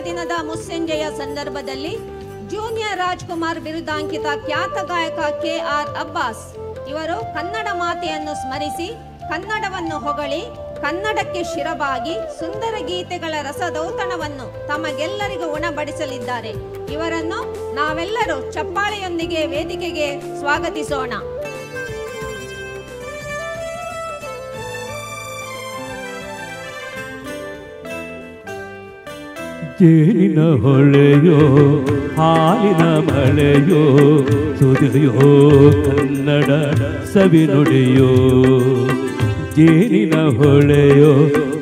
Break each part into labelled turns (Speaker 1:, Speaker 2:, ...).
Speaker 1: ದಿನದ ಮುಸ್ಸಂಜೆಯ ಸಂದರ್ಭದಲ್ಲಿ ಜೂನಿಯರ್ ರಾಜ್ಕುಮಾರ್ ಬಿರುದಾಂಕಿತ ಖ್ಯಾತ ಗಾಯಕ KR ಅಬ್ಬಾಸ್ ಇವರು ಕನ್ನಡ ಮಾತೆಯನ್ನು ಸ್ಮರಿಸಿ ಕನ್ನಡವನ್ನು ಹೊಗಳಿ ಕನ್ನಡಕ್ಕೆ ಶಿರಬಾಗಿ ಸುಂದರ ಗೀತೆಗಳ ರಸದೌತಣವನ್ನು ತಮಗೆಲ್ಲರಿಗೂ ಉಣಬಡಿಸಲಿದ್ದಾರೆ. ಇವರನ್ನು ನಾವೆಲ್ಲರೂ ಚಪ್ಪಾಳೆಯೊಂದಿಗೆ ವೇದಿಕೆಗೆ ಸ್ವಾಗತಿಸೋಣ.
Speaker 2: ಜೇನಿನ ಹೊಳೆಯೋ ಹಾಲಿನ ಮಳೆಯೋ ಸುದಿಯೋ ಕನ್ನಡ ಸವಿನುಡಿಯೋ. ಜೇನಿನ ಹೊಳೆಯೋ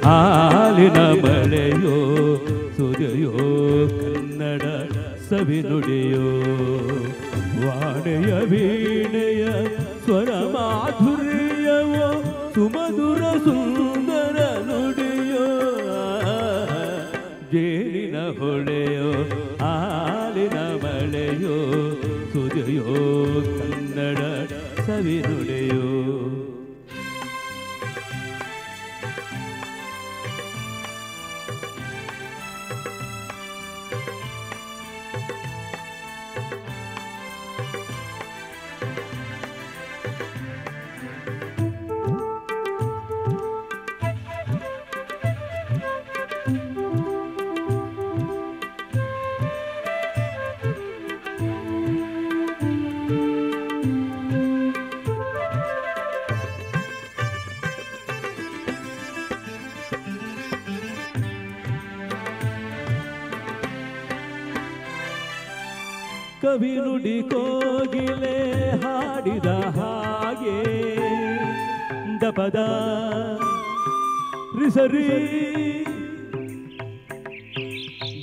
Speaker 2: ಹಾಲಿನ ಮಳೆಯೋ ಸುದಿಯೋ ಕನ್ನಡ ಸವಿನುಡಿಯೋ. ವಾಣೆಯ ವೀಣೆಯ ಸ್ವರ ಮಾಧುರ್ಯವೋ ಸುಮಧುರ ಸುಂದರ ನುಡಿಯೋ. ಜೇನಿನ ಹೊಳೆಯೋ ಹಾಲಿನ ಮಳೆಯೋ ಸುದಿಯೋ ಕನ್ನಡ ಸವಿನುಡಿಯೋ. ಕವಿ ನುಡಿ ಕೋಗಿಲೆ ಹಾಡಿದ ಹಾಗೆ ದಪದ ರಿಸರಿ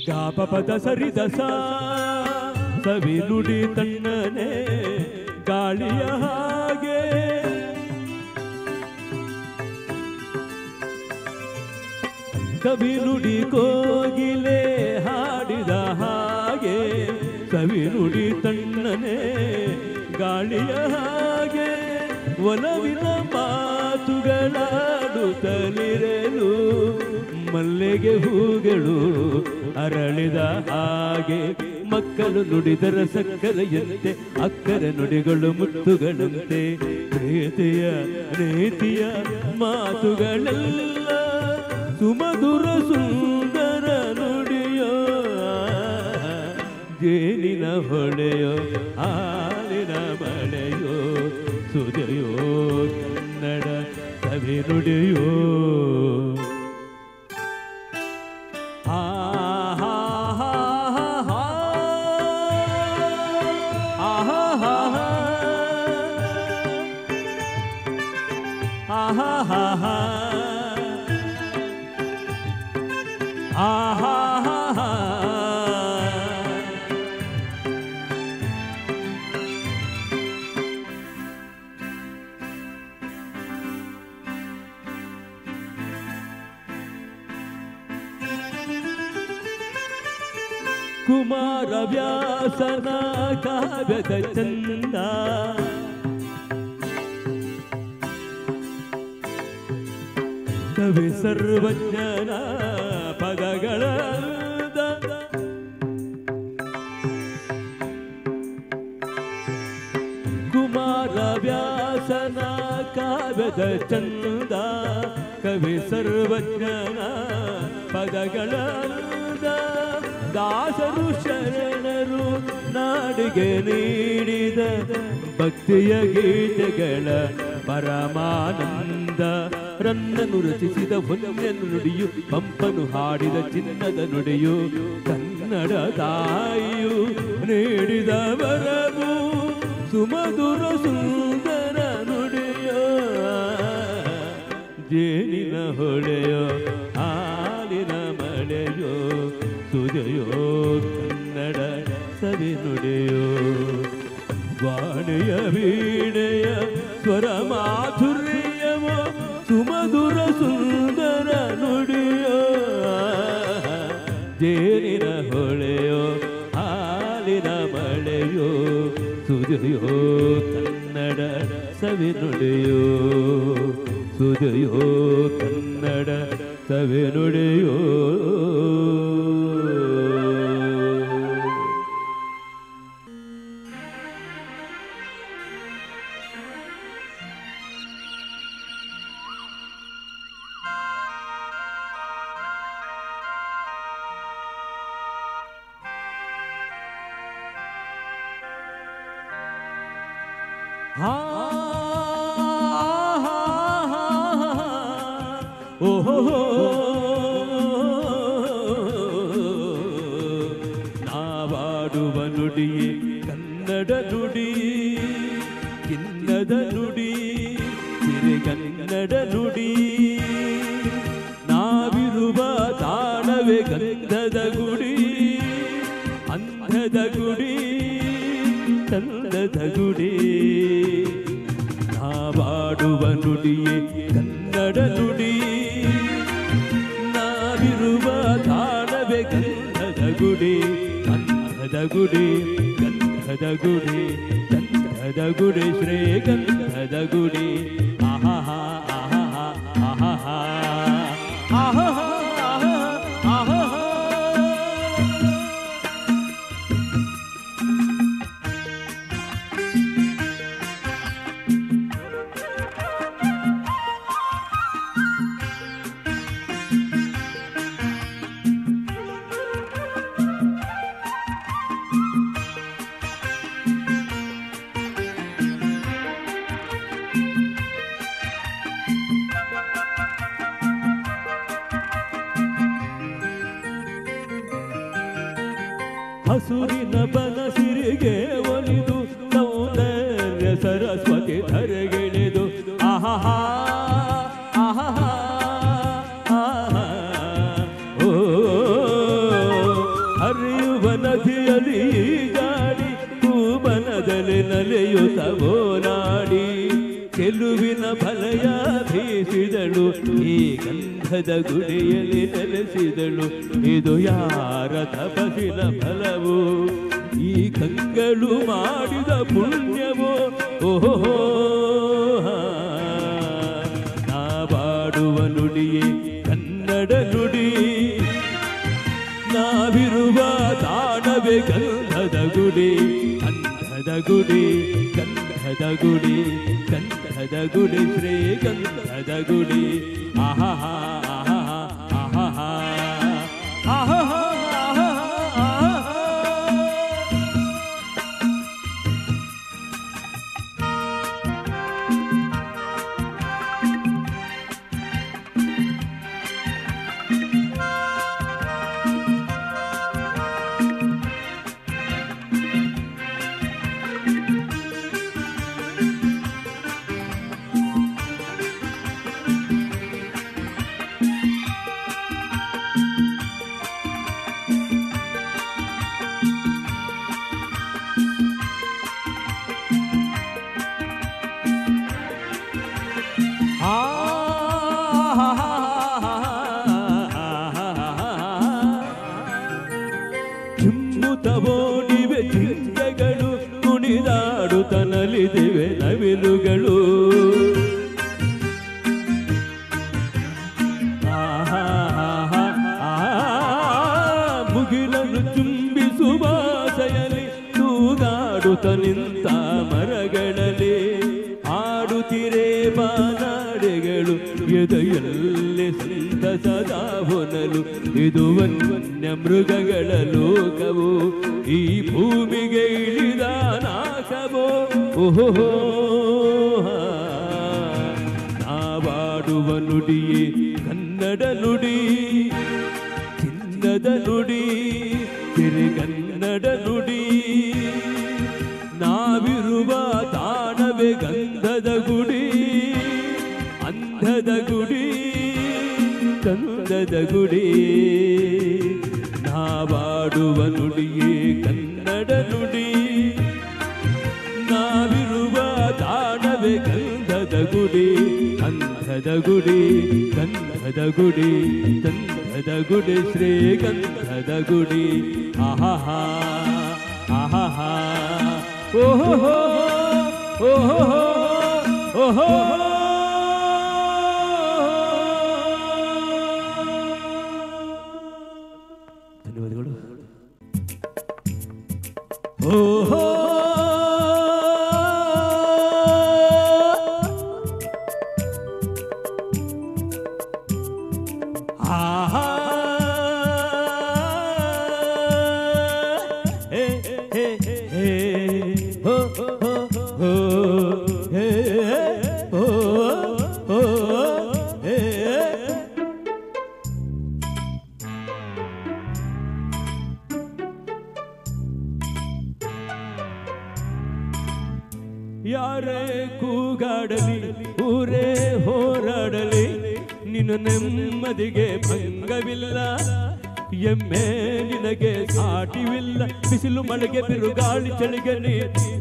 Speaker 2: ಗಾಪಪದ ಸರಿದಸ ಸವಿ ನುಡಿ ತಣ್ಣನೆ ಗಾಳಿಯ ಹಾಗೆ. ಕವಿ ನುಡಿ ಕೋಗಿಲೆ ಹಾಡಿದ ಹಾಗೆ ಕವಿ ನುಡಿ ತಣ್ಣನೆ ಗಾಳಿಯ ಹಾಗೆ. ಒಲವಿನ ಮಾತುಗಳಾಡುತ್ತಲಿರಲು ಮಲ್ಲಿಗೆ ಹೂಗಳು ಅರಳಿದ ಹಾಗೆ. ಮಕ್ಕಳು ನುಡಿದರ ಸಕ್ಕರೆಯಂತೆ ಅಕ್ಕರೆ ನುಡಿಗಳು ಮುತ್ತುಗಳಂತೆ. ಪ್ರೀತಿಯ ನೀತಿಯ ಮಾತುಗಳೆಲ್ಲ ಸುಮಧುರ ಸುಂದರ ನುಡಿಯೋ. ಜೇನಿನ ಹೊಳೆಯೋ ಹಾಲಿನ ಮಳೆಯೋ ಸುದಿಯೋ ಕನ್ನಡ ಸವಿನುಡಿಯೋ. ಕುಮಾರ ವ್ಯಾಸನ ಕಾವ್ಯದ ಚಂದ ಕವಿ ಸರ್ವಜ್ಞನ ಪದಗಳ ಕುಮಾರ ವ್ಯಾಸನ ಕಾವ್ಯದ ಚಂದ ಕವಿ ಸರ್ವಜ್ಞನ ಪದಗಳ ದಾಸರು ಶರಣರು ನಾಡಿಗೆ ನೀಡಿದ ಭಕ್ತಿಯ ಗೀತೆಗಳ ಪರಮಾನಂದ. ರನ್ನನು ರಚಿಸಿದ ಹೊನ್ನ ನುಡಿಯು ಪಂಪನು ಹಾಡಿದ ಚಿನ್ನದ ನುಡಿಯು ಕನ್ನಡ ತಾಯಿಯು ನೀಡಿದ ವರವು ಸುಮಧುರ ಸುಂದರ ನುಡಿಯೋ. ಜೇನಿನ ಹೊಳೆಯೋ ಹಾಲಿನ ಮಳೆಯೋ ಸುದಿಯೋ ಕನ್ನಡ ಸವಿನುಡಿಯೋ. ವಾಣೆಯ ವೀಣೆಯ ಸ್ವರ ಮಾಧುರ್ಯವೋ ಸುಮಧುರ ಸುಂದರ ನುಡಿಯೋ. ಜೇನಿನ ಹೊಳೆಯೋ ಹಾಲಿನ ಮಳೆಯೋ ಸುದಿಯೋ ಕನ್ನಡ ಸವಿನುಡಿಯೋ. ಸುದಿಯೋ ಕನ್ನಡ ಸವಿನುಡಿಯೋ. ಹಾ ಓಹೋ ನಾವಾಡುವ ನುಡಿಯೇ ಕನ್ನಡ ನುಡಿ, ಕಿನ್ನದ ನುಡಿ ಸಿರಿಗನ್ನಡ ನುಡಿ. ನಾವಿರುವ ತಾಣವೇ ಗಂಧದ ಗುಡಿ, ಅಂಧದ ಗುಡಿ ಚಂದದ ಗುಡಿ. ನಾವಾಡುವ ನುಡಿಯೇ ಕನ್ನಡ ನುಡಿ, ನಾವಿರುವ ತಾಣವೇ ಗಂಧದ ಗುಡಿ, ಅಂಧದ ಗುಡಿ ಗಂಧದ ಗುಡಿ ಗಂಧದ ಗುಡಿ ಶ್ರೀ ಗಂಧದ ಗುಡಿ. ಆಹಾ ಆಹಾ ಆಹಾ ಆಹಾ ಆಹಾ. ಹಸುರಿನ ಬನಸಿರಿಗೆ ಒಲಿದು ಸೌಂದರ್ಯ ಸರಸ್ವತಿ ಧರೆಗಿಳಿದು ಆಹಾ ಆಹಾ ಆಹಾ. ಓ ಹರಿಯುವ ನದಿಯಲ್ಲಿ ಗಾಡಿ ಕೂಬನದಲ್ಲಿ ನಲಿಯುತ್ತವೋ ನಾಡಿ. ಗೆಲುವಿನ ಫಲಯ ಬೀಸಿದಳು ಈ ಗಂಧದ ಗುಡಿಯಲ್ಲಿ ನೆಲೆಸಿದಳು. ಇದು ಯಾರ ತಪಸ್ಸಿನ ಫಲವು, ಈ ಕಂಗಳು ಮಾಡಿದ ಪುಣ್ಯವೋ. ಓಹೋ ನಾವಾಡುವ ನುಡಿಯೇ ಕನ್ನಡ ನುಡಿ, ನಾವಿರುವ ತಾಣವೇ ಗಂಧದ ಗುಡಿ, ಅಂಧದ ಗುಡಿ ಗಂಧದ ಗುಡಿ ಗಂಧದ ಗುಡಿ ಶ್ರೀ ಗಂಧದ ಗುಡಿ. ಆಹಾ ಆಹಾ ಆಹಾ ಆಹಾ ಆಹಾ. ಚಿಮ್ಮುತ್ತಬೋಡಿವೆ ಚಿಂತೆಗಳು, ಕುಣಿದಾಡುತ್ತನಲಿದಿವೆ ನವಿಲುಗಳು. ಮುಗಿಲನ್ನು ಚುಂಬಿಸುವ ಆಸೆಯಲ್ಲಿ ತೂಗಾಡುತ್ತ ನಿಂತ ಮರಗಳಲ್ಲಿ ಆಡುತ್ತಿರೇ ಬಾನಾಡೆಗಳು ಎದೆಯಲ್ಲಿ ಸಂತಸದ ಹೊನಲು. ಇದು ವನ್ಯ ಮೃಗಗಳ ಲೋಕವು, ಈ ಭೂಮಿಗೆ ಇಳಿದ ನಾಶವೋ. ಓಹೋ ನಾವಾಡುವ ನುಡಿಯೇ ಕನ್ನಡ ನುಡಿ, ಚಿನ್ನದ ನುಡಿ ಸಿರಿಗನ್ನಡ ನುಡಿ. ನಾವಿರುವ ತಾಣವೇ ಗಂಧದ ಗುಡಿ, ಅಂಧದ ಗುಡಿ ಚಂದದ ಗುಡಿ. ನಾವಾಡುವ ನುಡಿಯೇ ಕನ್ನಡ ನುಡಿ, ನಾವಿರುವ ತಾಣವೇ ಗಂಧದ ಗುಡಿ, ಅಂಧದ ಗುಡಿ ಗಂಧದ ಗುಡಿ ಚಂದದ ಗುಡಿ ಶ್ರೀ ಗಂಧದ ಗುಡಿ. ಆಹಾ ಆಹಾ ಓಹೋ ಓಹೋ ಓಹೋ. ಧನ್ಯವಾದಗಳು. ಓಹೋ ಆಹಾ ಹೇ ಹೇ ಹೇ ಹೋ ಹೋ ಹೋ ಯಾರೇ ಕೂಗಾಡಲಿ ಊರೇ ಹೋರಾಡಲಿ ನಿನ್ನ ನೆಮ್ಮದಿಗೆ ಭಂಗವಿಲ್ಲ. ಎಮ್ಮೆ ನಿನಗೆ ಸಾಟಿವಿಲ್ಲ. ಬಿಸಿಲು ಮಳೆಗೆ ಬಿರುಗಾಳಿ ಚಳಿಗೆ ನೀ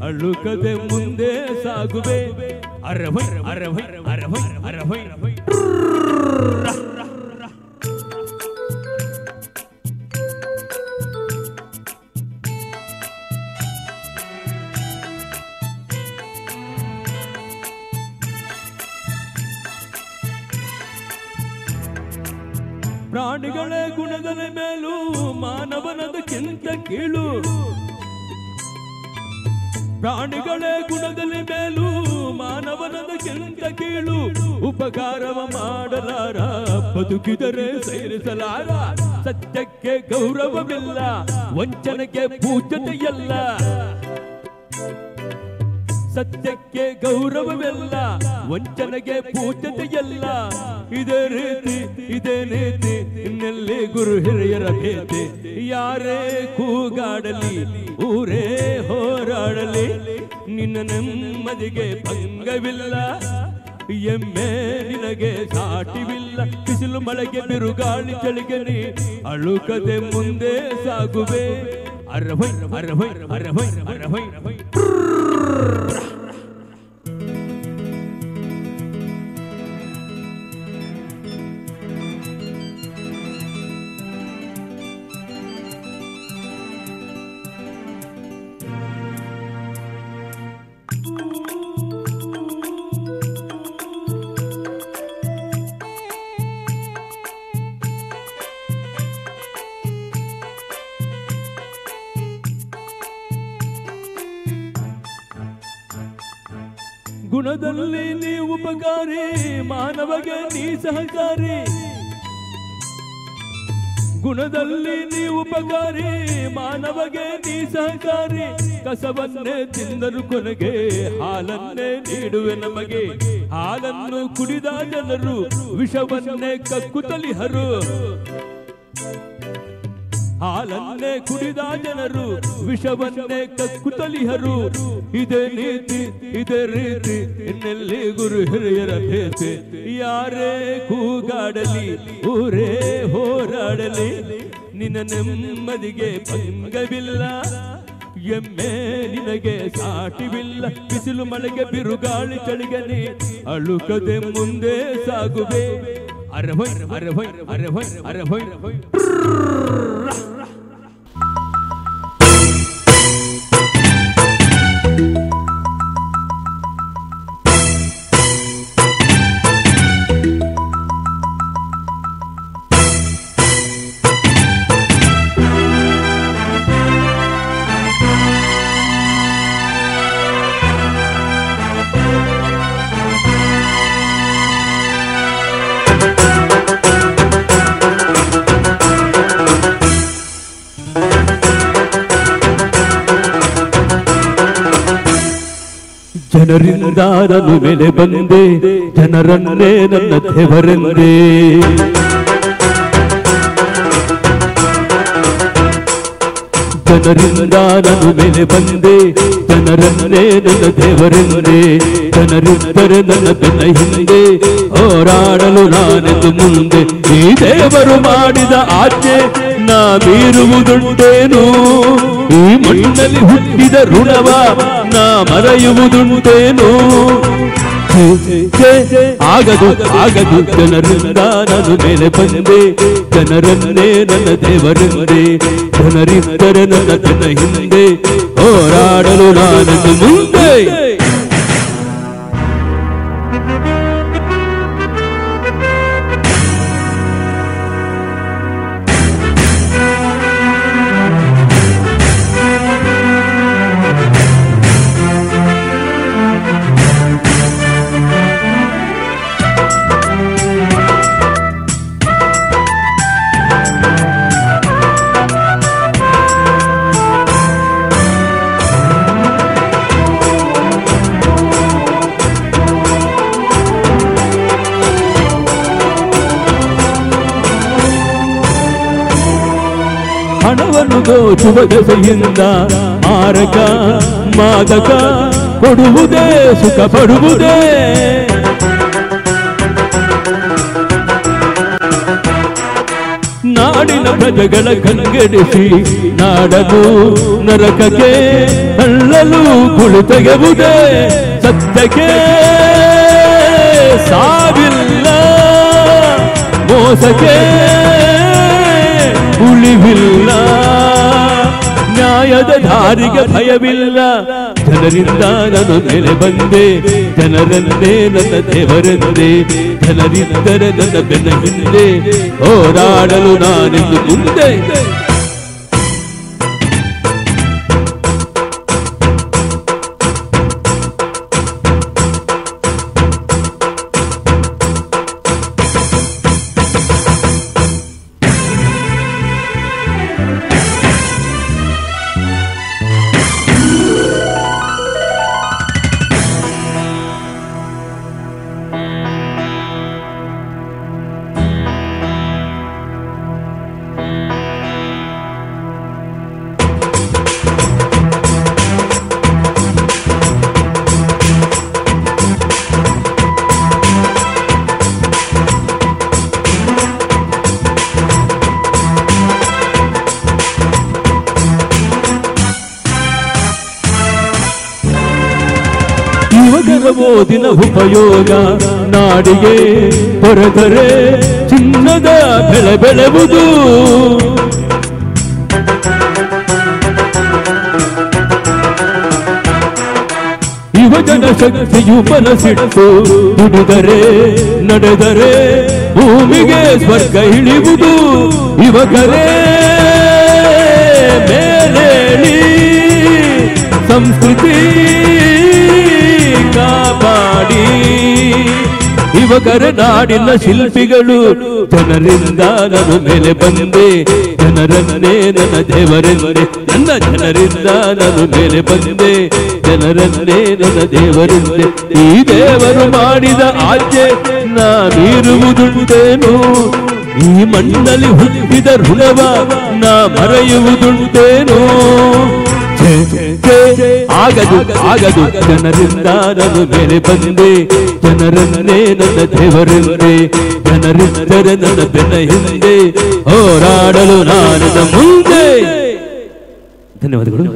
Speaker 2: ಅಳುಕದೆ ಮುಂದೆ ಸಾಗುವೆ. ಅರವೈ ಅರವೈ ಅರವೈ ಅರವೈ ಪ್ರಾಣಿಗಳ ಗುಣದ ಮೇಲೂ ಮಾನವನದಕ್ಕಿಂತ ಕೀಳು. ಪ್ರಾಣಿಗಳ ಗುಣದ ಮೇಲೂ ಮಾನವನದಕ್ಕಿಂತ ಕೀಳು. ಉಪಕಾರವ ಮಾಡಲಾರ ಬದುಕಿದರೆ ಸೇರಿಸಲಾರ. ಸತ್ಯಕ್ಕೆ ಗೌರವವಿಲ್ಲ, ವಂಚನೆಗೆ ಪೂಜ್ಯತೆಯಲ್ಲ. ಸತ್ಯಕ್ಕೆ ಗೌರವವಿಲ್ಲ, ವಂಚನೆಗೆ ಪೂಜ್ಯತೆಯಲ್ಲ. ಇದೇ ರೀತಿ ಇದೇ ನೀತಿ ಇನ್ನೆಲ್ಲಿ ಗುರು ಹಿರಿಯರ ಭೇಟಿ. ಯಾರೇ ಕೂಗಾಡಲಿ ಊರೇ ಹೋರಾಡಲಿ ನಿನ್ನ ನೆಮ್ಮದಿಗೆ ಭಂಗವಿಲ್ಲ. ಎಮ್ಮೆ ನಿನಗೆ ಸಾಟಿವಿಲ್ಲ. ಬಿಸಿಲು ಮಳೆಗೆ ಬಿರುಗಾಳಿ ಚಳಿಗೆ ನೀ ಅಳುಕದೆ ಮುಂದೆ ಸಾಗುವೆ. ಅರವೈ ಅರವೈ ಅರವೈ ಅರವೈ ಅರವೈ ಗುಣದಲ್ಲಿ ನೀ ಉಪಕಾರಿ, ಮಾನವಗೆ ನೀ ಸಹಕಾರಿ. ಗುಣದಲ್ಲಿ ನೀ ಉಪಕಾರಿ, ಮಾನವಗೆ ನೀ ಸಹಕಾರಿ. ಕಸವನ್ನೇ ತಿಂದರು ಕೊನೆಗೆ ಹಾಲನ್ನೇ ನೀಡುವೆ ನಮಗೆ. ಹಾಲನ್ನು ಕುಡಿದ ಜನರು ವಿಷವನ್ನೇ ಕಕ್ಕುತ್ತಲಿಹರು. ಹಾಲನ್ನೇ ಕುಡಿದ ಜನರು ವಿಷವನ್ನೇ ಕಕ್ಕುತ್ತಲಿಹರು. ಇದೇ ನೀತಿ ಇದೇ ರೀತಿ ಇನ್ನೆಲ್ಲಿ ಗುರು ಹಿರಿಯರ ಭೇಟಿ. ಯಾರೇ ಕೂಗಾಡಲಿ ಊರೇ ಹೋರಾಡಲಿ ನಿನ್ನ ನೆಮ್ಮದಿಗೆ ಭಂಗವಿಲ್ಲ. ಎಮ್ಮೆ ನಿನಗೆ ಸಾಟಿವಿಲ್ಲ. ಬಿಸಿಲು ಮಳೆಗೆ ಬಿರುಗಾಳಿ ಚಳಿಗೆ ನೀ ಅಳುಕದೆ ಮುಂದೆ ಸಾಗುವೆ. ಅರವೈ ಅರವೈ ಅರವೈ ಅರವೈ ಅರವೈ ಜನರಿಂದ ನಾನು ಮೇಲೆ ಬಂದೆ, ಜನರನ್ನೇ ನನ್ನ ದೇವರೆಂದೇ. ಜನರಿಂದ ನಾನು ಮೇಲೆ ಬಂದೆ, ಜನರನ್ನೇ ನನ್ನ ದೇವರೆಂದೇ. ಜನರಿದ್ದರೆ ನನ್ನ ಬೆನ್ನ ಹಿಂದೆ, ಹೋರಾಡಲು ನಾನೆಂದು ಮುಂದೆ. ಈ ದೇವರು ಮಾಡಿದ ಆಜ್ಞೆ ನಾ ಮೀರುವುದುಂಟೇನು? ಈ ಮಣ್ಣಲ್ಲಿ ಹುಟ್ಟಿದ ಋಣವ ನಾ ಮರೆಯುವುದುಂಟೇನು? ಆಗದು ಆಗದು. ಜನರಿಂದ ನಾನು ಮೇಲೆ ಬಂದೆ, ಜನರನ್ನೇ ನನ್ನ ದೇವರೆಂದೇ. ಜನರಿದ್ದರೆ ನನ್ನ ಬೆನ್ನ ಹಿಂದೆ, ಹೋರಾಡಲು ನಾನೆಂದು ಮುಂದೆ. ಹಣವನ್ನು ದೋಚುವ ದೆಸೆಯಿಂದ ಮಾರಕ ಮಾದಕ ಕೊಡುವುದೇ ಸುಖ ಪಡುವುದೇ. ನಾಡಿನ ಪ್ರಜೆಗಳ ಕಂಗೆಡಿಸಿ ನಾಡನು ನರಕಕ್ಕೆ ತಳ್ಳಲು ಕುಳಿತೆಗೆವುದೇ. ಸತ್ಯಕ್ಕೆ ಸಾವಿಲ್ಲ, ಮೋಸಕ್ಕೆ ಉಳಿವಿಲ್ಲ, ನ್ಯಾಯದ ದಾರಿಗೆ ಭಯವಿಲ್ಲ. ಜನರಿಂದ ನಾನು ಮೇಲೆ ಬಂದೆ, ಜನರನ್ನೇ ನನ್ನ ದೇವರೆಂದೆ. ಜನರಿದ್ದರೆ ನನ್ನ ಬೆನ್ನ ಹಿಂದೆ, ಹೋರಾಡಲು ನಾನಿಂದು ಮುಂದೆ. ಯುವಕರ ಓದಿನ ಉಪಯೋಗ ನಾಡಿಗೆ ಹೊರದರೆ ಚಿನ್ನದ ಬೆಳೆ ಬೆಳೆವುದು. ಯುವಜನ ಶಕ್ತಿಯು ಮನಸ್ಸಿಟ್ಟು ದುಡಿದರೆ ನಡೆದರೆ ಭೂಮಿಗೆ ಸ್ವರ್ಗ ಇಳಿಯುವುದು. ಯುವಕರೇ ಮೇಲೇಳಿ ಸಂಸ್ಕೃತಿ ಕಾಪಾಡಿ. ಯುವಕರ ನಾಡಿನ ಶಿಲ್ಪಿಗಳು, ಜನರಿಂದ ನಾನು ಮೇಲೆ ಬಂದೆ, ಜನರನ್ನೇ ನನ್ನ ದೇವರೆಂದೆ. ನನ್ನ ಜನರಿಂದ ನಾನು ಮೇಲೆ ಬಂದೆ, ಜನರನ್ನೇ ನನ್ನ ದೇವರೆಂದೆ. ಈ ದೇವರು ಮಾಡಿದ ಆಜ್ಞೆ ನಾ ಮೀರುವುದುಂಟೇನು? ಈ ಮಣ್ಣಲ್ಲಿ ಹುಟ್ಟಿದ ಋಣವ ನಾ ಮರೆಯುವುದುಂಟೇನು? ಆಗದು ಆಗದು, ಜನರಿಂದ ನಾನು ಮೇಲೆ ಬಂದೆ, ಜನರನ್ನೇ ನನ್ನ ದೇವರೆಂದೆ. ಜನರಿದ್ದರೆ ನನ್ನ ಬೆನ್ನ ಹಿಂದೆ, ಹೋರಾಡಲು ನಾನಿನ ಮುಂದೆ. ಧನ್ಯವಾದಗಳು.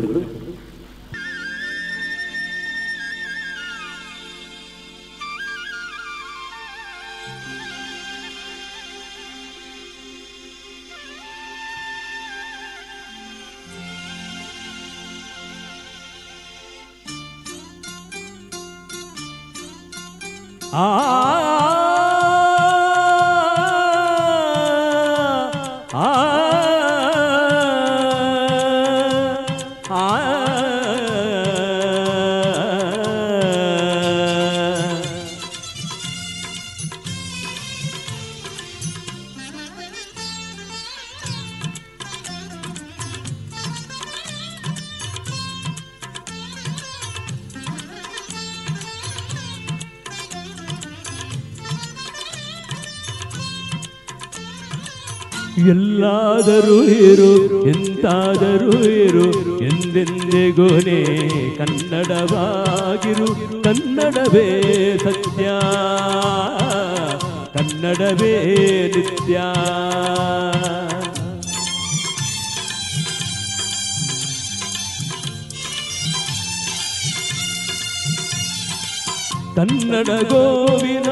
Speaker 2: ಆ ಎಲ್ಲಾದರೂ ಇರು, ಎಂತಾದರೂ ಇರು, ಎಂದೆಂದಿಗೋನೇ ಕನ್ನಡವಾಗಿರು. ಕನ್ನಡವೇ ಸತ್ಯ, ಕನ್ನಡವೇ ನಿತ್ಯ. ಕನ್ನಡ ಗೋವಿನ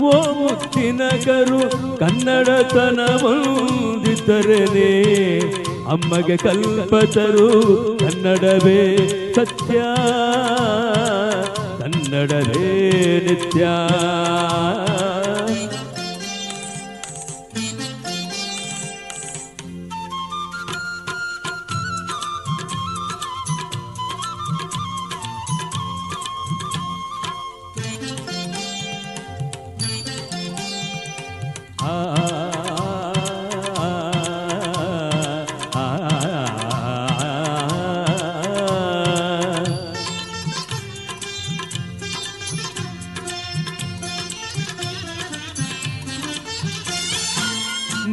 Speaker 2: ಓ ಮುತ್ತಿನ ಕರು, ಕನ್ನಡತನವೊಂದಿದ್ದರೇ ಅಮ್ಮಗೆ ಕಲ್ಪತರು. ಕನ್ನಡವೇ ಸತ್ಯ, ಕನ್ನಡವೇ ನಿತ್ಯ.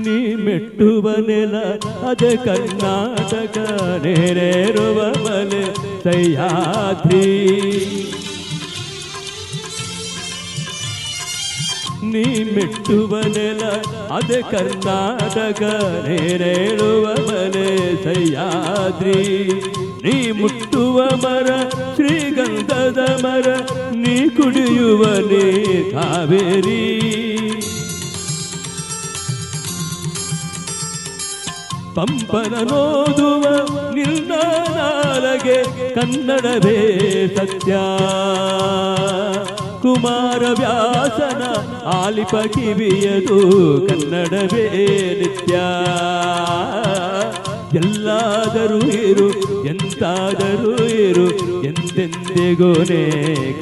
Speaker 2: ನೀ ಮೆಟ್ಟುವ ನೆಲ ಅದೇ ಕರ್ನಾಟಕ, ನೇರೇರುವ ಮಲೆ ಸಹ್ಯಾದ್ರಿ. ನೀ ಮೆಟ್ಟುವ ನೆಲ ಅದೇ ಕರ್ನಾಟಕ, ನೇರೇಳುವ ಮನೆ ಸಹ್ಯಾದ್ರಿ. ನೀ ಮುಟ್ಟುವ ಮರ ಶ್ರೀಗಂಧದ ಮರ, ನೀ ಕುಡಿಯುವ ನೀ ಕಾವೇರಿ. ಪಂಪನ ನೋದುವ ನಿನ್ನ ನಾಲಗೆ, ಕನ್ನಡವೇ ಸತ್ಯ. ಕುಮಾರವ್ಯಾಸನ ಆಲಿಪ ಕಿವಿಯದು, ಕನ್ನಡವೇ ನಿತ್ಯ. ಎಲ್ಲಾದರೂ ಇರು ಎಂತಾದರೂ ಇರು, ಎಂದೆಂದಿಗೋನೇ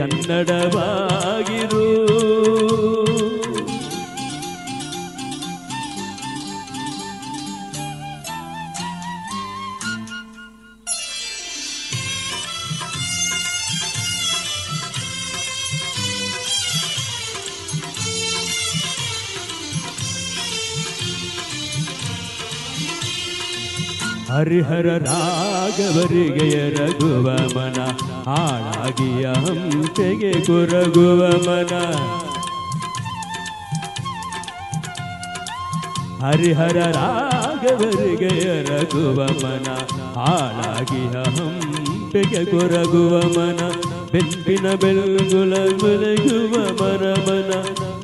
Speaker 2: ಕನ್ನಡವಾಗಿರು. ಹರಿಹರ ರಾಘವರಿಗೆ ಎರಗುವ ಮನ, ಹಾಳಾಗಿಯ ಹಂಸೆಗೆ ಕೊರಗುವ ಮನ. ಹರಿಹರ ರಾಘವರಿಗೆ ಎರಗುವ ಮನ, ಹಾಳಾಗಿಯ ಹಂಸೆಗೆ ಕೊರಗುವ ಮನ. ಬೆಂಪಿನ ಬೆಳ್ಗುಳ ಬೆಳೆಯುವ ಮರ ಮನ,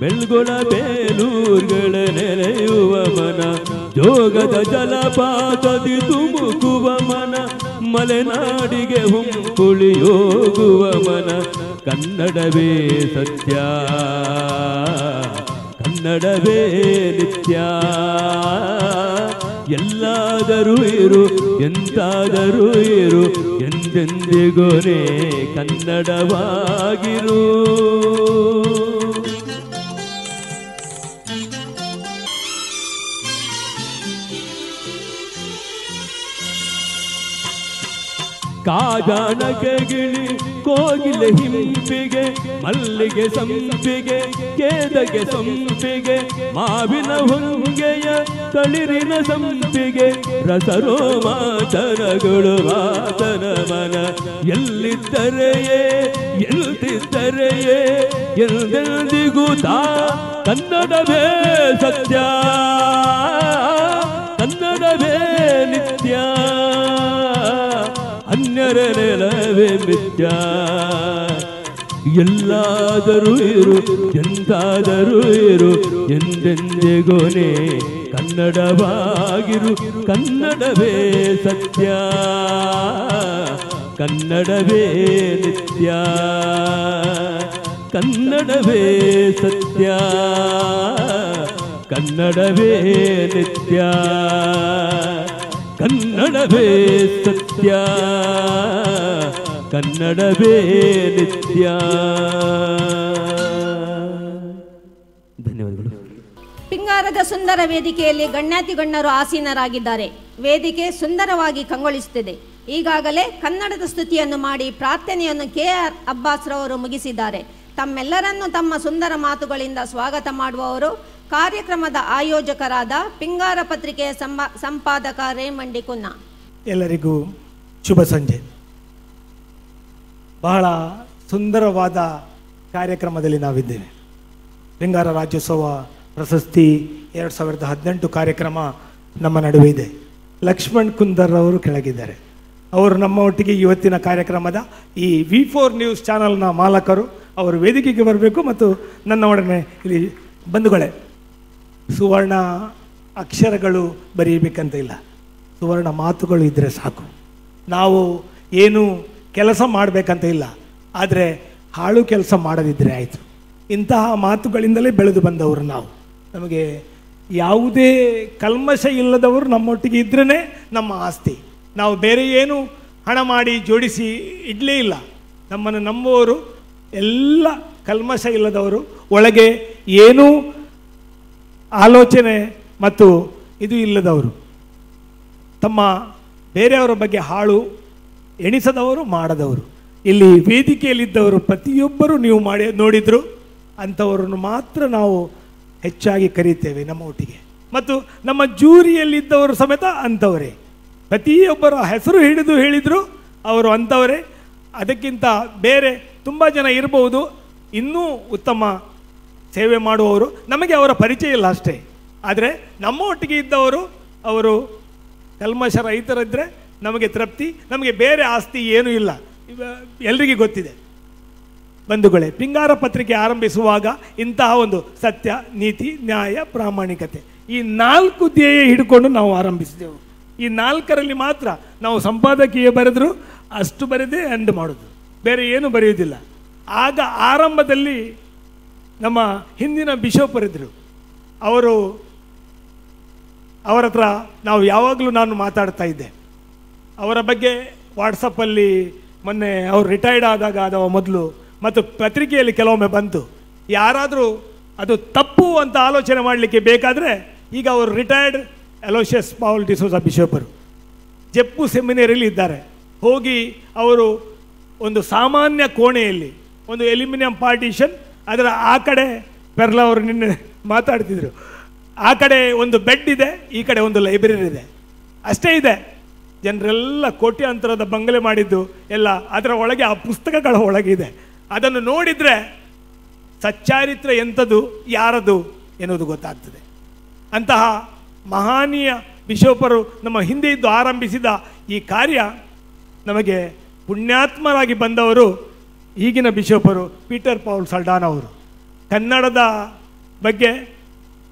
Speaker 2: ಬೆಳ್ಗುಳ ಬೇಲೂರ್ಗಳ ನೆಲೆಯುವ ಮನ. ಜೋಗದ ಜಲಪಾತದಿ ತುಮುಕುವ ಮನ, ಮಲೆನಾಡಿಗೆ ಹುಂಕುಳಿಯೋಗುವ ಮನ. ಕನ್ನಡವೇ ಸತ್ಯ, ಕನ್ನಡವೇ ನಿತ್ಯ. ಎಲ್ಲಾದರೂ ಇರು ಎಂತಾದರೂ ಇರು, ಎಂದೆಂದಿಗೋನೇ ಕನ್ನಡವಾಗಿರು. ಕಾಜಾಣಕ್ಕೆ ಗಿಳಿ ಕೋಗಿಲೆ ಹಿಂಪಿಗೆ, ಮಲ್ಲಿಗೆ ಸಂಪಿಗೆ ಕೇದಗೆ ಸಂಪಿಗೆ, ಮಾವಿನ ಹೊಂಗೆಯ ತಳಿರಿನ ಸಂಪಿಗೆ. ರಸರೋಮಾಚರಗಳು ಮಾತನ ಮನ, ಎಲ್ಲಿದ್ದರೆಯೇ ಎಲ್ತಿದ್ದರೆಯೇ ಎಂದೆಂದಿಗೂ ತಾ ಕನ್ನಡವೇ ಸತ್ಯ, ಕನ್ನಡವೇ ನಿತ್ಯ. ಅನ್ಯರ ನೆಲವೇ ಮಿಥ್ಯ. ಎಲ್ಲಾದರೂ ಇರು ಎಂದಾದರೂ ಇರು, ಎಂದೆಂದಿಗೋನೇ ಕನ್ನಡವಾಗಿರು. ಕನ್ನಡವೇ ಸತ್ಯ, ಕನ್ನಡವೇ ನಿತ್ಯ. ಕನ್ನಡವೇ ಸತ್ಯ, ಕನ್ನಡವೇ ನಿತ್ಯ. ಕನ್ನಡವೇ ಸತ್ಯ, ಕನ್ನಡವೇ ನಿತ್ಯ. ಧನ್ಯವಾದಗಳು.
Speaker 1: ಪಿಂಗಾರದ ಸುಂದರ ವೇದಿಕೆಯಲ್ಲಿ ಗಣ್ಯಾತಿ ಗಣ್ಯರು ಆಸೀನರಾಗಿದ್ದಾರೆ. ವೇದಿಕೆ ಸುಂದರವಾಗಿ ಕಂಗೊಳಿಸುತ್ತಿದೆ. ಈಗಾಗಲೇ ಕನ್ನಡದ ಸ್ತುತಿಯನ್ನು ಮಾಡಿ ಪ್ರಾರ್ಥನೆಯನ್ನು KR ಅಬ್ಬಾಸ್ ರವರು ಮುಗಿಸಿದ್ದಾರೆ. ತಮ್ಮೆಲ್ಲರನ್ನು ತಮ್ಮ ಸುಂದರ ಮಾತುಗಳಿಂದ ಸ್ವಾಗತ ಮಾಡುವವರು ಕಾರ್ಯಕ್ರಮದ ಆಯೋಜಕರಾದ ಪಿಂಗಾರ ಪತ್ರಿಕೆಯ ಸಂಪಾದಕ ರೇಮಂಡಿ ಕುನ್ನ.
Speaker 3: ಎಲ್ಲರಿಗೂ ಶುಭ ಸಂಜೆ. ಬಹಳ ಸುಂದರವಾದ ಕಾರ್ಯಕ್ರಮದಲ್ಲಿ ನಾವಿದ್ದೇವೆ. ಪಿಂಗಾರ ರಾಜ್ಯೋತ್ಸವ ಪ್ರಶಸ್ತಿ 2018 ಕಾರ್ಯಕ್ರಮ ನಮ್ಮ ನಡುವೆ ಇದೆ. ಲಕ್ಷ್ಮಣ್ ಕುಂದರ್ ಅವರು ಕೆಳಗಿದ್ದಾರೆ. ಅವರು ನಮ್ಮ ಒಟ್ಟಿಗೆ ಇವತ್ತಿನ ಕಾರ್ಯಕ್ರಮದ ಈ V4 ನ್ಯೂಸ್ ಚಾನಲ್ನ ಮಾಲಕರು. ಅವರು ವೇದಿಕೆಗೆ ಬರಬೇಕು ಮತ್ತು ನನ್ನ ಒಡನೆ ಇಲ್ಲಿ ಬಂಧುಗಳೇ, ಸುವರ್ಣ ಅಕ್ಷರಗಳು ಬರೀಬೇಕಂತ ಇಲ್ಲ, ಸುವರ್ಣ ಮಾತುಗಳು ಇದ್ದರೆ ಸಾಕು. ನಾವು ಏನು ಕೆಲಸ ಮಾಡಬೇಕಂತ ಇಲ್ಲ, ಆದರೆ ಹಾಳು ಕೆಲಸ ಮಾಡದಿದ್ದರೆ ಆಯಿತು. ಇಂತಹ ಮಾತುಗಳಿಂದಲೇ ಬೆಳೆದು ಬಂದವರು ನಾವು. ನಮಗೆ ಯಾವುದೇ ಕಲ್ಮಶ ಇಲ್ಲದವರು ನಮ್ಮೊಟ್ಟಿಗೆ ಇದ್ರೇ ನಮ್ಮ ಆಸ್ತಿ. ನಾವು ಬೇರೆ ಏನು ಹಣ ಮಾಡಿ ಜೋಡಿಸಿ ಇಡಲೇ ಇಲ್ಲ. ನಮ್ಮನ್ನು ನಂಬುವವರು ಎಲ್ಲ ಕಲ್ಮಶ ಇಲ್ಲದವರು, ಒಳಗೆ ಏನೂ ಆಲೋಚನೆ ಮತ್ತು ಇದು ಇಲ್ಲದವರು, ತಮ್ಮ ಬೇರೆಯವರ ಬಗ್ಗೆ ಹಾಳು ಎಣಿಸದವರು, ಮಾಡದವರು. ಇಲ್ಲಿ ವೇದಿಕೆಯಲ್ಲಿದ್ದವರು ಪ್ರತಿಯೊಬ್ಬರು ನೀವು ನೋಡಿದ್ರು ಅಂಥವರನ್ನು ಮಾತ್ರ ನಾವು ಹೆಚ್ಚಾಗಿ ಕರೀತೇವೆ ನಮ್ಮ ಒಟ್ಟಿಗೆ. ಮತ್ತು ನಮ್ಮ ಜೂರಿಯಲ್ಲಿದ್ದವರು ಸಮೇತ ಅಂಥವರೇ. ಪ್ರತಿಯೊಬ್ಬರ ಹೆಸರು ಹಿಡಿದು ಹೇಳಿದರು ಅವರು ಅಂಥವರೇ. ಅದಕ್ಕಿಂತ ಬೇರೆ ತುಂಬ ಜನ ಇರಬಹುದು, ಇನ್ನೂ ಉತ್ತಮ ಸೇವೆ ಮಾಡುವವರು, ನಮಗೆ ಅವರ ಪರಿಚಯ ಇಲ್ಲ ಅಷ್ಟೇ. ಆದರೆ ನಮ್ಮ ಒಟ್ಟಿಗೆ ಇದ್ದವರು ಅವರು ಕಲ್ಮಶ ರಹಿತರಿದ್ದರೆ ನಮಗೆ ತೃಪ್ತಿ, ನಮಗೆ ಬೇರೆ ಆಸ್ತಿ ಏನೂ ಇಲ್ಲ, ಎಲ್ರಿಗೂ ಗೊತ್ತಿದೆ. ಬಂಧುಗಳೇ, ಪಿಂಗಾರ ಪತ್ರಿಕೆ ಆರಂಭಿಸುವಾಗ ಇಂತಹ ಒಂದು ಸತ್ಯ, ನೀತಿ, ನ್ಯಾಯ, ಪ್ರಾಮಾಣಿಕತೆ ಈ 4 ಧ್ಯೇಯ ಹಿಡ್ಕೊಂಡು ನಾವು ಆರಂಭಿಸಿದೆವು. ಈ 4ರಲ್ಲಿ ಮಾತ್ರ ನಾವು ಸಂಪಾದಕೀಯ ಬರೆದರೂ ಅಷ್ಟು ಬರೆದೇ ಎಂಡ್ ಮಾಡೋದು, ಬೇರೆ ಏನು ಬರೆಯುವುದಿಲ್ಲ. ಆಗ ಆರಂಭದಲ್ಲಿ ನಮ್ಮ ಹಿಂದಿನ ಬಿಷಪರಿದ್ದರು, ಅವರ ಹತ್ರ ನಾವು ಯಾವಾಗಲೂ ನಾನು ಮಾತಾಡ್ತಾ ಇದ್ದೆ. ಅವರ ಬಗ್ಗೆ ವಾಟ್ಸಪ್ಪಲ್ಲಿ ಮೊನ್ನೆ ಅವರು ರಿಟೈರ್ಡ್ ಆದಾಗ ಅಥವಾ ಮೊದಲು ಮತ್ತು ಪತ್ರಿಕೆಯಲ್ಲಿ ಕೆಲವೊಮ್ಮೆ ಬಂತು. ಯಾರಾದರೂ ಅದು ತಪ್ಪು ಅಂತ ಆಲೋಚನೆ ಮಾಡಲಿಕ್ಕೆ ಬೇಕಾದರೆ, ಈಗ ಅವರು ರಿಟೈರ್ಡ್ ಅಲೋಷಿಯಸ್ ಪೌಲ್ ಡಿಸೋಜಾ ಬಿಷಪರು ಜೆಪ್ಪು ಸೆಮಿನರಿಯಲ್ಲಿ ಇದ್ದಾರೆ. ಹೋಗಿ ಅವರು ಒಂದು ಸಾಮಾನ್ಯ ಕೋಣೆಯಲ್ಲಿ ಒಂದು ಎಲ್ಯೂಮಿನಿಯಂ ಪಾರ್ಟಿಷನ್, ಅದರ ಆ ಕಡೆ ಪೆರ್ಲ ಅವರು ನಿನ್ನೆ ಮಾತಾಡ್ತಿದ್ರು, ಆ ಕಡೆ ಒಂದು ಬೆಡ್ ಇದೆ, ಈ ಕಡೆ ಒಂದು ಲೈಬ್ರರಿ ಇದೆ, ಅಷ್ಟೇ ಇದೆ. ಜನರೆಲ್ಲ ಕೋಟ್ಯಾಂತರದ ಬಂಗಲೆ ಮಾಡಿದ್ದು ಎಲ್ಲ ಅದರ ಒಳಗೆ, ಆ ಪುಸ್ತಕಗಳ ಒಳಗಿದೆ. ಅದನ್ನು ನೋಡಿದರೆ ಸಚ್ಚಾರಿತ್ರ್ಯ ಎಂಥದ್ದು, ಯಾರದು ಎನ್ನುವುದು ಗೊತ್ತಾಗ್ತದೆ. ಅಂತಹ ಮಹಾನೀಯ ಬಿಷಪರು ನಮ್ಮ ಹಿಂದೆ ಇದ್ದು ಆರಂಭಿಸಿದ ಈ ಕಾರ್ಯ ನಮಗೆ ಪುಣ್ಯಾತ್ಮರಾಗಿ ಬಂದವರು ಈಗಿನ ಬಿಷಪರು ಪೀಟರ್ ಪೌಲ್ ಸಲ್ಡಾನ್ ಅವರು. ಕನ್ನಡದ ಬಗ್ಗೆ,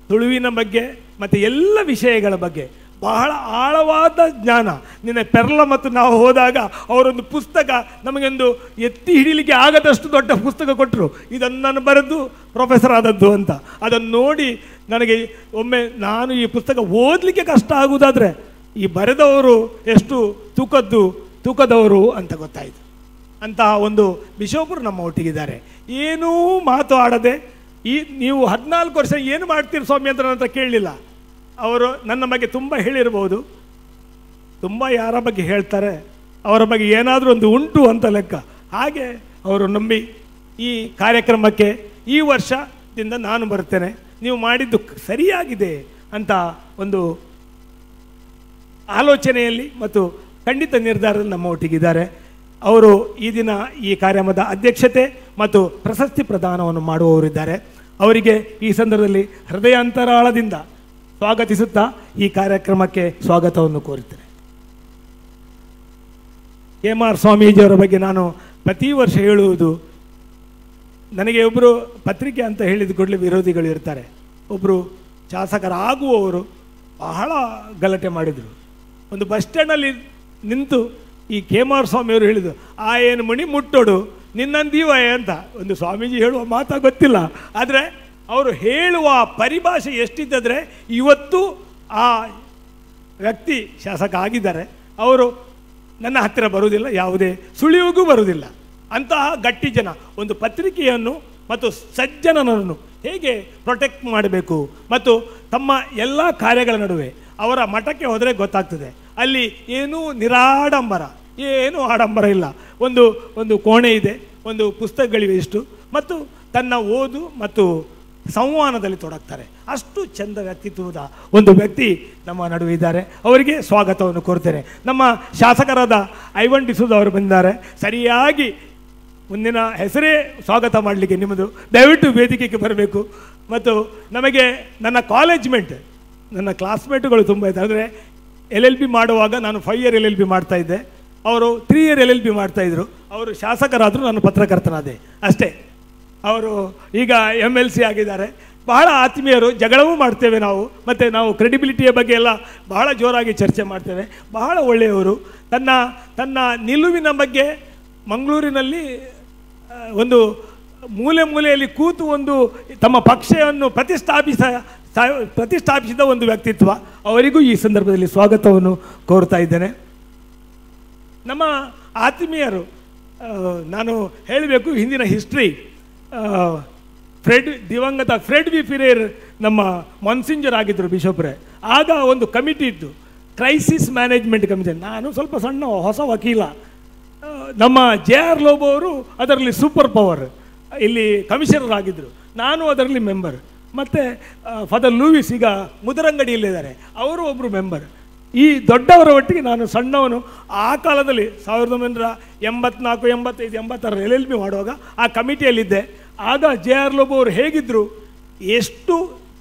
Speaker 3: ತುಳುವಿನ ಬಗ್ಗೆ ಮತ್ತು ಎಲ್ಲ ವಿಷಯಗಳ ಬಗ್ಗೆ ಬಹಳ ಆಳವಾದ ಜ್ಞಾನ. ನಿನ್ನೆ ಪೆರ್ಲ ಮತ್ತು ನಾವು ಹೋದಾಗ ಅವರೊಂದು ಪುಸ್ತಕ ನಮಗೊಂದು ಎತ್ತಿ ಹಿಡಿಲಿಕ್ಕೆ ಆಗದಷ್ಟು ದೊಡ್ಡ ಪುಸ್ತಕ ಕೊಟ್ಟರು, ಇದನ್ನು ನಾನು ಬರೆದು ಪ್ರೊಫೆಸರ್ ಆದದ್ದು ಅಂತ. ಅದನ್ನು ನೋಡಿ ನನಗೆ ಒಮ್ಮೆ ನಾನು ಈ ಪುಸ್ತಕ ಓದಲಿಕ್ಕೆ ಕಷ್ಟ ಆಗುವುದಾದರೆ ಈ ಬರೆದವರು ಎಷ್ಟು ತೂಕದವರು ಅಂತ ಗೊತ್ತಾಯಿತು. ಅಂತಹ ಒಂದು ಬಿಷಪರು ನಮ್ಮ ಒಟ್ಟಿಗಿದ್ದಾರೆ. ಏನೂ ಮಾತು ಆಡದೆ, ನೀವು 14 ವರ್ಷ ಏನು ಮಾಡ್ತೀರಿ ಸ್ವಾಮಿ ಅಂತ ನನ್ನ ಹತ್ರ ಕೇಳಲಿಲ್ಲ. ಅವರು ನನ್ನ ಬಗ್ಗೆ ತುಂಬ ಹೇಳಿರ್ಬೋದು, ತುಂಬ ಯಾರ ಬಗ್ಗೆ ಹೇಳ್ತಾರೆ, ಅವರ ಬಗ್ಗೆ ಏನಾದರೂ ಒಂದು ಉಂಟು ಅಂತ ಲೆಕ್ಕ. ಹಾಗೆ ಅವರು ನಂಬಿ ಈ ಕಾರ್ಯಕ್ರಮಕ್ಕೆ ಈ ವರ್ಷದಿಂದ ನಾನು ಬರ್ತೇನೆ, ನೀವು ಮಾಡಿದ್ದು ಸರಿಯಾಗಿದೆ ಅಂತ ಒಂದು ಆಲೋಚನೆಯಲ್ಲಿ ಮತ್ತು ಖಂಡಿತ ನಿರ್ಧಾರದಲ್ಲಿ ನಮ್ಮ ಒಟ್ಟಿಗಿದ್ದಾರೆ. ಅವರು ಈ ದಿನ ಈ ಕಾರ್ಯಕ್ರಮದ ಅಧ್ಯಕ್ಷತೆ ಮತ್ತು ಪ್ರಶಸ್ತಿ ಪ್ರದಾನವನ್ನು ಮಾಡುವವರಿದ್ದಾರೆ. ಅವರಿಗೆ ಈ ಸಂದರ್ಭದಲ್ಲಿ ಹೃದಯಾಂತರಾಳದಿಂದ ಸ್ವಾಗತಿಸುತ್ತಾ ಈ ಕಾರ್ಯಕ್ರಮಕ್ಕೆ ಸ್ವಾಗತವನ್ನು ಕೋರುತ್ತೇನೆ. KMR ಸ್ವಾಮೀಜಿಯವರ ಬಗ್ಗೆ ನಾನು ಪ್ರತಿ ವರ್ಷ ಹೇಳುವುದು, ನನಗೆ ಒಬ್ಬರು ಪತ್ರಿಕೆ ಅಂತ ಹೇಳಿದ ಕೂಡಲೇ ವಿರೋಧಿಗಳು ಇರ್ತಾರೆ. ಒಬ್ಬರು ಶಾಸಕರಾಗುವವರು ಬಹಳ ಗಲಾಟೆ ಮಾಡಿದರು. ಒಂದು ಬಸ್ ಸ್ಟ್ಯಾಂಡಲ್ಲಿ ನಿಂತು ಈ KMR ಸ್ವಾಮಿಯವರು ಹೇಳಿದರು, ಆ ಏನು ಮಣಿ ಮುಟ್ಟೋಡು ನಿನ್ನಂದೀವ ಅಂತ. ಒಂದು ಸ್ವಾಮೀಜಿ ಹೇಳುವ ಮಾತಾ ಗೊತ್ತಿಲ್ಲ, ಆದರೆ ಅವರು ಹೇಳುವ ಪರಿಭಾಷೆ ಎಷ್ಟಿದ್ದರೆ ಇವತ್ತು ಆ ವ್ಯಕ್ತಿ ಶಾಸಕ ಆಗಿದ್ದಾರೆ. ಅವರು ನನ್ನ ಹತ್ತಿರ ಬರುವುದಿಲ್ಲ, ಯಾವುದೇ ಸುಳಿವಿಗೂ ಬರುವುದಿಲ್ಲ. ಅಂತಹ ಗಟ್ಟಿ ಜನ ಒಂದು ಪತ್ರಿಕೆಯನ್ನು ಮತ್ತು ಸಜ್ಜನನನ್ನು ಹೇಗೆ ಪ್ರೊಟೆಕ್ಟ್ ಮಾಡಬೇಕು ಮತ್ತು ತಮ್ಮ ಎಲ್ಲ ಕಾರ್ಯಗಳ ನಡುವೆ ಅವರ ಮಠಕ್ಕೆ ಹೋದರೆ ಗೊತ್ತಾಗ್ತದೆ, ಅಲ್ಲಿ ಏನೂ ನಿರಾಡಂಬರ, ಏನೂ ಆಡಂಬರ ಇಲ್ಲ. ಒಂದು ಕೋಣೆ ಇದೆ, ಒಂದು ಪುಸ್ತಕಗಳಿವೆ ಇಷ್ಟು, ಮತ್ತು ತನ್ನ ಓದು ಮತ್ತು ಸಂವಹನದಲ್ಲಿ ತೊಡಗ್ತಾರೆ. ಅಷ್ಟು ಚಂದ ವ್ಯಕ್ತಿತ್ವದ ಒಂದು ವ್ಯಕ್ತಿ ನಮ್ಮ ನಡುವೆ ಇದ್ದಾರೆ. ಅವರಿಗೆ ಸ್ವಾಗತವನ್ನು ಕೋರ್ತೇನೆ. ನಮ್ಮ ಶಾಸಕರಾದ ಐವನ್ ಡಿಸೋಜ ಅವರು ಬಂದಿದ್ದಾರೆ. ಸರಿಯಾಗಿ ಮುಂದಿನ ಹೆಸರೇ ಸ್ವಾಗತ ಮಾಡಲಿಕ್ಕೆ ನಿಮ್ಮದು, ದಯವಿಟ್ಟು ವೇದಿಕೆಗೆ ಬರಬೇಕು. ಮತ್ತು ನಮಗೆ ನನ್ನ ಕಾಲೇಜ್ಮೇಟ್, ನನ್ನ ಕ್ಲಾಸ್ಮೇಟುಗಳು ತುಂಬ ಇದ್ದಾರೆ. ಅಂದರೆ LLB ಮಾಡುವಾಗ ನಾನು 5 year LLB ಮಾಡ್ತಾಯಿದ್ದೆ, ಅವರು 3 year LLB ಮಾಡ್ತಾಯಿದ್ರು. ಅವರು ಶಾಸಕರಾದರೂ ನಾನು ಪತ್ರಕರ್ತನಾದೆ ಅಷ್ಟೇ. ಅವರು ಈಗ MLC ಆಗಿದ್ದಾರೆ. ಬಹಳ ಆತ್ಮೀಯರು, ಜಗಳವೂ ಮಾಡ್ತೇವೆ ನಾವು, ಮತ್ತು ನಾವು ಕ್ರೆಡಿಬಿಲಿಟಿಯ ಬಗ್ಗೆ ಎಲ್ಲ ಬಹಳ ಜೋರಾಗಿ ಚರ್ಚೆ ಮಾಡ್ತೇವೆ. ಬಹಳ ಒಳ್ಳೆಯವರು. ತನ್ನ ನಿಲುವಿನ ಬಗ್ಗೆ ಮಂಗಳೂರಿನಲ್ಲಿ ಒಂದು ಮೂಲೆಯಲ್ಲಿ ಕೂತು ಒಂದು ತಮ್ಮ ಪಕ್ಷವನ್ನು ಪ್ರತಿಷ್ಠಾಪಿಸಿದ ಒಂದು ವ್ಯಕ್ತಿತ್ವ. ಅವರಿಗೂ ಈ ಸಂದರ್ಭದಲ್ಲಿ ಸ್ವಾಗತವನ್ನು ಕೋರ್ತಾ ಇದ್ದೇನೆ. ನಮ್ಮ ಆತ್ಮೀಯರು, ನಾನು ಹೇಳಬೇಕು ಹಿಂದಿನ ಹಿಸ್ಟ್ರಿ. ದಿವಂಗತ ಫ್ರೆಡ್ ವಿ ಫಿರೇರ್ ನಮ್ಮ ಮೊನ್ಸಿಂಜರ್ ಆಗಿದ್ದರು ಬಿಷಪ್ರೆ. ಆಗ ಒಂದು ಕಮಿಟಿ ಇತ್ತು, ಕ್ರೈಸಿಸ್ ಮ್ಯಾನೇಜ್ಮೆಂಟ್ ಕಮಿಟಿ. ನಾನು ಸ್ವಲ್ಪ ಸಣ್ಣ ಹೊಸ ವಕೀಲ. ನಮ್ಮ JR ಲೋಬೋ ಅವರು ಅದರಲ್ಲಿ ಸೂಪರ್ ಪವರ್ ಇಲ್ಲಿ ಕಮಿಷನರ್ ಆಗಿದ್ದರು, ನಾನು ಅದರಲ್ಲಿ ಮೆಂಬರ್. ಮತ್ತು ಫಾದರ್ ಲೂಯಿಸ್ ಈಗ ಮುದರಂಗಡಿಯಲ್ಲಿದ್ದಾರೆ, ಅವರು ಒಬ್ಬರು ಮೆಂಬರ್. ಈ ದೊಡ್ಡವರ ಒಟ್ಟಿಗೆ ನಾನು ಸಣ್ಣವನು. ಆ ಕಾಲದಲ್ಲಿ 1984, 85, 86 LLB ಮಾಡುವಾಗ ಆ ಕಮಿಟಿಯಲ್ಲಿದ್ದೆ. ಆಗ JR ಲೋಬೋ ಅವರು ಹೇಗಿದ್ದರು, ಎಷ್ಟು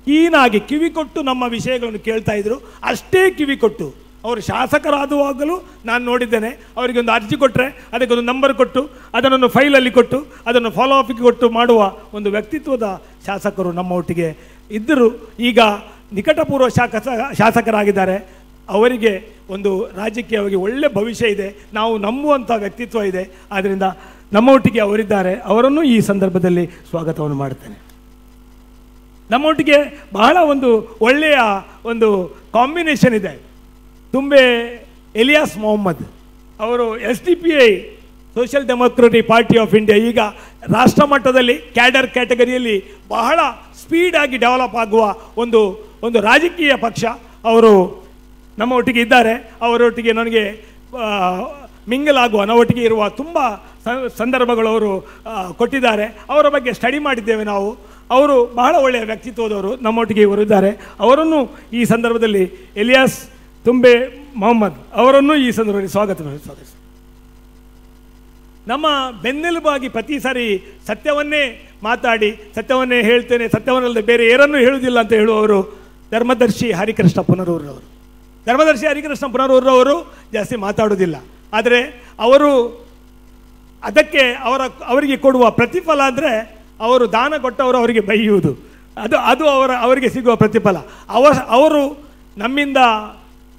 Speaker 3: ಕೀನಾಗಿ ಕಿವಿ ಕೊಟ್ಟು ನಮ್ಮ ವಿಷಯಗಳನ್ನು ಕೇಳ್ತಾ ಇದ್ರು, ಅಷ್ಟೇ ಕಿವಿ ಕೊಟ್ಟು ಅವರು ಶಾಸಕರಾಗುವಾಗಲೂ ನಾನು ನೋಡಿದ್ದೇನೆ. ಅವರಿಗೆ ಒಂದು ಅರ್ಜಿ ಕೊಟ್ಟರೆ ಅದಕ್ಕೊಂದು ನಂಬರ್ ಕೊಟ್ಟು ಅದನ್ನು ಫೈಲಲ್ಲಿ ಕೊಟ್ಟು ಅದನ್ನು ಫಾಲೋ ಅಪ್ಗೆ ಕೊಟ್ಟು ಮಾಡುವ ಒಂದು ವ್ಯಕ್ತಿತ್ವದ ಶಾಸಕರು ನಮ್ಮ ಒಟ್ಟಿಗೆ ಇದ್ದರು. ಈಗ ನಿಕಟಪೂರ್ವ ಶಾಸಕರಾಗಿದ್ದಾರೆ. ಅವರಿಗೆ ಒಂದು ರಾಜಕೀಯವಾಗಿ ಒಳ್ಳೆ ಭವಿಷ್ಯ ಇದೆ, ನಾವು ನಂಬುವಂಥ ವ್ಯಕ್ತಿತ್ವ ಇದೆ. ಆದ್ದರಿಂದ ನಮ್ಮ ಒಟ್ಟಿಗೆ ಅವರಿದ್ದಾರೆ. ಅವರನ್ನು ಈ ಸಂದರ್ಭದಲ್ಲಿ ಸ್ವಾಗತವನ್ನು ಮಾಡ್ತೇನೆ. ನಮ್ಮೊಟ್ಟಿಗೆ ಬಹಳ ಒಂದು ಒಳ್ಳೆಯ ಒಂದು ಕಾಂಬಿನೇಷನ್ ಇದೆ. ತುಂಬೆ ಎಲಿಯಾಸ್ ಮೊಹಮ್ಮದ್ ಅವರು SDPI social democratic party of India ಈಗ ರಾಷ್ಟ್ರ ಮಟ್ಟದಲ್ಲಿ ಕ್ಯಾಡರ್ ಕ್ಯಾಟಗರಿಯಲ್ಲಿ ಬಹಳ ಸ್ಪೀಡಾಗಿ ಡೆವಲಪ್ ಆಗುವ ಒಂದು ರಾಜಕೀಯ ಪಕ್ಷ. ಅವರು ನಮ್ಮ ಒಟ್ಟಿಗೆ ಇದ್ದಾರೆ. ಅವರೊಟ್ಟಿಗೆ ನನಗೆ ಮಿಂಗಲ್ ಆಗುವ ನಮ್ಮೊಟ್ಟಿಗೆ ಇರುವ ತುಂಬ ಸಂದರ್ಭಗಳು ಅವರು ಕೊಟ್ಟಿದ್ದಾರೆ. ಅವರ ಬಗ್ಗೆ ಸ್ಟಡಿ ಮಾಡಿದ್ದೇವೆ ನಾವು. ಅವರು ಬಹಳ ಒಳ್ಳೆಯ ವ್ಯಕ್ತಿತ್ವದವರು, ನಮ್ಮೊಟ್ಟಿಗೆ ಇವರು ಇದ್ದಾರೆ. ಅವರನ್ನು ಈ ಸಂದರ್ಭದಲ್ಲಿ ಎಲಿಯಾಸ್ ತುಂಬೆ ಮೊಹಮ್ಮದ್ ಅವರನ್ನು ಈ ಸಂದರ್ಭದಲ್ಲಿ ಸ್ವಾಗತಿಸಿ. ನಮ್ಮ ಬೆನ್ನೆಲುಬಾಗಿ ಪ್ರತಿ ಸಾರಿ ಸತ್ಯವನ್ನೇ ಮಾತಾಡಿ ಸತ್ಯವನ್ನೇ ಹೇಳ್ತೇನೆ, ಸತ್ಯವನ್ನಲ್ಲದೆ ಬೇರೆ ಏನನ್ನೂ ಹೇಳುವುದಿಲ್ಲ ಅಂತ ಹೇಳುವವರು ಧರ್ಮದರ್ಶಿ ಹರಿಕೃಷ್ಣ ಪುನರೂರವರು. ಧರ್ಮದರ್ಶಿ ಹರಿಕೃಷ್ಣ ಪುನರೂರವರು ಜಾಸ್ತಿ ಮಾತಾಡೋದಿಲ್ಲ, ಆದರೆ ಅವರು ಅದಕ್ಕೆ ಅವರಿಗೆ ಕೊಡುವ ಪ್ರತಿಫಲ ಅಂದರೆ ಅವರು ದಾನ ಕೊಟ್ಟವರು ಅವರಿಗೆ ಬೈಯುವುದು, ಅದು ಅವರಿಗೆ ಸಿಗುವ ಪ್ರತಿಫಲ. ಅವರು ನಮ್ಮಿಂದ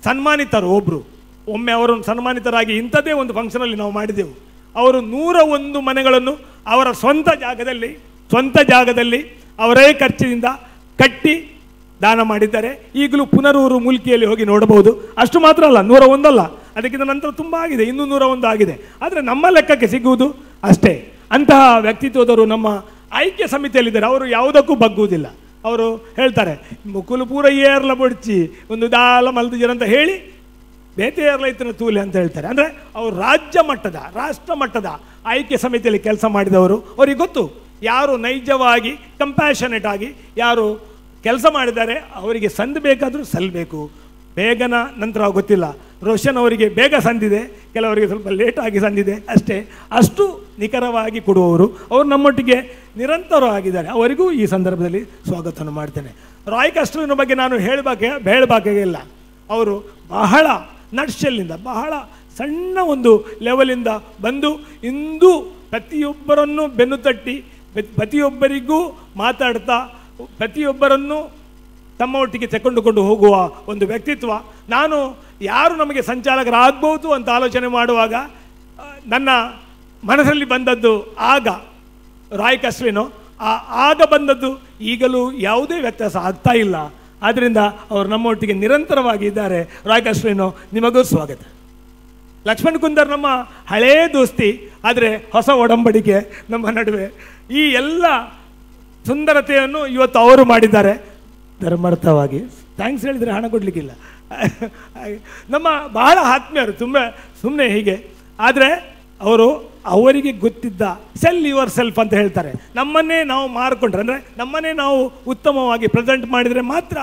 Speaker 3: ಸನ್ಮಾನಿತರು. ಒಮ್ಮೆ ಅವರನ್ನು ಸನ್ಮಾನಿತರಾಗಿ ಇಂಥದ್ದೇ ಒಂದು ಫಂಕ್ಷನಲ್ಲಿ ನಾವು ಮಾಡಿದೆವು. ಅವರು 101 ಮನೆಗಳನ್ನು ಅವರ ಸ್ವಂತ ಜಾಗದಲ್ಲಿ ಅವರೇ ಖರ್ಚಿನಿಂದ ಕಟ್ಟಿ ದಾನ ಮಾಡಿದ್ದಾರೆ. ಈಗಲೂ ಪುನರೂರು ಮುಲ್ಕಿಯಲ್ಲಿ ಹೋಗಿ ನೋಡಬಹುದು. ಅಷ್ಟು ಮಾತ್ರ ಅಲ್ಲ, 101 ಅಲ್ಲ, ಅದಕ್ಕಿಂತ ನಂತರ ತುಂಬ ಆಗಿದೆ, ಇನ್ನೂ 101 ಆಗಿದೆ. ಆದರೆ ನಮ್ಮ ಲೆಕ್ಕಕ್ಕೆ ಸಿಗುವುದು ಅಷ್ಟೇ. ಅಂತಹ ವ್ಯಕ್ತಿತ್ವದವರು ನಮ್ಮ ಆಯ್ಕೆ ಸಮಿತಿಯಲ್ಲಿದ್ದಾರೆ. ಅವರು ಯಾವುದಕ್ಕೂ ಬಗ್ಗುವುದಿಲ್ಲ. ಅವರು ಹೇಳ್ತಾರೆ ಮುಕುಲು ಪೂರ ಏರ್ಲ ಬೊಡ್ಚಿ ಒಂದು ದಾಲ ಮಲ್ದಿಜರ್ ಅಂತ ಹೇಳಿ ಬೇತೆ ಏರ್ಲ ಇತ್ತಿನ ತೂಲೆ ಅಂತ ಹೇಳ್ತಾರೆ. ಅಂದರೆ ಅವರು ರಾಷ್ಟ್ರ ಮಟ್ಟದ ಆಯ್ಕೆ ಸಮಿತಿಯಲ್ಲಿ ಕೆಲಸ ಮಾಡಿದವರು. ಅವರಿಗೆ ಗೊತ್ತು ಯಾರು ನೈಜವಾಗಿ ಕಂಪ್ಯಾಷನೇಟ್ ಆಗಿ ಯಾರು ಕೆಲಸ ಮಾಡಿದ್ದಾರೆ ಅವರಿಗೆ ಸಂದು ಬೇಕಾದರೂ ಸಲ್ಲಬೇಕು. ಬೇಗನ ನಂತರ ಗೊತ್ತಿಲ್ಲ. ರೋಷನ್ ಅವರಿಗೆ ಬೇಗ ಸಂದಿದೆ, ಕೆಲವರಿಗೆ ಸ್ವಲ್ಪ ಲೇಟಾಗಿ ಸಂದಿದೆ ಅಷ್ಟೇ. ಅಷ್ಟು ನಿಖರವಾಗಿ ಕೊಡುವವರು. ಅವರು ನಮ್ಮೊಟ್ಟಿಗೆ ನಿರಂತರವಾಗಿದ್ದಾರೆ. ಅವರಿಗೂ ಈ ಸಂದರ್ಭದಲ್ಲಿ ಸ್ವಾಗತವನ್ನು ಮಾಡ್ತೇನೆ. ರಾಯ್ ಕಾಸ್ಟ್ರೋನ ಬಗ್ಗೆ ನಾನು ಹೇಳಬೇಕಾಗಿಲ್ಲ. ಅವರು ಬಹಳ ನಟ್ಶೆಲ್ಲಿಂದ ಬಹಳ ಸಣ್ಣ ಒಂದು ಲೆವೆಲಿಂದ ಬಂದು ಇಂದು ಪ್ರತಿಯೊಬ್ಬರನ್ನು ಬೆನ್ನು ತಟ್ಟಿ ಪ್ರತಿಯೊಬ್ಬರಿಗೂ ಮಾತಾಡ್ತಾ ಪ್ರತಿಯೊಬ್ಬರನ್ನು ತಮ್ಮ ಒಟ್ಟಿಗೆ ತೆಗೆದುಕೊಂಡು ಹೋಗುವ ಒಂದು ವ್ಯಕ್ತಿತ್ವ. ನಾನು ಯಾರು ನಮಗೆ ಸಂಚಾಲಕರಾಗಬಹುದು ಅಂತ ಆಲೋಚನೆ ಮಾಡುವಾಗ ನನ್ನ ಮನಸ್ಸಲ್ಲಿ ಬಂದದ್ದು ಆಗ ರಾಯ್ ಕಾಸ್ಟ್ರಿನೋ, ಆಗ ಬಂದದ್ದು ಈಗಲೂ ಯಾವುದೇ ವ್ಯತ್ಯಾಸ ಆಗ್ತಾ ಇಲ್ಲ. ಆದ್ದರಿಂದ ಅವರು ನಮ್ಮೊಟ್ಟಿಗೆ ನಿರಂತರವಾಗಿ ಇದ್ದಾರೆ. ರಾಯ್ ಕಾಸ್ಟ್ರಿನೋ, ನಿಮಗೂ ಸ್ವಾಗತ. ಲಕ್ಷ್ಮಣ್ ಕುಂದರ್ ನಮ್ಮ ಹಳೇ ದೋಸ್ತಿ, ಆದರೆ ಹೊಸ ಒಡಂಬಡಿಕೆ ನಮ್ಮ ನಡುವೆ. ಈ ಎಲ್ಲ ಸುಂದರತೆಯನ್ನು ಇವತ್ತು ಅವರು ಮಾಡಿದ್ದಾರೆ ಧರ್ಮಾರ್ಥವಾಗಿ. ಥ್ಯಾಂಕ್ಸ್ ಹೇಳಿದರೆ ಹಣ ಕೊಡಲಿಕ್ಕಿಲ್ಲ. ನಮ್ಮ ಬಹಳ ಆತ್ಮೀಯರು, ತುಂಬ ಸುಮ್ಮನೆ ಹೀಗೆ. ಆದರೆ ಅವರಿಗೆ ಗೊತ್ತಿದ್ದ ಸೆಲ್ ಯುವರ್ ಸೆಲ್ಫ್ ಅಂತ ಹೇಳ್ತಾರೆ. ನಮ್ಮನ್ನೇ ನಾವು ಮಾರ್ಕೊಂಡ್ರೆ, ಅಂದರೆ ನಮ್ಮನ್ನೇ ನಾವು ಉತ್ತಮವಾಗಿ ಪ್ರೆಸೆಂಟ್ ಮಾಡಿದರೆ ಮಾತ್ರ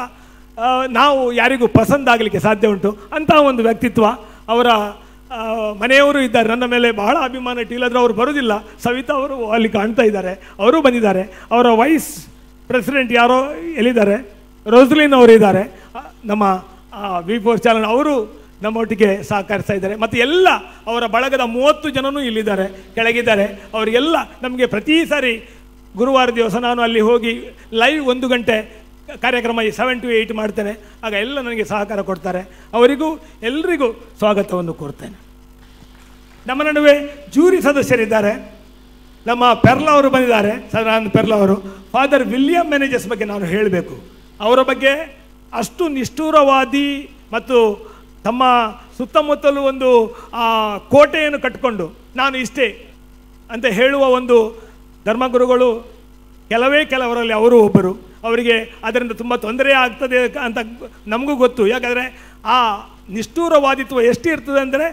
Speaker 3: ನಾವು ಯಾರಿಗೂ ಪಸಂದಾಗಲಿಕ್ಕೆ ಸಾಧ್ಯ ಉಂಟು. ಅಂತಹ ಒಂದು ವ್ಯಕ್ತಿತ್ವ. ಅವರ ಮನೆಯವರು ಇದ್ದಾರೆ, ನನ್ನ ಮೇಲೆ ಬಹಳ ಅಭಿಮಾನ ಇಟ್ಟು. ಇಲ್ಲದ್ರೆ ಅವರು ಬರೋದಿಲ್ಲ. ಸವಿತಾ ಅವರು ಅಲ್ಲಿ ಕಾಣ್ತಾ ಇದ್ದಾರೆ, ಅವರು ಬಂದಿದ್ದಾರೆ. ಅವರ ವೈಸ್ ಪ್ರೆಸಿಡೆಂಟ್ ಯಾರೋ ಎಲ್ಲಿದ್ದಾರೆ, ರೋಸ್ಲಿನ್ ಅವರು ಇದ್ದಾರೆ. ನಮ್ಮ V4 ಚಾನಲ್ ಅವರು ನಮ್ಮೊಟ್ಟಿಗೆ ಸಹಕರಿಸ್ತಾ ಇದ್ದಾರೆ. ಮತ್ತು ಎಲ್ಲ ಅವರ ಬಳಗದ 30 ಜನನೂ ಇಲ್ಲಿದ್ದಾರೆ, ಕೆಳಗಿದ್ದಾರೆ. ಅವರಿಗೆಲ್ಲ ನಮಗೆ ಪ್ರತಿ ಸಾರಿ ಗುರುವಾರ ದಿವಸ ನಾನು ಅಲ್ಲಿ ಹೋಗಿ ಲೈವ್ 1 ಗಂಟೆ ಕಾರ್ಯಕ್ರಮ 7 to 8 ಮಾಡ್ತೇನೆ. ಆಗ ಎಲ್ಲ ನನಗೆ ಸಹಕಾರ ಕೊಡ್ತಾರೆ. ಅವರಿಗೂ ಎಲ್ರಿಗೂ ಸ್ವಾಗತವನ್ನು ಕೋರ್ತೇನೆ. ನಮ್ಮ ನಡುವೆ ಜೂರಿ ಸದಸ್ಯರಿದ್ದಾರೆ. ನಮ್ಮ ಪೆರ್ಲಾ ಅವರು ಬಂದಿದ್ದಾರೆ, ಸದಾನಂದ ಪೆರ್ಲಾ ಅವರು. ಫಾದರ್ ವಿಲಿಯಂ ಮೆನೇಜಸ್ ಬಗ್ಗೆ ನಾನು ಹೇಳಬೇಕು. ಅವರ ಬಗ್ಗೆ ಅಷ್ಟು ನಿಷ್ಠೂರವಾದಿ ಮತ್ತು ತಮ್ಮ ಸುತ್ತಮುತ್ತಲೂ ಒಂದು ಕೋಟೆಯನ್ನು ಕಟ್ಟಿಕೊಂಡು ನಾನು ಇಷ್ಟೇ ಅಂತ ಹೇಳುವ ಒಂದು ಧರ್ಮಗುರುಗಳು ಕೆಲವರಲ್ಲಿ ಅವರು ಒಬ್ಬರು. ಅವರಿಗೆ ಅದರಿಂದ ತುಂಬ ತೊಂದರೆ ಆಗ್ತದೆ ಅಂತ ನಮಗೂ ಗೊತ್ತು. ಯಾಕಂದರೆ ಆ ನಿಷ್ಠೂರವಾದಿತ್ವ ಎಷ್ಟು ಇರ್ತದೆ ಅಂದರೆ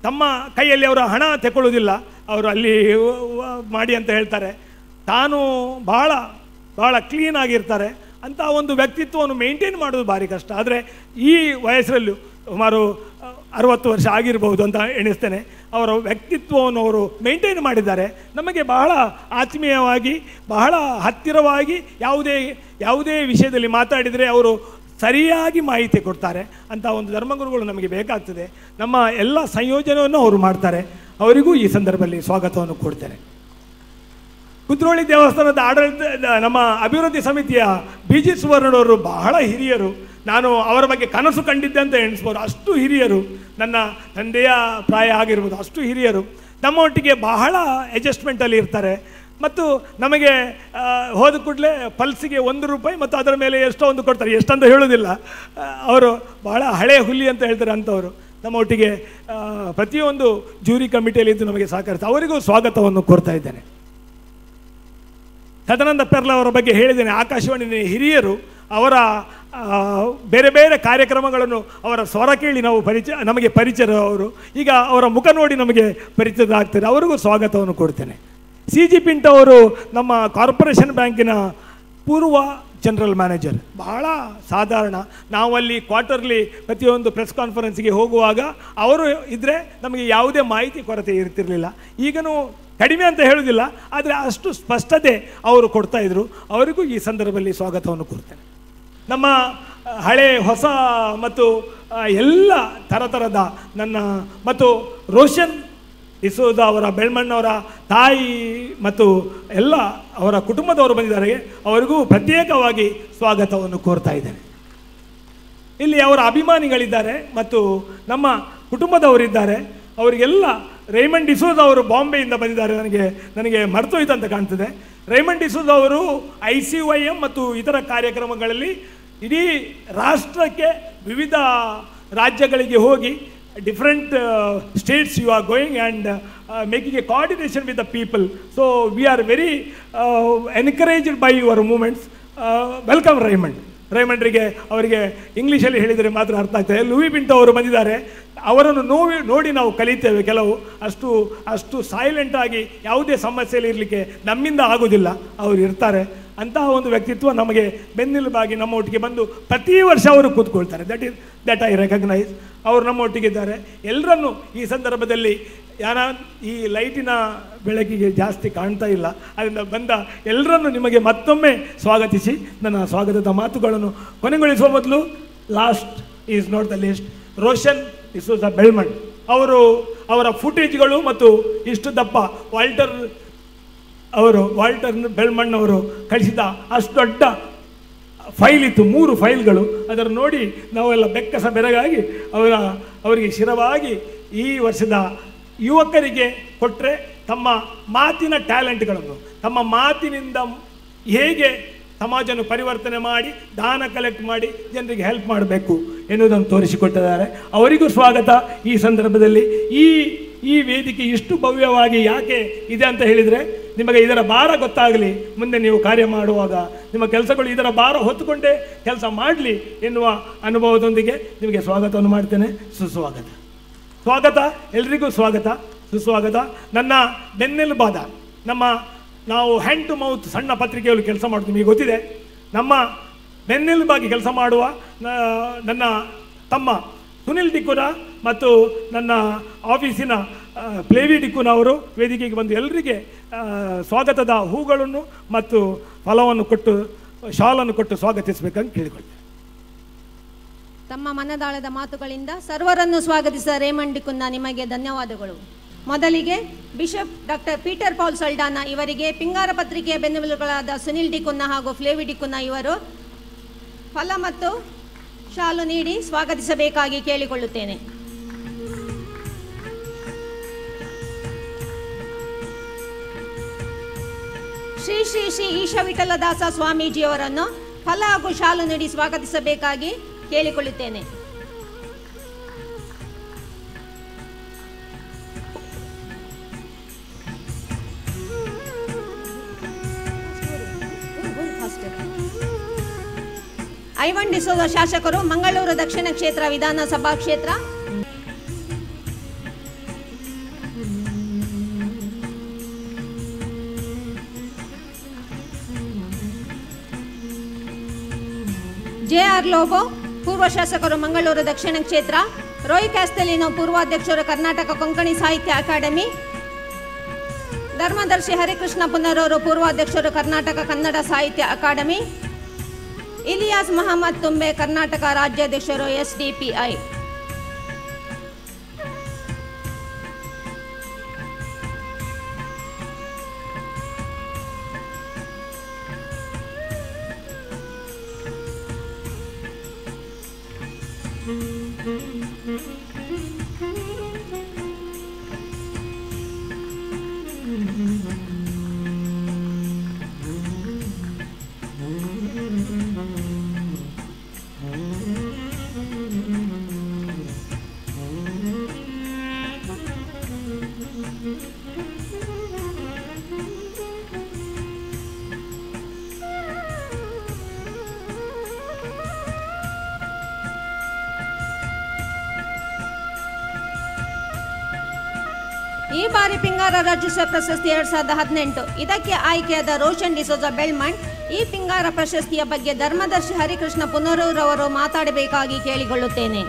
Speaker 3: ತಮ್ಮ ಕೈಯಲ್ಲಿ ಅವರ ಹಣ ತಗೊಳ್ಳೋದಿಲ್ಲ, ಅವರು ಅಲ್ಲಿ ಮಾಡಿ ಅಂತ ಹೇಳ್ತಾರೆ. ತಾನು ಭಾಳ ಕ್ಲೀನಾಗಿರ್ತಾರೆ. ಅಂಥ ಒಂದು ವ್ಯಕ್ತಿತ್ವವನ್ನು ಮೇಂಟೈನ್ ಮಾಡೋದು ಭಾರಿ ಕಷ್ಟ. ಆದರೆ ಈ ವಯಸ್ಸರಲ್ಲೂ ಸುಮಾರು 60 ವರ್ಷ ಆಗಿರ್ಬೋದು ಅಂತ ಎಣಿಸ್ತೇನೆ. ಅವರ ವ್ಯಕ್ತಿತ್ವವನ್ನು ಅವರು ಮೇಂಟೈನ್ ಮಾಡಿದ್ದಾರೆ. ನಮಗೆ ಬಹಳ ಆತ್ಮೀಯವಾಗಿ, ಬಹಳ ಹತ್ತಿರವಾಗಿ, ಯಾವುದೇ ವಿಷಯದಲ್ಲಿ ಮಾತಾಡಿದರೆ ಅವರು ಸರಿಯಾಗಿ ಮಾಹಿತಿ ಕೊಡ್ತಾರೆ ಅಂತ ಒಂದು ಧರ್ಮಗುರುಗಳು ನಮಗೆ ಬೇಕಾಗ್ತದೆ. ನಮ್ಮ ಎಲ್ಲ ಸಂಯೋಜನೆಯನ್ನು ಅವರು ಮಾಡ್ತಾರೆ. ಅವರಿಗೂ ಈ ಸಂದರ್ಭದಲ್ಲಿ ಸ್ವಾಗತವನ್ನು ಕೊಡ್ತೇನೆ. ಕುದ್ರೋಳಿ ದೇವಸ್ಥಾನದ ಆಡಳಿತ ನಮ್ಮ ಅಭಿವೃದ್ಧಿ ಸಮಿತಿಯ BG ಸುವರ್ಣವರು ಬಹಳ ಹಿರಿಯರು. ನಾನು ಅವರ ಬಗ್ಗೆ ಕನಸು ಕಂಡಿದ್ದೆ ಅಂತ ಎಣಿಸ್ಬೋದು. ಅಷ್ಟು ಹಿರಿಯರು, ನನ್ನ ತಂದೆಯ ಪ್ರಾಯ ಆಗಿರ್ಬೋದು, ಅಷ್ಟು ಹಿರಿಯರು. ನಮ್ಮ ಒಟ್ಟಿಗೆ ಬಹಳ ಅಡ್ಜಸ್ಟ್ಮೆಂಟಲ್ಲಿ ಇರ್ತಾರೆ. ಮತ್ತು ನಮಗೆ ಹೋದ ಕೂಡಲೇ ಪಲ್ಸಿಗೆ ₹1 ಮತ್ತು ಅದರ ಮೇಲೆ ಎಷ್ಟೋ ಒಂದು ಕೊಡ್ತಾರೆ. ಎಷ್ಟಂತ ಹೇಳೋದಿಲ್ಲ. ಅವರು ಬಹಳ ಹಳೆ ಹುಲಿ ಅಂತ ಹೇಳ್ತಾರೆ ಅಂಥವರು. ನಮ್ಮ ಒಟ್ಟಿಗೆ ಪ್ರತಿಯೊಂದು ಜೂರಿ ಕಮಿಟಿಯಲ್ಲಿ ಇದ್ದು ನಮಗೆ ಸಹಕರಿಸ್ತಾರೆ. ಅವರಿಗೂ ಸ್ವಾಗತವನ್ನು ಕೋರ್ತಾ ಇದ್ದೇನೆ. ಸದಾನಂದ ಪೆರ್ಲ ಅವರ ಬಗ್ಗೆ ಹೇಳಿದ್ದೇನೆ. ಆಕಾಶವಾಣಿ ಹಿರಿಯರು. ಅವರ ಬೇರೆ ಬೇರೆ ಕಾರ್ಯಕ್ರಮಗಳನ್ನು ಅವರ ಸ್ವರ ಕೇಳಿ ನಮಗೆ ಪರಿಚಯ ಅವರು. ಈಗ ಅವರ ಮುಖ ನೋಡಿ ನಮಗೆ ಪರಿಚಯ ಆಗ್ತದೆ. ಅವರಿಗೂ ಸ್ವಾಗತವನ್ನು ಕೊಡ್ತೇನೆ. CG ಪಿಂಟ್ ಅವರು ನಮ್ಮ ಕಾರ್ಪೊರೇಷನ್ ಬ್ಯಾಂಕಿನ ಪೂರ್ವ ಜನರಲ್ ಮ್ಯಾನೇಜರ್. ಬಹಳ ಸಾಧಾರಣ. ನಾವಲ್ಲಿ ಕ್ವಾರ್ಟರ್ಲಿ ಪ್ರತಿಯೊಂದು ಪ್ರೆಸ್ ಕಾನ್ಫರೆನ್ಸ್ಗೆ ಹೋಗುವಾಗ ಅವರು ಇದ್ದರೆ ನಮಗೆ ಯಾವುದೇ ಮಾಹಿತಿ ಕೊರತೆ ಇರ್ತಿರಲಿಲ್ಲ. ಈಗನೂ ಕಡಿಮೆ ಅಂತ ಹೇಳೋದಿಲ್ಲ, ಆದರೆ ಅಷ್ಟು ಸ್ಪಷ್ಟತೆ ಅವರು ಕೊಡ್ತಾಯಿದ್ರು. ಅವರಿಗೂ ಈ ಸಂದರ್ಭದಲ್ಲಿ ಸ್ವಾಗತವನ್ನು ಕೊಡ್ತೇನೆ. ನಮ್ಮ ಹಳೆ ಹೊಸ ಮತ್ತು ಎಲ್ಲ ಥರದ ನನ್ನ ಮತ್ತು ರೋಷನ್ ಡಿಸೋಜ ಅವರ ಬೆಳ್ಮಣ್ಣವರ ತಾಯಿ ಮತ್ತು ಎಲ್ಲ ಅವರ ಕುಟುಂಬದವರು ಬಂದಿದ್ದಾರೆ. ಅವರಿಗೂ ಪ್ರತ್ಯೇಕವಾಗಿ ಸ್ವಾಗತವನ್ನು ಕೋರ್ತಾ ಇದ್ದೇನೆ. ಇಲ್ಲಿ ಅವರ ಅಭಿಮಾನಿಗಳಿದ್ದಾರೆ ಮತ್ತು ನಮ್ಮ ಕುಟುಂಬದವರಿದ್ದಾರೆ. ಅವರಿಗೆಲ್ಲ ರೇಮಂಡ್ ಡಿಸೋಜ ಅವರು ಬಾಂಬೆಯಿಂದ ಬಂದಿದ್ದಾರೆ. ನನಗೆ ಮರ್ತೋಯ್ತು ಅಂತ ಕಾಣ್ತದೆ. ರೇಮಂಡ್ ಡಿಸೋಜ ಅವರು ICYM ಮತ್ತು ಇತರ ಕಾರ್ಯಕ್ರಮಗಳಲ್ಲಿ ಇಡೀ ರಾಷ್ಟ್ರಕ್ಕೆ, ವಿವಿಧ ರಾಜ್ಯಗಳಿಗೆ ಹೋಗಿ different states you are going and making a coordination with the people. So we are very encouraged by your movements. Welcome ರೈಮಂಡ್ರಿಗೆ. ಅವರಿಗೆ ಇಂಗ್ಲೀಷಲ್ಲಿ ಹೇಳಿದರೆ ಮಾತ್ರ ಅರ್ಥ ಆಗ್ತದೆ. ಲೂಯಿ ಪಿಂಟೋ ಅವರು ಬಂದಿದ್ದಾರೆ. ಅವರನ್ನು ನೋಡಿ ನಾವು ಕಲಿತೇವೆ. ಕೆಲವು ಅಷ್ಟು ಸೈಲೆಂಟಾಗಿ ಯಾವುದೇ ಸಮಸ್ಯೆಯಲ್ಲಿ ಇರಲಿಕ್ಕೆ ನಮ್ಮಿಂದ ಆಗೋದಿಲ್ಲ, ಅವರು ಇರ್ತಾರೆ. ಅಂತಹ ಒಂದು ವ್ಯಕ್ತಿತ್ವ ನಮಗೆ ಬೆನ್ನೆಲುಬಾಗಿ ನಮ್ಮ ಒಟ್ಟಿಗೆ ಬಂದು ಪ್ರತಿ ವರ್ಷ ಅವರು ಕೂತ್ಕೊಳ್ತಾರೆ. That I recognise. ಅವರು ನಮ್ಮ ಒಟ್ಟಿಗಿದ್ದಾರೆ. ಎಲ್ಲರನ್ನೂ ಈ ಸಂದರ್ಭದಲ್ಲಿ ಈ ಲೈಟಿನ ಬೆಳಕಿಗೆ ಜಾಸ್ತಿ ಕಾಣ್ತಾ ಇಲ್ಲ, ಅದರಿಂದ ಬಂದ ಎಲ್ಲರನ್ನೂ ನಿಮಗೆ ಮತ್ತೊಮ್ಮೆ ಸ್ವಾಗತಿಸಿ ನನ್ನ ಸ್ವಾಗತದ ಮಾತುಗಳನ್ನು ಕೊನೆಗೊಳಿಸುವ ಮೊದಲು, last is not the least, Roshan D'Souza Belman ಅವರ ಫುಟೇಜ್ಗಳು ಮತ್ತು ಇಷ್ಟು ದಪ್ಪ ವಾಲ್ಟರ್ ಬೆಳ್ಮಣ್ ಅವರು ಕಳಿಸಿದ ಅಷ್ಟು ದೊಡ್ಡ ಫೈಲ್ ಇತ್ತು, 3 ಫೈಲ್ಗಳು. ಅದನ್ನು ನೋಡಿ ನಾವೆಲ್ಲ ಬೆಕ್ಕಸ ಬೆರಗಾಗಿ ಅವರಿಗೆ ಶಿರವಾಗಿ ಈ ವರ್ಷದ ಯುವಕರಿಗೆ ಕೊಟ್ಟರೆ ತಮ್ಮ ಮಾತಿನ ಟ್ಯಾಲೆಂಟ್ಗಳನ್ನು, ತಮ್ಮ ಮಾತಿನಿಂದ ಹೇಗೆ ಸಮಾಜವನ್ನು ಪರಿವರ್ತನೆ ಮಾಡಿ ದಾನ ಕಲೆಕ್ಟ್ ಮಾಡಿ ಜನರಿಗೆ ಹೆಲ್ಪ್ ಮಾಡಬೇಕು ಎನ್ನುವುದನ್ನು ತೋರಿಸಿಕೊಟ್ಟಿದ್ದಾರೆ. ಅವರಿಗೂ ಸ್ವಾಗತ. ಈ ಸಂದರ್ಭದಲ್ಲಿ ಈ ವೇದಿಕೆ ಇಷ್ಟು ಭವ್ಯವಾಗಿ ಯಾಕೆ ಇದೆ ಅಂತ ಹೇಳಿದರೆ, ನಿಮಗೆ ಇದರ ಭಾರ ಗೊತ್ತಾಗಲಿ. ಮುಂದೆ ನೀವು ಕಾರ್ಯ ಮಾಡುವಾಗ ನಿಮ್ಮ ಕೆಲಸಗಳು ಇದರ ಭಾರ ಹೊತ್ತುಕೊಂಡೇ ಕೆಲಸ ಮಾಡಲಿ ಎನ್ನುವ ಅನುಭವದೊಂದಿಗೆ ನಿಮಗೆ ಸ್ವಾಗತವನ್ನು ಮಾಡ್ತೇನೆ. ಸ್ವಾಗತ ಎಲ್ರಿಗೂ ಸ್ವಾಗತ, ಸುಸ್ವಾಗತ. ನನ್ನ ಬೆನ್ನೆಲುಬಾದ ನಾವು ಹ್ಯಾಂಡ್ ಟು ಮೌತ್ ಸಣ್ಣ ಪತ್ರಿಕೆಯಲ್ಲಿ ಕೆಲಸ ಮಾಡ್ತೀವಿ, ನಿಮಗೆ ಗೊತ್ತಿದೆ. ನಮ್ಮ ಬೆನ್ನೆಲುಬಾಗಿ ಕೆಲಸ ಮಾಡುವ ನನ್ನ ತಮ್ಮ ಸುನಿಲ್ ಡಿಕ್ಕುನ ಮತ್ತು ನನ್ನ ಆಫೀಸಿನ ಪ್ಲೇವಿ ಡಿಕ್ಕುನ ಅವರು ವೇದಿಕೆಗೆ ಬಂದು ಎಲ್ಲರಿಗೆ ಸ್ವಾಗತದ ಹೂಗಳನ್ನು ಮತ್ತು ಫಲವನ್ನು ಕೊಟ್ಟು, ಶಾಲನ್ನು ಕೊಟ್ಟು ಸ್ವಾಗತಿಸಬೇಕಂತ ಕೇಳಿಕೊಳ್ತೇನೆ.
Speaker 1: ತಮ್ಮ ಮನದಾಳದ ಮಾತುಗಳಿಂದ ಸರ್ವರನ್ನು ಸ್ವಾಗತಿಸಿದ ರೇಮಂಡ್ ಡಿಕ್ಕುನ್ನ ನಿಮಗೆ ಧನ್ಯವಾದಗಳು. ಮೊದಲಿಗೆ bishop doctor Peter Paul Saldanha ಇವರಿಗೆ ಪಿಂಗಾರ ಪತ್ರಿಕೆಯ ಬೆನ್ನೆಲುಬುಗಳಾದ ಸುನಿಲ್ ಡಿಕ್ಕುನ್ನ ಹಾಗೂ ಫ್ಲೇವಿ ಡಿಕ್ಕುನ್ನ ಇವರು ಫಲ ಮತ್ತು ಶಾಲು ನೀಡಿ ಸ್ವಾಗತಿಸಬೇಕಾಗಿ ಕೇಳಿಕೊಳ್ಳುತ್ತೇನೆ. ಶ್ರೀ ಶ್ರೀ ಶ್ರೀ ಈಶ ವಿಠಲದಾಸ ಸ್ವಾಮೀಜಿಯವರನ್ನು ಫಲ ಹಾಗೂ ಶಾಲು ನೀಡಿ ಸ್ವಾಗತಿಸಬೇಕಾಗಿ ಕೇಳಿಕೊಳ್ಳುತ್ತೇನೆ. ಐವನ್ ಡಿಸೋಜ ಶಾಸಕರು, ಮಂಗಳೂರು ದಕ್ಷಿಣ ಕ್ಷೇತ್ರ ವಿಧಾನಸಭಾ ಕ್ಷೇತ್ರ. JR ಲೋಬೋ ಪೂರ್ವ ಶಾಸಕರು ಮಂಗಳೂರು ದಕ್ಷಿಣ ಕ್ಷೇತ್ರ, ರೋಯ್ ಕ್ಯಾಸ್ಟೆಲಿನೋ ಪೂರ್ವಾಧ್ಯಕ್ಷರು ಕರ್ನಾಟಕ ಕೊಂಕಣಿ ಸಾಹಿತ್ಯ ಅಕಾಡೆಮಿ, ಧರ್ಮದರ್ಶಿ ಹರಿಕೃಷ್ಣ ಪುನರವರು ಪೂರ್ವಾಧ್ಯಕ್ಷರು ಕರ್ನಾಟಕ ಕನ್ನಡ ಸಾಹಿತ್ಯ ಅಕಾಡೆಮಿ, ಇಲಿಯಾಸ್ ಮಹಮ್ಮದ್ ತುಂಬೆ ಕರ್ನಾಟಕ ರಾಜ್ಯಾಧ್ಯಕ್ಷರು SDPI. ಈ ಬಾರಿ ಪಿಂಗಾರ ರಾಜ್ಯೋತ್ಸವ ಪ್ರಶಸ್ತಿ 2018 ಇದಕ್ಕೆ ಆಯ್ಕೆಯಾದ ರೋಷನ್ ಡಿಸೋಜಾ ಬೆಳ್ಮಂಡ್ ಈ ಪಿಂಗಾರ ಪ್ರಶಸ್ತಿಯ ಬಗ್ಗೆ ಧರ್ಮದರ್ಶಿ ಹರಿಕೃಷ್ಣ ಪುನರೂರವರು ಮಾತಾಡಬೇಕಾಗಿ ಕೇಳಿಕೊಳ್ಳುತ್ತೇನೆ.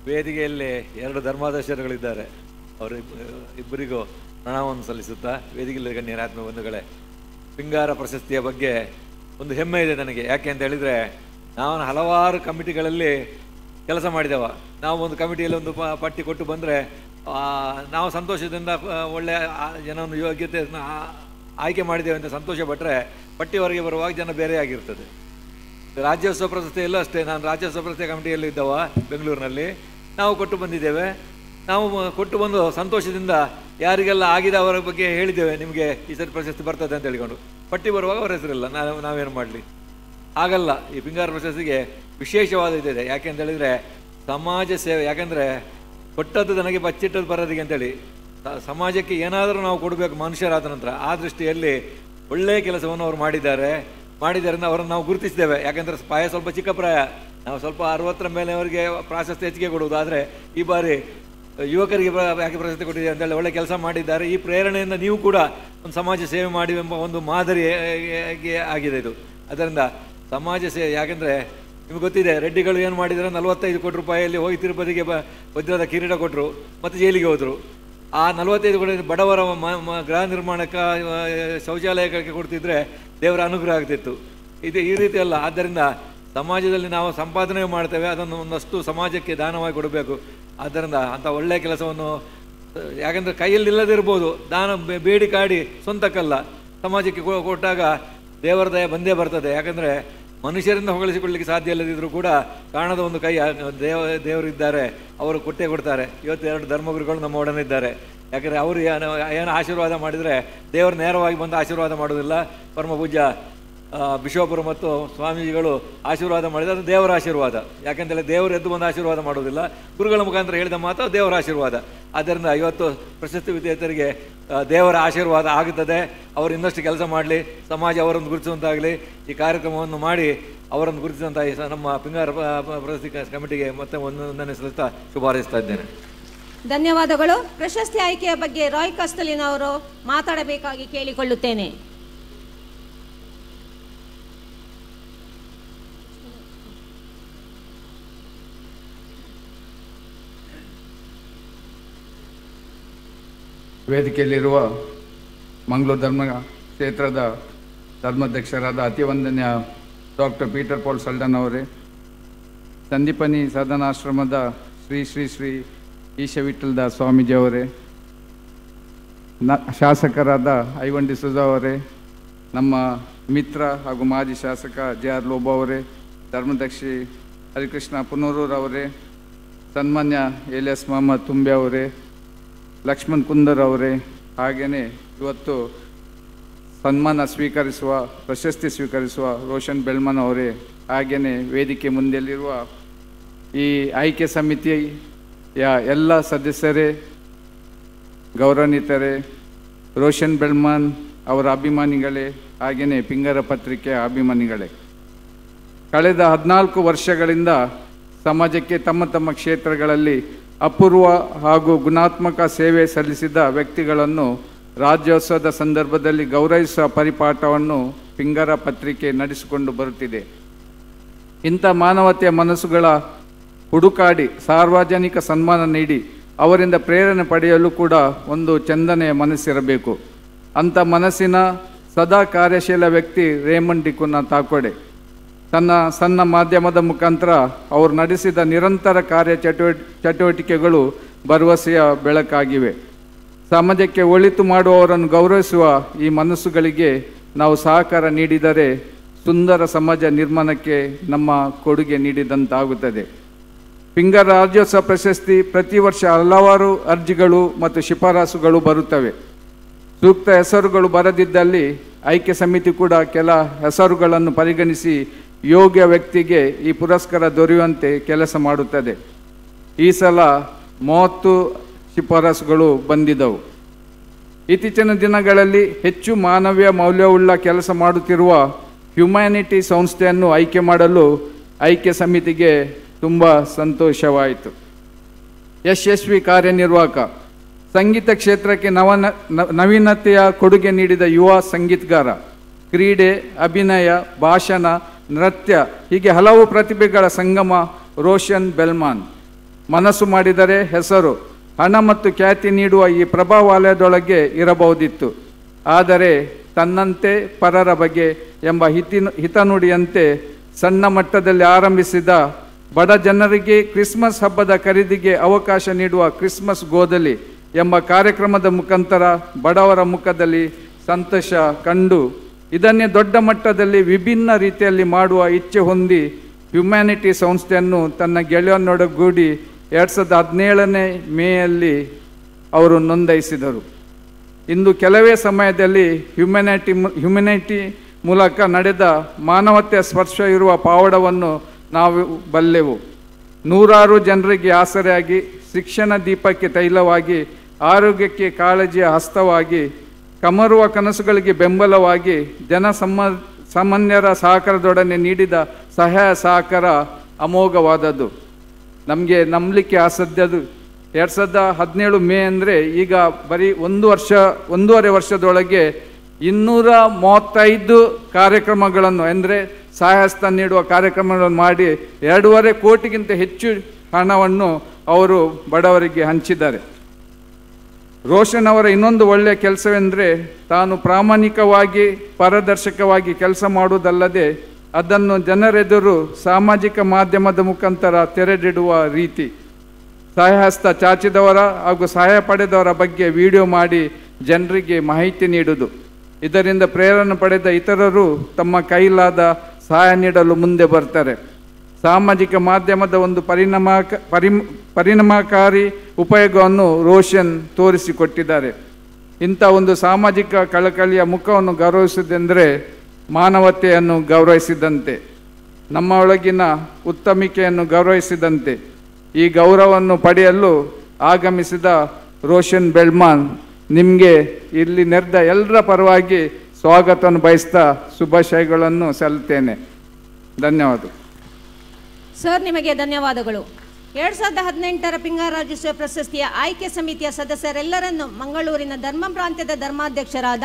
Speaker 4: ವೇದಿಕೆಯಲ್ಲಿ 2 ಧರ್ಮಾದರ್ಶರುಗಳಿದ್ದಾರೆ. ಅವರು ಇಬ್ಬರಿಗೂ ಪ್ರಣಾಮವನ್ನು ಸಲ್ಲಿಸುತ್ತಾ ವೇದಿಕೆಯಲ್ಲಿ ಗಣ್ಯರ ಆತ್ಮ ಬಂಧುಗಳೇ, ಪಿಂಗಾರ ಪ್ರಶಸ್ತಿಯ ಬಗ್ಗೆ ಒಂದು ಹೆಮ್ಮೆ ಇದೆ ನನಗೆ. ಯಾಕೆ ಅಂತ ಹೇಳಿದರೆ, ನಾವು ಹಲವಾರು ಕಮಿಟಿಗಳಲ್ಲಿ ಕೆಲಸ ಮಾಡಿದೆವು. ನಾವು ಒಂದು ಕಮಿಟಿಯಲ್ಲಿ ಒಂದು ಪಟ್ಟಿ ಕೊಟ್ಟು ಬಂದರೆ ನಾವು ಸಂತೋಷದಿಂದ ಒಳ್ಳೆಯ ಜನವನ್ನು ಯೋಗ್ಯತೆ ಆಯ್ಕೆ ಮಾಡಿದ್ದೇವೆ ಅಂತ ಸಂತೋಷ ಪಟ್ಟರೆ, ಪಟ್ಟಿ ಹೊರಗೆ ಬರುವಾಗ ಜನ ಬೇರೆ ಆಗಿರ್ತದೆ. ರಾಜ್ಯೋತ್ಸವ ಪ್ರಶಸ್ತಿಯಲ್ಲೂ ಅಷ್ಟೇ, ನಾನು ರಾಜ್ಯೋತ್ಸವ ಪ್ರಶಸ್ತಿ ಕಮಿಟಿಯಲ್ಲಿ ಇದ್ದವ ಬೆಂಗಳೂರಿನಲ್ಲಿ. ನಾವು ಕೊಟ್ಟು ಬಂದಿದ್ದೇವೆ. ನಾವು ಕೊಟ್ಟು ಬಂದು ಸಂತೋಷದಿಂದ ಯಾರಿಗೆಲ್ಲ ಆಗಿದೆ ಅವರ ಬಗ್ಗೆ ಹೇಳಿದ್ದೇವೆ, ನಿಮಗೆ ಈ ಸರಿ ಪ್ರಶಸ್ತಿ ಬರ್ತದೆ ಅಂತ ಹೇಳಿಕೊಂಡು. ಪಟ್ಟಿ ಬರುವಾಗ ಅವರ ಹೆಸರಿಲ್ಲ, ನಾವೇನು ಮಾಡಲಿ? ಹಾಗಲ್ಲ, ಈ ಪಿಂಗಾರ ಪ್ರಶಸ್ತಿಗೆ ವಿಶೇಷವಾದ ಇದಿದೆ. ಯಾಕೆ ಅಂತ ಹೇಳಿದರೆ ಸಮಾಜ ಸೇವೆ. ಯಾಕೆಂದರೆ ಕೊಟ್ಟದ್ದು ನನಗೆ ಬಚ್ಚಿಟ್ಟದ್ದು ಬರೋದಿಗೆ ಅಂತೇಳಿ ಸಮಾಜಕ್ಕೆ ಏನಾದರೂ ನಾವು ಕೊಡಬೇಕು ಮನುಷ್ಯರಾದ ನಂತರ. ಆ ದೃಷ್ಟಿಯಲ್ಲಿ ಒಳ್ಳೆಯ ಕೆಲಸವನ್ನು ಅವರು ಮಾಡಿದ್ದಾರೆ. ಅವರನ್ನು ನಾವು ಗುರುತಿಸಿದ್ದೇವೆ. ಯಾಕೆಂದರೆ ಪ್ರಾಯ ಸ್ವಲ್ಪ ಚಿಕ್ಕ ಪ್ರಾಯ, ನಾವು ಸ್ವಲ್ಪ 60ರ ಮೇಲೆಯವರಿಗೆ ಪ್ರಾಶಸ್ತ್ಯ ಹೆಚ್ಚಿಗೆ ಕೊಡುವುದು. ಆದರೆ ಈ ಬಾರಿ ಯುವಕರಿಗೆ ಯಾಕೆ ಪ್ರಶಸ್ತಿ ಕೊಟ್ಟಿದೆ ಅಂತೇಳಿ ಒಳ್ಳೆ ಕೆಲಸ ಮಾಡಿದ್ದಾರೆ. ಈ ಪ್ರೇರಣೆಯಿಂದ ನೀವು ಕೂಡ ಒಂದು ಸಮಾಜ ಸೇವೆ ಮಾಡಿ ಎಂಬ ಒಂದು ಮಾದರಿ ಆಗಿದೆ ಇದು. ಅದರಿಂದ ಸಮಾಜ ಸೇವೆ, ಯಾಕೆಂದರೆ ನಿಮ್ಗೆ ಗೊತ್ತಿದೆ, ರೆಡ್ಡಿಗಳು ಏನು ಮಾಡಿದರೆ 45 ಕೋಟಿ ರೂಪಾಯಿಯಲ್ಲಿ ಹೋಗಿ ತಿರುಪತಿಗೆ ವಜ್ರದ ಕಿರೀಟ ಕೊಟ್ಟರು, ಮತ್ತು ಜೈಲಿಗೆ ಹೋದರು. ಆ 45 ಕೋಟಿ ಬಡವರ ಗೃಹ ನಿರ್ಮಾಣಕ್ಕೆ, ಶೌಚಾಲಯಕ್ಕೆ ಕೊಡ್ತಿದ್ರೆ ದೇವರ ಅನುಗ್ರಹ ಆಗ್ತಿತ್ತು. ಇದು ಈ ರೀತಿ ಅಲ್ಲ. ಆದ್ದರಿಂದ ಸಮಾಜದಲ್ಲಿ ನಾವು ಸಂಪಾದನೆ ಮಾಡ್ತೇವೆ, ಅದನ್ನು ಒಂದಷ್ಟು ಸಮಾಜಕ್ಕೆ ದಾನವಾಗಿ ಕೊಡಬೇಕು. ಆದ್ದರಿಂದ ಅಂಥ ಒಳ್ಳೆಯ ಕೆಲಸವನ್ನು, ಯಾಕೆಂದರೆ ಕೈಯಲ್ಲಿಲ್ಲದಿರ್ಬೋದು, ದಾನ ಬೇಡಿ ಕಾಡಿ ಸ್ವಂತಕ್ಕಲ್ಲ, ಸಮಾಜಕ್ಕೆ ಕೊಟ್ಟಾಗ ದೇವರ ದಯ ಬಂದೇ ಬರ್ತದೆ. ಯಾಕಂದರೆ ಮನುಷ್ಯರಿಂದ ಹೊಗಳಿಸಿಕೊಳ್ಳಲಿಕ್ಕೆ ಸಾಧ್ಯ ಇಲ್ಲದಿದ್ದರೂ ಕೂಡ ಕಾಣದ ಒಂದು ಕೈ ದೇವರಿದ್ದಾರೆ, ಅವರು ಕೊಟ್ಟೇ ಕೊಡ್ತಾರೆ. ಇವತ್ತು 2 ಧರ್ಮಗುರುಗಳು ನಮ್ಮ ಒಡನೆ ಇದ್ದಾರೆ. ಯಾಕಂದರೆ ಅವರು ಏನು ಆಶೀರ್ವಾದ ಮಾಡಿದರೆ ದೇವರು ನೇರವಾಗಿ ಬಂದು ಆಶೀರ್ವಾದ ಮಾಡೋದಿಲ್ಲ. ಪರಮ ಪೂಜ್ಯ ಬಿಷೋಪರು ಮತ್ತು ಸ್ವಾಮೀಜಿಗಳು ಆಶೀರ್ವಾದ ಮಾಡಿದರೆ ಅದು ದೇವರ ಆಶೀರ್ವಾದ. ಯಾಕೆಂದರೆ ದೇವರು ಎದ್ದು ಬಂದು ಆಶೀರ್ವಾದ ಮಾಡೋದಿಲ್ಲ, ಗುರುಗಳ ಮುಖಾಂತರ ಹೇಳಿದ ಮಾತು ದೇವರ ಆಶೀರ್ವಾದ. ಆದ್ದರಿಂದ ಇವತ್ತು ಪ್ರಶಸ್ತಿ ವಿಜೇತರಿಗೆ ದೇವರ ಆಶೀರ್ವಾದ ಆಗುತ್ತದೆ. ಅವರು ಇನ್ನಷ್ಟು ಕೆಲಸ ಮಾಡಲಿ, ಸಮಾಜ ಅವರನ್ನು ಗುರುತಿಸುವಂತಾಗಲಿ. ಈ ಕಾರ್ಯಕ್ರಮವನ್ನು ಮಾಡಿ ಅವರನ್ನು ಗುರುತಿಸುವಂಥ ನಮ್ಮ ಪಿಂಗಾರ ಪ್ರಶಸ್ತಿ ಕಮಿಟಿಗೆ ಮತ್ತೆ ಒಂದೊಂದನೇ ಸಲ್ಲಿಸ್ತಾ ಶುಭ ಹಾರೈಸ್ತಾ ಇದ್ದೇನೆ.
Speaker 1: ಧನ್ಯವಾದಗಳು. ಪ್ರಶಸ್ತಿ ಆಯ್ಕೆಯ ಬಗ್ಗೆ ರಾಯ್ ಕ್ಯಾಸ್ಟೆಲಿನೋ ಅವರು ಮಾತಾಡಬೇಕಾಗಿ ಕೇಳಿಕೊಳ್ಳುತ್ತೇನೆ.
Speaker 5: ವೇದಿಕೆಯಲ್ಲಿರುವ ಮಂಗಳೂರು ಧರ್ಮ ಕ್ಷೇತ್ರದ ಧರ್ಮಾಧ್ಯಕ್ಷರಾದ ಅತಿವಂದನ್ಯ ಡಾಕ್ಟರ್ ಪೀಟರ್ ಪಾಲ್ ಸಲ್ಡನ್ ಅವರೇ, ಸಂದೀಪನಿ ಸದನಾಶ್ರಮದ ಶ್ರೀ ಶ್ರೀ ಶ್ರೀ ಈಶವಿಠಲದಾಸ್ ಸ್ವಾಮೀಜಿ ಅವರೇ, ಶಾಸಕರಾದ ಐವನ್ ಡಿಸೋಜಾ ಅವರೇ, ನಮ್ಮ ಮಿತ್ರ ಹಾಗೂ ಮಾಜಿ ಶಾಸಕ JR ಲೋಬೋ ಅವರೇ, ಧರ್ಮದರ್ಶಿ ಹರಿಕೃಷ್ಣ ಪುನರೂರ್ ಅವರೇ, ಸನ್ಮಾನ್ಯ ಇಲಿಯಾಸ್ ಮಹಮ್ಮದ್ ತುಂಬೆ ಅವರೇ, ಲಕ್ಷ್ಮಣ್ ಕುಂದರ್ ಅವರೇ, ಹಾಗೆಯೇ ಇವತ್ತು ಸನ್ಮಾನ ಸ್ವೀಕರಿಸುವ, ಪ್ರಶಸ್ತಿ ಸ್ವೀಕರಿಸುವ ರೋಷನ್ ಬೆಳ್ಮನ್ ಅವರೇ, ಹಾಗೆಯೇ ವೇದಿಕೆ ಮುಂದೆಯಲ್ಲಿರುವ ಈ ಆಯ್ಕೆ ಸಮಿತಿಯ ಎಲ್ಲ ಸದಸ್ಯರೇ, ಗೌರವಾನ್ವಿತರೇ, ರೋಷನ್ ಬೆಳ್ಮನ್ ಅವರ ಅಭಿಮಾನಿಗಳೇ, ಹಾಗೆಯೇ ಪಿಂಗಾರ ಪತ್ರಿಕೆಯ ಅಭಿಮಾನಿಗಳೇ, ಕಳೆದ 14 ವರ್ಷಗಳಿಂದ ಸಮಾಜಕ್ಕೆ ತಮ್ಮ ತಮ್ಮ ಕ್ಷೇತ್ರಗಳಲ್ಲಿ ಅಪೂರ್ವ ಹಾಗೂ ಗುಣಾತ್ಮಕ ಸೇವೆ ಸಲ್ಲಿಸಿದ ವ್ಯಕ್ತಿಗಳನ್ನು ರಾಜ್ಯೋತ್ಸವದ ಸಂದರ್ಭದಲ್ಲಿ ಗೌರವಿಸುವ ಪರಿಪಾಠವನ್ನು ಪಿಂಗರ ಪತ್ರಿಕೆ ನಡೆಸಿಕೊಂಡು ಬರುತ್ತಿದೆ. ಇಂಥ ಮಾನವತೆಯ ಮನಸ್ಸುಗಳ ಹುಡುಕಾಡಿ ಸಾರ್ವಜನಿಕ ಸನ್ಮಾನ ನೀಡಿ ಅವರಿಂದ ಪ್ರೇರಣೆ ಪಡೆಯಲು ಕೂಡ ಒಂದು ಚಂದನೆಯ ಮನಸ್ಸಿರಬೇಕು. ಅಂಥ ಮನಸ್ಸಿನ ಸದಾ ಕಾರ್ಯಶೀಲ ವ್ಯಕ್ತಿ ರೇಮಂಡ್ ಡಿಕುನ ತಾಕೋಡೆ. ತನ್ನ ಸಣ್ಣ ಮಾಧ್ಯಮದ ಮುಖಾಂತರ ಅವರು ನಡೆಸಿದ ನಿರಂತರ ಚಟುವಟಿಕೆಗಳು ಭರವಸೆಯ ಬೆಳಕಾಗಿವೆ. ಸಮಾಜಕ್ಕೆ ಒಳಿತು ಮಾಡುವವರನ್ನು ಗೌರವಿಸುವ ಈ ಮನಸ್ಸುಗಳಿಗೆ ನಾವು ಸಹಕಾರ ನೀಡಿದರೆ ಸುಂದರ ಸಮಾಜ ನಿರ್ಮಾಣಕ್ಕೆ ನಮ್ಮ ಕೊಡುಗೆ ನೀಡಿದಂತಾಗುತ್ತದೆ. ಪಿಂಗರ ರಾಜ್ಯೋತ್ಸವ ಪ್ರಶಸ್ತಿ ಪ್ರತಿ ವರ್ಷ ಹಲವಾರು ಅರ್ಜಿಗಳು ಮತ್ತು ಶಿಫಾರಸುಗಳು ಬರುತ್ತವೆ. ಸೂಕ್ತ ಹೆಸರುಗಳು ಬರದಿದ್ದಲ್ಲಿ ಆಯ್ಕೆ ಸಮಿತಿ ಕೂಡ ಕೆಲ ಹೆಸರುಗಳನ್ನು ಪರಿಗಣಿಸಿ ಯೋಗ್ಯ ವ್ಯಕ್ತಿಗೆ ಈ ಪುರಸ್ಕಾರ ದೊರೆಯುವಂತೆ ಕೆಲಸ ಮಾಡುತ್ತದೆ. ಈ ಸಲ 30 ಶಿಫಾರಸುಗಳು ಬಂದಿದ್ದವು. ಇತ್ತೀಚಿನ ದಿನಗಳಲ್ಲಿ ಹೆಚ್ಚು ಮಾನವೀಯ ಮೌಲ್ಯವುಳ್ಳ ಕೆಲಸ ಮಾಡುತ್ತಿರುವ ಹ್ಯುಮ್ಯಾನಿಟಿ ಸಂಸ್ಥೆಯನ್ನು ಆಯ್ಕೆ ಮಾಡಲು ಆಯ್ಕೆ ಸಮಿತಿಗೆ ತುಂಬ ಸಂತೋಷವಾಯಿತು. ಯಶಸ್ವಿ ಕಾರ್ಯನಿರ್ವಾಹಕ ಸಂಗೀತ ಕ್ಷೇತ್ರಕ್ಕೆ ನವೀನತೆಯ ಕೊಡುಗೆ ನೀಡಿದ ಯುವ ಸಂಗೀತಗಾರ, ಕ್ರೀಡೆ, ಅಭಿನಯ, ಭಾಷಣ, ನೃತ್ಯ ಹೀಗೆ ಹಲವು ಪ್ರತಿಭೆಗಳ ಸಂಗಮ ರೋಷನ್ ಬೆಲ್ಮಾನ್. ಮನಸ್ಸು ಮಾಡಿದರೆ ಹೆಸರು, ಹಣ ಮತ್ತು ಖ್ಯಾತಿ ನೀಡುವ ಈ ಪ್ರಭಾವಲಯದೊಳಗೆ ಇರಬಹುದಿತ್ತು. ಆದರೆ ತನ್ನಂತೆ ಪರರ ಬಗ್ಗೆ ಎಂಬ ಹಿತನುಡಿಯಂತೆ ಸಣ್ಣ ಮಟ್ಟದಲ್ಲಿ ಆರಂಭಿಸಿದ ಬಡ ಜನರಿಗೆ ಕ್ರಿಸ್ಮಸ್ ಹಬ್ಬದ ಖರೀದಿಗೆ ಅವಕಾಶ ನೀಡುವ ಕ್ರಿಸ್ಮಸ್ ಗೋದಲಿ ಎಂಬ ಕಾರ್ಯಕ್ರಮದ ಮುಖಾಂತರ ಬಡವರ ಮುಖದಲ್ಲಿ ಸಂತೋಷ ಕಂಡು ಇದನ್ನೇ ದೊಡ್ಡ ಮಟ್ಟದಲ್ಲಿ ವಿಭಿನ್ನ ರೀತಿಯಲ್ಲಿ ಮಾಡುವ ಇಚ್ಛೆ ಹೊಂದಿ ಹ್ಯುಮ್ಯಾನಿಟಿ ಸಂಸ್ಥೆಯನ್ನು ತನ್ನ ಗೆಳೆಯನೊಡಗೂಡಿ 2017 ಮೇಯಲ್ಲಿ ಅವರು ನೋಂದಾಯಿಸಿದರು. ಇಂದು ಕೆಲವೇ ಸಮಯದಲ್ಲಿ ಹ್ಯುಮ್ಯಾನಿಟಿ ಮೂಲಕ ನಡೆದ ಮಾನವತೆಯ ಸ್ಪರ್ಶ ಇರುವ ಪಾವಡವನ್ನು ನಾವು ಬಲ್ಲೆವು. ನೂರಾರು ಜನರಿಗೆ ಆಸರೆಯಾಗಿ, ಶಿಕ್ಷಣ ದೀಪಕ್ಕೆ ತೈಲವಾಗಿ, ಆರೋಗ್ಯಕ್ಕೆ ಕಾಳಜಿಯ ಹಸ್ತವಾಗಿ, ಕಮರುವ ಕನಸುಗಳಿಗೆ ಬೆಂಬಲವಾಗಿ ಸಾಮಾನ್ಯರ ಸಹಕಾರದೊಡನೆ ನೀಡಿದ ಸಹಾಯ ಸಹಕಾರ ಅಮೋಘವಾದದ್ದು. ನಮಗೆ ನಂಬಲಿಕ್ಕೆ ಅಸಾಧ್ಯದು. 2017 ಮೇ ಅಂದರೆ ಈಗ ಬರೀ ಒಂದೂವರೆ ವರ್ಷದೊಳಗೆ 235 ಕಾರ್ಯಕ್ರಮಗಳನ್ನು ಅಂದರೆ ಸಹಾಯಹಸ್ತ ನೀಡುವ ಕಾರ್ಯಕ್ರಮಗಳನ್ನು ಮಾಡಿ 2.5 ಕೋಟಿಗಿಂತ ಹೆಚ್ಚು ಹಣವನ್ನು ಅವರು ಬಡವರಿಗೆ ಹಂಚಿದ್ದಾರೆ. ರೋಷನ್ ಅವರ ಇನ್ನೊಂದು ಒಳ್ಳೆಯ ಕೆಲಸವೆಂದರೆ ತಾನು ಪ್ರಾಮಾಣಿಕವಾಗಿ ಪಾರದರ್ಶಕವಾಗಿ ಕೆಲಸ ಮಾಡುವುದಲ್ಲದೆ ಅದನ್ನು ಜನರೆದುರು ಸಾಮಾಜಿಕ ಮಾಧ್ಯಮದ ಮುಖಾಂತರ ತೆರೆದಿಡುವ ರೀತಿ. ಸಹಾಯಹಸ್ತ ಚಾಚಿದವರ ಹಾಗೂ ಸಹಾಯ ಪಡೆದವರ ಬಗ್ಗೆ ವಿಡಿಯೋ ಮಾಡಿ ಜನರಿಗೆ ಮಾಹಿತಿ ನೀಡುವುದು. ಇದರಿಂದ ಪ್ರೇರಣೆ ಪಡೆದ ಇತರರು ತಮ್ಮ ಕೈಲಾದ ಸಹಾಯ ನೀಡಲು ಮುಂದೆ ಬರ್ತಾರೆ. ಸಾಮಾಜಿಕ ಮಾಧ್ಯಮದ ಒಂದು ಪರಿಣಾಮಕಾರಿ ಉಪಯೋಗವನ್ನು ರೋಷನ್ ತೋರಿಸಿಕೊಟ್ಟಿದ್ದಾರೆ. ಇಂಥ ಒಂದು ಸಾಮಾಜಿಕ ಕಳಕಳಿಯ ಮುಖವನ್ನು ಗೌರವಿಸುವುದೆಂದರೆ ಮಾನವತೆಯನ್ನು ಗೌರವಿಸಿದಂತೆ, ನಮ್ಮ ಒಳಗಿನ ಉತ್ತಮಿಕೆಯನ್ನು ಗೌರವಿಸಿದಂತೆ. ಈ ಗೌರವವನ್ನು ಪಡೆಯಲು ಆಗಮಿಸಿದ ರೋಷನ್ ಬೆಲ್ಮಾನ್ ನಿಮಗೆ ಇಲ್ಲಿ ನೆರೆದ ಎಲ್ಲರ ಪರವಾಗಿ ಸ್ವಾಗತವನ್ನು ಬಯಸ್ತಾ ಶುಭಾಶಯಗಳನ್ನು ಸಲ್ಲುತ್ತೇನೆ. ಧನ್ಯವಾದ
Speaker 1: ಸರ್. ನಿಮಗೆ ಧನ್ಯವಾದಗಳು. 2018 ಪಿಂಗರ ರಾಜ್ಯೋತ್ಸವ ಪ್ರಶಸ್ತಿಯ ಆಯ್ಕೆ ಸಮಿತಿಯ ಸದಸ್ಯರೆಲ್ಲರನ್ನು ಮಂಗಳೂರಿನ ಧರ್ಮ ಪ್ರಾಂತ್ಯದ ಧರ್ಮಾಧ್ಯಕ್ಷರಾದ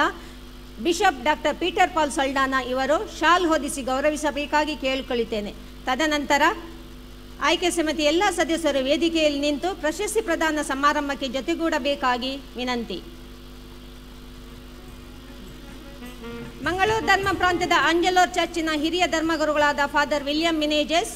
Speaker 1: bishop doctor Peter Pal Saldanha ಇವರು ಶಾಲ್ ಹೊದಿಸಿ ಗೌರವಿಸಬೇಕಾಗಿ ಕೇಳಿಕೊಳ್ಳುತ್ತೇನೆ. ತದನಂತರ ಆಯ್ಕೆ ಸಮಿತಿ ಎಲ್ಲ ಸದಸ್ಯರು ವೇದಿಕೆಯಲ್ಲಿ ನಿಂತು ಪ್ರಶಸ್ತಿ ಪ್ರದಾನ ಸಮಾರಂಭಕ್ಕೆ ಜೊತೆಗೂಡಬೇಕಾಗಿ ವಿನಂತಿ. ಮಂಗಳೂರು ಧರ್ಮ ಪ್ರಾಂತ್ಯದ ಆಂಜಲೋರ್ ಚರ್ಚಿನ ಹಿರಿಯ ಧರ್ಮಗುರುಗಳಾದ father William Menezes,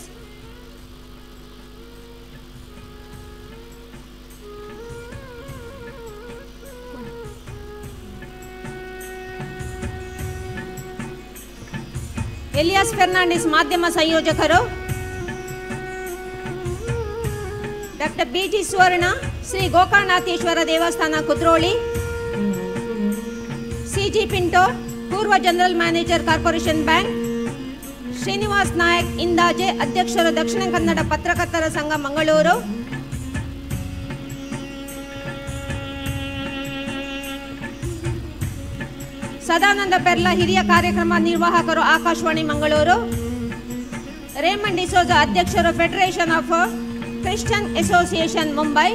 Speaker 1: Elias Fernandes ಮಾಧ್ಯಮ ಸಂಯೋಜಕರು, ಡಾಕ್ಟರ್ ಬಿಜಿ ಸುವರ್ಣ, ಶ್ರೀ ಗೋಕರ್ಣನಾಥೇಶ್ವರ ದೇವಸ್ಥಾನ ಕುದ್ರೋಳಿ, ಸಿಜಿ ಪಿಂಟೋ ಪೂರ್ವ general manager Corporation Bank, Srinivas Nayak Indaje ಅಧ್ಯಕ್ಷರು ದಕ್ಷಿಣ ಕನ್ನಡ ಪತ್ರಕರ್ತರ ಸಂಘ ಮಂಗಳೂರು, ಸದಾನಂದ ಪೆರ್ಲಾ ಹಿರಿಯ ಕಾರ್ಯಕ್ರಮ ನಿರ್ವಾಹಕರು ಆಕಾಶವಾಣಿ ಮಂಗಳೂರು, ರೇಮಂಡ್ ಡಿಸೋಜಾ ಅಧ್ಯಕ್ಷರು Federation of Christian Association Mumbai,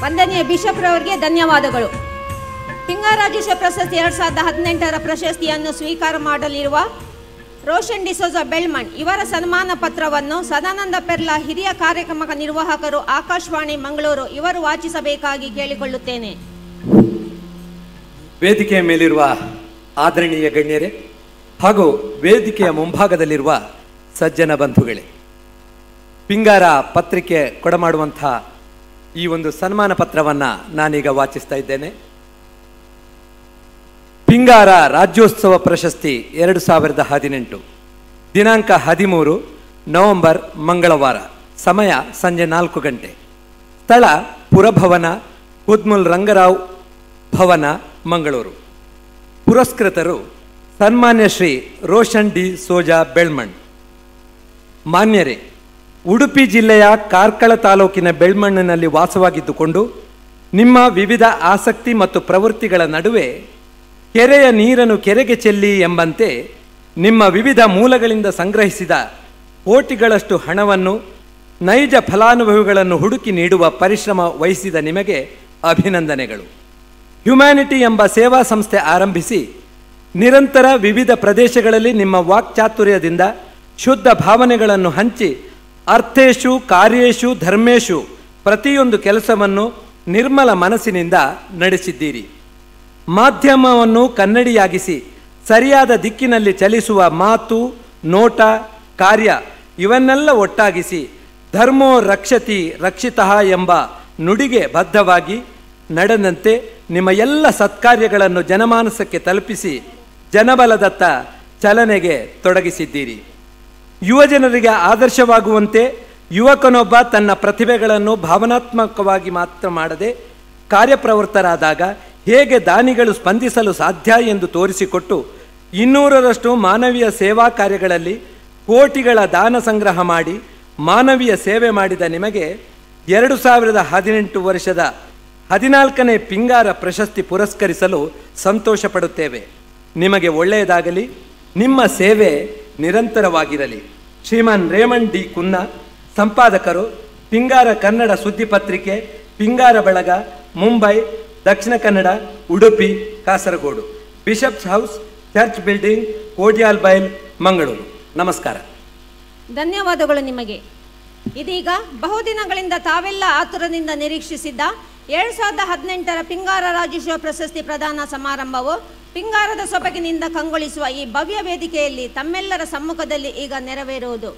Speaker 1: ವಂದನೀಯ ಬಿಷಪ್ ರವರಿಗೆ ಧನ್ಯವಾದಗಳು. ಪಿಂಗಾರಾಜೇಶ್ವರ ಪ್ರಶಸ್ತಿ 2018ರ ಪ್ರಶಸ್ತಿಯನ್ನು ಸ್ವೀಕಾರ ಮಾಡಲಿರುವ ರೋಷನ್ ಡಿಸೋಜ ಬೆಳ್ಮಣ್ ಇವರ ಸನ್ಮಾನ ಪತ್ರವನ್ನು ಸದಾನಂದ ಪೆರ್ಲಾ ಹಿರಿಯ ಕಾರ್ಯಕ್ರಮ ನಿರ್ವಾಹಕರು ಆಕಾಶವಾಣಿ ಮಂಗಳೂರು ಇವರು ವಾಚಿಸಬೇಕಾಗಿ ಕೇಳಿಕೊಳ್ಳುತ್ತೇನೆ.
Speaker 6: ವೇದಿಕೆಯ ಮೇಲಿರುವ ಆದರಣೀಯ ಗಣ್ಯರೇ ಹಾಗೂ ವೇದಿಕೆಯ ಮುಂಭಾಗದಲ್ಲಿರುವ ಸಜ್ಜನ ಬಂಧುಗಳೇ, ಪಿಂಗಾರ ಪತ್ರಿಕೆ ಕೊಡಮಾಡುವಂಥ ಈ ಒಂದು ಸನ್ಮಾನ ಪತ್ರವನ್ನು ನಾನೀಗ ವಾಚಿಸ್ತಾ ಇದ್ದೇನೆ. ಪಿಂಗಾರ ರಾಜ್ಯೋತ್ಸವ ಪ್ರಶಸ್ತಿ 2018 ದಿನಾಂಕ 13 ನವೆಂಬರ್ ಮಂಗಳವಾರ, ಸಮಯ ಸಂಜೆ 4 ಗಂಟೆ, ಸ್ಥಳ ಪುರಭವನ, ಕುದ್ಮುಲ್ ರಂಗರಾವ್ ಭವನ, ಮಂಗಳೂರು. ಪುರಸ್ಕೃತರು ಸನ್ಮಾನ್ಯ ಶ್ರೀ ರೋಷನ್ ಡಿ ಸೋಜಾ ಬೆಳ್ಮಣ್. ಮಾನ್ಯರೇ, ಉಡುಪಿ ಜಿಲ್ಲೆಯ ಕಾರ್ಕಳ ತಾಲೂಕಿನ ಬೆಳ್ಮಣ್ಣಿನಲ್ಲಿ ವಾಸವಾಗಿದ್ದುಕೊಂಡು ನಿಮ್ಮ ವಿವಿಧ ಆಸಕ್ತಿ ಮತ್ತು ಪ್ರವೃತ್ತಿಗಳ ನಡುವೆ ಕೆರೆಯ ನೀರನ್ನು ಕೆರೆಗೆ ಚೆಲ್ಲಿ ಎಂಬಂತೆ ನಿಮ್ಮ ವಿವಿಧ ಮೂಲಗಳಿಂದ ಸಂಗ್ರಹಿಸಿದ ಕೋಟಿಗಳಷ್ಟು ಹಣವನ್ನು ನೈಜ ಫಲಾನುಭವಿಗಳನ್ನು ಹುಡುಕಿ ನೀಡುವ ಪರಿಶ್ರಮ ವಹಿಸಿದ ನಿಮಗೆ ಅಭಿನಂದನೆಗಳು. ಹ್ಯುಮ್ಯಾನಿಟಿ ಎಂಬ ಸೇವಾ ಸಂಸ್ಥೆ ಆರಂಭಿಸಿ ನಿರಂತರ ವಿವಿಧ ಪ್ರದೇಶಗಳಲ್ಲಿ ನಿಮ್ಮ ವಾಕ್ಚಾತುರ್ಯದಿಂದ ಶುದ್ಧ ಭಾವನೆಗಳನ್ನು ಹಂಚಿ ಅರ್ಥೇಶು ಕಾರ್ಯೇಶು ಧರ್ಮೇಶು ಪ್ರತಿಯೊಂದು ಕೆಲಸವನ್ನು ನಿರ್ಮಲ ಮನಸ್ಸಿನಿಂದ ನಡೆಸಿದ್ದೀರಿ. ಮಾಧ್ಯಮವನ್ನು ಕನ್ನಡಿಯಾಗಿಸಿ ಸರಿಯಾದ ದಿಕ್ಕಿನಲ್ಲಿ ಚಲಿಸುವ ಮಾತು, ನೋಟ, ಕಾರ್ಯ ಇವನ್ನೆಲ್ಲ ಒಟ್ಟಾಗಿಸಿ ಧರ್ಮೋ ರಕ್ಷತಿ ರಕ್ಷಿತಃ ಎಂಬ ನುಡಿಗೆ ಬದ್ಧವಾಗಿ ನಡೆದಂತೆ ನಿಮ್ಮ ಎಲ್ಲ ಸತ್ಕಾರ್ಯಗಳನ್ನು ಜನಮಾನಸಕ್ಕೆ ತಲುಪಿಸಿ ಜನಬಲದತ್ತ ಚಲನೆಗೆ ತೊಡಗಿಸಿದ್ದೀರಿ. ಯುವಜನರಿಗೆ ಆದರ್ಶವಾಗುವಂತೆ ಯುವಕನೊಬ್ಬ ತನ್ನ ಪ್ರತಿಭೆಗಳನ್ನು ಭಾವನಾತ್ಮಕವಾಗಿ ಮಾತ್ರ ಮಾಡದೆ ಕಾರ್ಯಪ್ರವೃತ್ತರಾದಾಗ ಹೇಗೆ ದಾನಿಗಳು ಸ್ಪಂದಿಸಲು ಸಾಧ್ಯ ಎಂದು ತೋರಿಸಿಕೊಟ್ಟು 200ರಷ್ಟು ಮಾನವೀಯ ಸೇವಾ ಕಾರ್ಯಗಳಲ್ಲಿ ಕೋಟಿಗಳ ದಾನ ಸಂಗ್ರಹ ಮಾಡಿ ಮಾನವೀಯ ಸೇವೆ ಮಾಡಿದ ನಿಮಗೆ 2018 ವರ್ಷದ 14ನೇ ಪಿಂಗಾರ ಪ್ರಶಸ್ತಿ ಪುರಸ್ಕರಿಸಲು ಸಂತೋಷ ಪಡುತ್ತೇವೆ. ನಿಮಗೆ ಒಳ್ಳೆಯದಾಗಲಿ, ನಿಮ್ಮ ಸೇವೆ ನಿರಂತರವಾಗಿರಲಿ. ಶ್ರೀಮಾನ್ ರೇಮಣ್ ಡಿ ಕುನ್ನ, ಸಂಪಾದಕರು, ಪಿಂಗಾರ ಕನ್ನಡ ಸುದ್ದಿ ಪತ್ರಿಕೆ, ಪಿಂಗಾರ ಬಳಗ, Mumbai, Dakshina Kannada, Udupi, Kasaragod. Bishop's house, church building, Kodial Bail, Mangaluru. ನಮಸ್ಕಾರ.
Speaker 1: ಧನ್ಯವಾದಗಳು ನಿಮಗೆ. ಇದೀಗ ಬಹುದಿನಗಳಿಂದ ತಾವೆಲ್ಲ ಆತುರದಿಂದ ನಿರೀಕ್ಷಿಸಿದ್ದ 2018ರ ಪಿಂಗಾರ ರಾಜ್ಯೋತ್ಸವ ಪ್ರಶಸ್ತಿ ಪ್ರದಾನ ಸಮಾರಂಭವು ಪಿಂಗಾರದ ಸೊಬಗಿನಿಂದ ಕಂಗೊಳಿಸುವ ಈ ಭವ್ಯ ವೇದಿಕೆಯಲ್ಲಿ ತಮ್ಮೆಲ್ಲರ ಸಮ್ಮುಖದಲ್ಲಿ ಈಗ ನೆರವೇರುವುದು.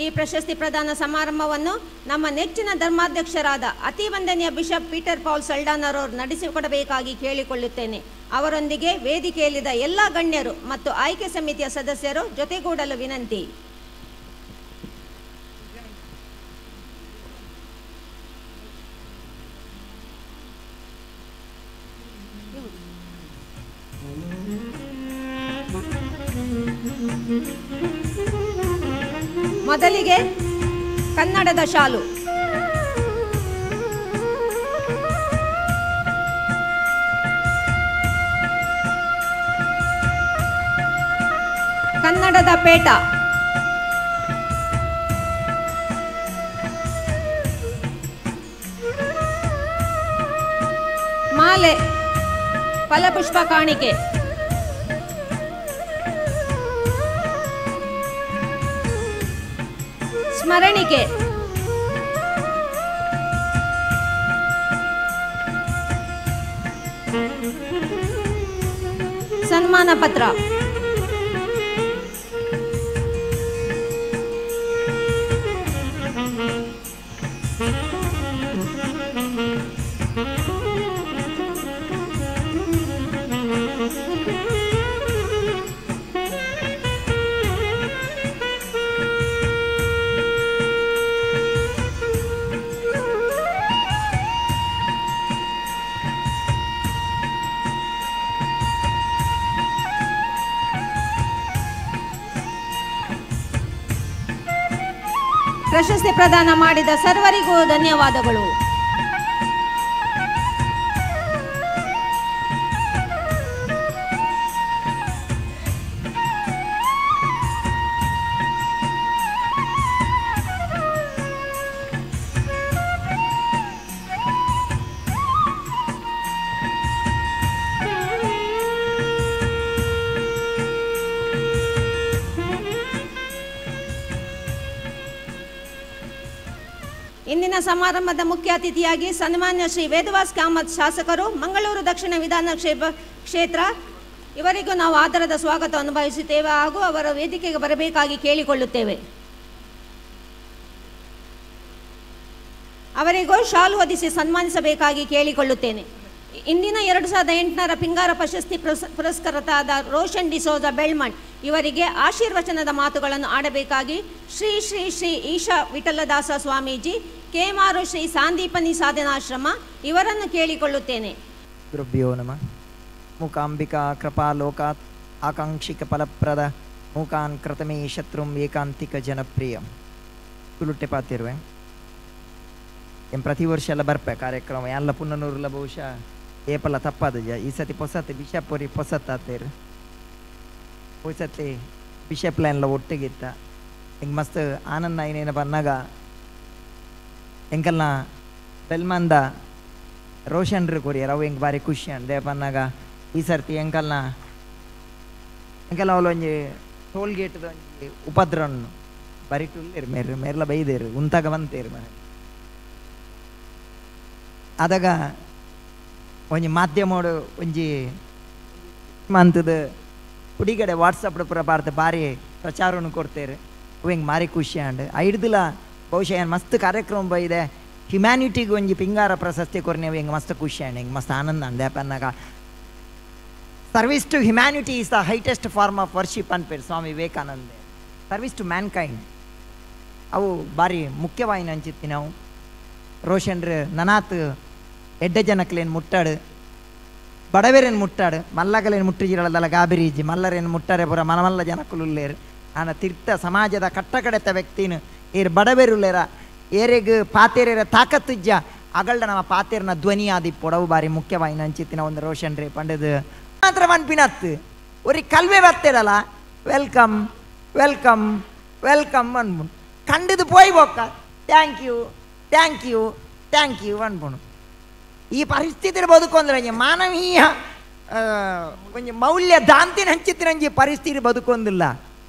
Speaker 1: ಈ ಪ್ರಶಸ್ತಿ ಪ್ರದಾನ ಸಮಾರಂಭವನ್ನು ನಮ್ಮ ನೆಚ್ಚಿನ ಧರ್ಮಾಧ್ಯಕ್ಷರಾದ ಅತಿ ವಂದನೀಯ ಬಿಷಪ್ ಪೀಟರ್ ಪಾಲ್ ಸಲ್ಡಾನರ್ ಅವರು ನಡೆಸಿಕೊಡಬೇಕಾಗಿ ಕೇಳಿಕೊಳ್ಳುತ್ತೇನೆ. ಅವರೊಂದಿಗೆ ವೇದಿಕೆಯಲ್ಲಿದ್ದ ಎಲ್ಲ ಗಣ್ಯರು ಮತ್ತು ಆಯ್ಕೆ ಸಮಿತಿಯ ಸದಸ್ಯರು ಜೊತೆಗೂಡಲು ವಿನಂತಿ. ಮೊದಲಿಗೆ ಕನ್ನಡದ ಶಾಲು. ಕನ್ನಡದ ಪೇಟ. ಮಾಲೆ, ಫಲಪುಷ್ಪ ಕಾಣಿಕೆ. ಸ್ಮರಣಿಕೆ. ಸನ್ಮಾನ ಪತ್ರ. ಪ್ರಶಸ್ತಿ ಪ್ರದಾನ ಮಾಡಿದ ಸರ್ವರಿಗೂ ಧನ್ಯವಾದಗಳು. ಇಂದಿನ ಸಮಾರಂಭದ ಮುಖ್ಯ ಅತಿಥಿಯಾಗಿ ಸನ್ಮಾನ್ಯ ಶ್ರೀ ವೇದವಾಸ್ ಕಾಮತ್ ಶಾಸಕರು, ಮಂಗಳೂರು ದಕ್ಷಿಣ ವಿಧಾನ ಕ್ಷೇತ್ರ ಇವರಿಗೂ ನಾವು ಆದರದ ಸ್ವಾಗತವನ್ನು ಬಯಸುತ್ತೇವೆ ಹಾಗೂ ಅವರ ವೇದಿಕೆಗೆ ಬರಬೇಕಾಗಿ ಕೇಳಿಕೊಳ್ಳುತ್ತೇವೆ. ಅವರಿಗೂ ಶಾಲು ಹೊದಿಸಿ ಸನ್ಮಾನಿಸಬೇಕಾಗಿ ಕೇಳಿಕೊಳ್ಳುತ್ತೇನೆ. ಇಂದಿನ 2008ರ ಪಿಂಗಾರ ಪ್ರಶಸ್ತಿ ಪುರಸ್ಕೃತರಾದ ರೋಷನ್ ಡಿಸೋಜ ಬೆಳ್ಮಣ್ ಇವರಿಗೆ ಆಶೀರ್ವಚನದ ಮಾತುಗಳನ್ನು ಆಡಬೇಕಾಗಿ ಶ್ರೀ ಶ್ರೀ ಶ್ರೀ ಈಶಾ ವಿಠಲದಾಸ ಸ್ವಾಮೀಜಿ, ಕೇಮಾರು ಶ್ರೀ ಸಾಂದೀಪನಿ ಸಾಧನಾಶ್ರಮ ಇವರನ್ನು ಕೇಳಿಕೊಳ್ಳುತ್ತೇನೆ.
Speaker 7: ಗುರುಭ್ಯೋ ನಮಃ. ಮೂಕಾಂಬಿಕಾ ಕೃಪಾ ಲೋಕಾತ್ ಆಕಾಂಕ್ಷಿಕ ಫಲಪ್ರದ ಮೂಕಾನ್ ಕೃತಮೇ ಶತ್ರುಂ ಏಕಾಂತಿಕ ಜನಪ್ರಿಯ ತುಳುಟ್ಟೆ ಪಾತಿರುವೆ. ಏನು ಪ್ರತಿ ವರ್ಷ ಎಲ್ಲ ಬರ್ಪೆ ಕಾರ್ಯಕ್ರಮ ಎಲ್ಲ ಪುನ್ನನೂರುಲ ಬಹುಶಃ ಏಪಲ್ಲ ತಪ್ಪದ ಈ ಸತಿ ಪೊಸತ್ತೆ ಬಿಷಪ್ಪುರಿ ಪೊಸತ್ತಾತೇರು ಪೊಸತ್ತೆ ಬಿಷಪ್ ಲೈನ್ಲ ಒಟ್ಟಿಗಿತ್ತ ಹಿಂಗೆ ಮಸ್ತ್ ಆನಂದ ಏನೇನು ಬಂದಾಗ ಎಂಕಲ್ನ ಬೆಲ್ಮಂದ ರೋಷನ್ರು ಕೊರಿಯರ್ ಅವು ಹೆಂಗೆ ಭಾರಿ ಖುಷಿ ಅಂದೆ ಬಂದಾಗ ಈ ಸರ್ತಿ ಎಂಕಲ್ನ ಅವಳು ಒಂಜಿ ಟೋಲ್ ಗೇಟ್ದ ಒಂಜಿ ಉಪದ್ರವನ್ನು ಬರಿಟುಲ್ಲೇರು ಮೇರ್ಲ ಬೈದೇರು ಉಂತಾಗ ಬಂತೇರು ಮನೆ ಅದಾಗ ಒಂಜಿ ಮಾಧ್ಯಮೋಡು ಒಂಜಿ ಮಂತದ ಹುಡಿಗಡೆ ವಾಟ್ಸಪ್ ಪೂರ ಭಾರತ ಭಾರಿ ಪ್ರಚಾರವನ್ನು ಕೊಡ್ತೇರು ಅವು ಹೆಂಗೆ ಭಾರಿ ಖುಷಿ ಅಂಡ್ ಐಡ್ದಿಲ್ಲ ಬಹುಶಃ ಏನು ಮಸ್ತ್ ಕಾರ್ಯಕ್ರಮ ಬೈದೆ ಹ್ಯುಮ್ಯಾನಿಟಿಗೆ ಒಂಜಿ ಪಿಂಗಾರ ಪ್ರಶಸ್ತಿ ಕೊರ್ನೇವು ಹೆಂಗೆ ಮಸ್ತ್ ಖುಷಿ ಅಂಡ್ ಹೆಂಗೆ ಮಸ್ತ್ ಆನಂದ ಅಂದೆ ಪನ್ನಾಗ service to humanity is the highest form of worship ಅನ್ಪೇರು Swami Vivekananda. Service to mankind ಅವು ಭಾರಿ ಮುಖ್ಯವಾಯಿನ ಅಂಚಿತ್ತಿ ನಾವು ರೋಷನ್ರು ನನಾತ್ ಎಡ್ಡೆ ಜನಕ್ಕಲೇನು ಮುಟ್ಟಾಡು ಬಡವೇರೇನು ಮುಟ್ಟಾಡು ಮಲ್ಲಗಲೇನು ಮುಟ್ಟಿಜಿರಳದಲ್ಲ ಗಾಬಿರೀಜಿ ಮಲ್ಲರೇನು ಮುಟ್ಟಾರೆ ಪುರ ಮನಮಲ್ಲ ಜನಕ್ಕುಲ್ಲೇರು ಆನ ತೀರ್ಥ ಸಮಾಜದ ಕಟ್ಟಕಡೆತ ವ್ಯಕ್ತಿನ ಏರು ಬಡವೇರುಲ್ಲೇರ ಏರೆಗ್ ಪಾತೇರೇರ ತಾಕತ್ತಿಜ್ಜ ಅಗಳ್ದ ನಮ್ಮ ಪಾತೇರ್ನ ಧ್ವನಿ ಆದಿ ಪೊಡವು ಬಾರಿ ಮುಖ್ಯವಾಯಿನ ಅಂಚಿತ್ತಿನ ಒಂದು ರೋಷನ್ ರೇ ಪಂಡದು ಮಾತ್ರ ಮನ್ಪಿನತ್ತು ಒರಿ ಕಲ್ವೆ ಬರ್ತೇಡಲ್ಲ ವೆಲ್ಕಮ್ ವೆಲ್ಕಮ್ ವೆಲ್ಕಮ್ ಅನ್ಬಿಡು ಕಂಡಿದ್ದು ಪೋಯ್ ಬೊಕ್ಕ thank you thank you thank you ಅನ್ಬಿಡು. ಈ ಪರಿಸ್ಥಿತಿ ಬದುಕೊಂಡ್ರೆ ಮಾನವೀಯ ಒಂಜಿ ಮೌಲ್ಯ ದಾಂತಿನ ಹಂಚಿತ್ತಿನ ಪರಿಸ್ಥಿತಿ ಬದುಕೊಂದಿಲ್ಲ.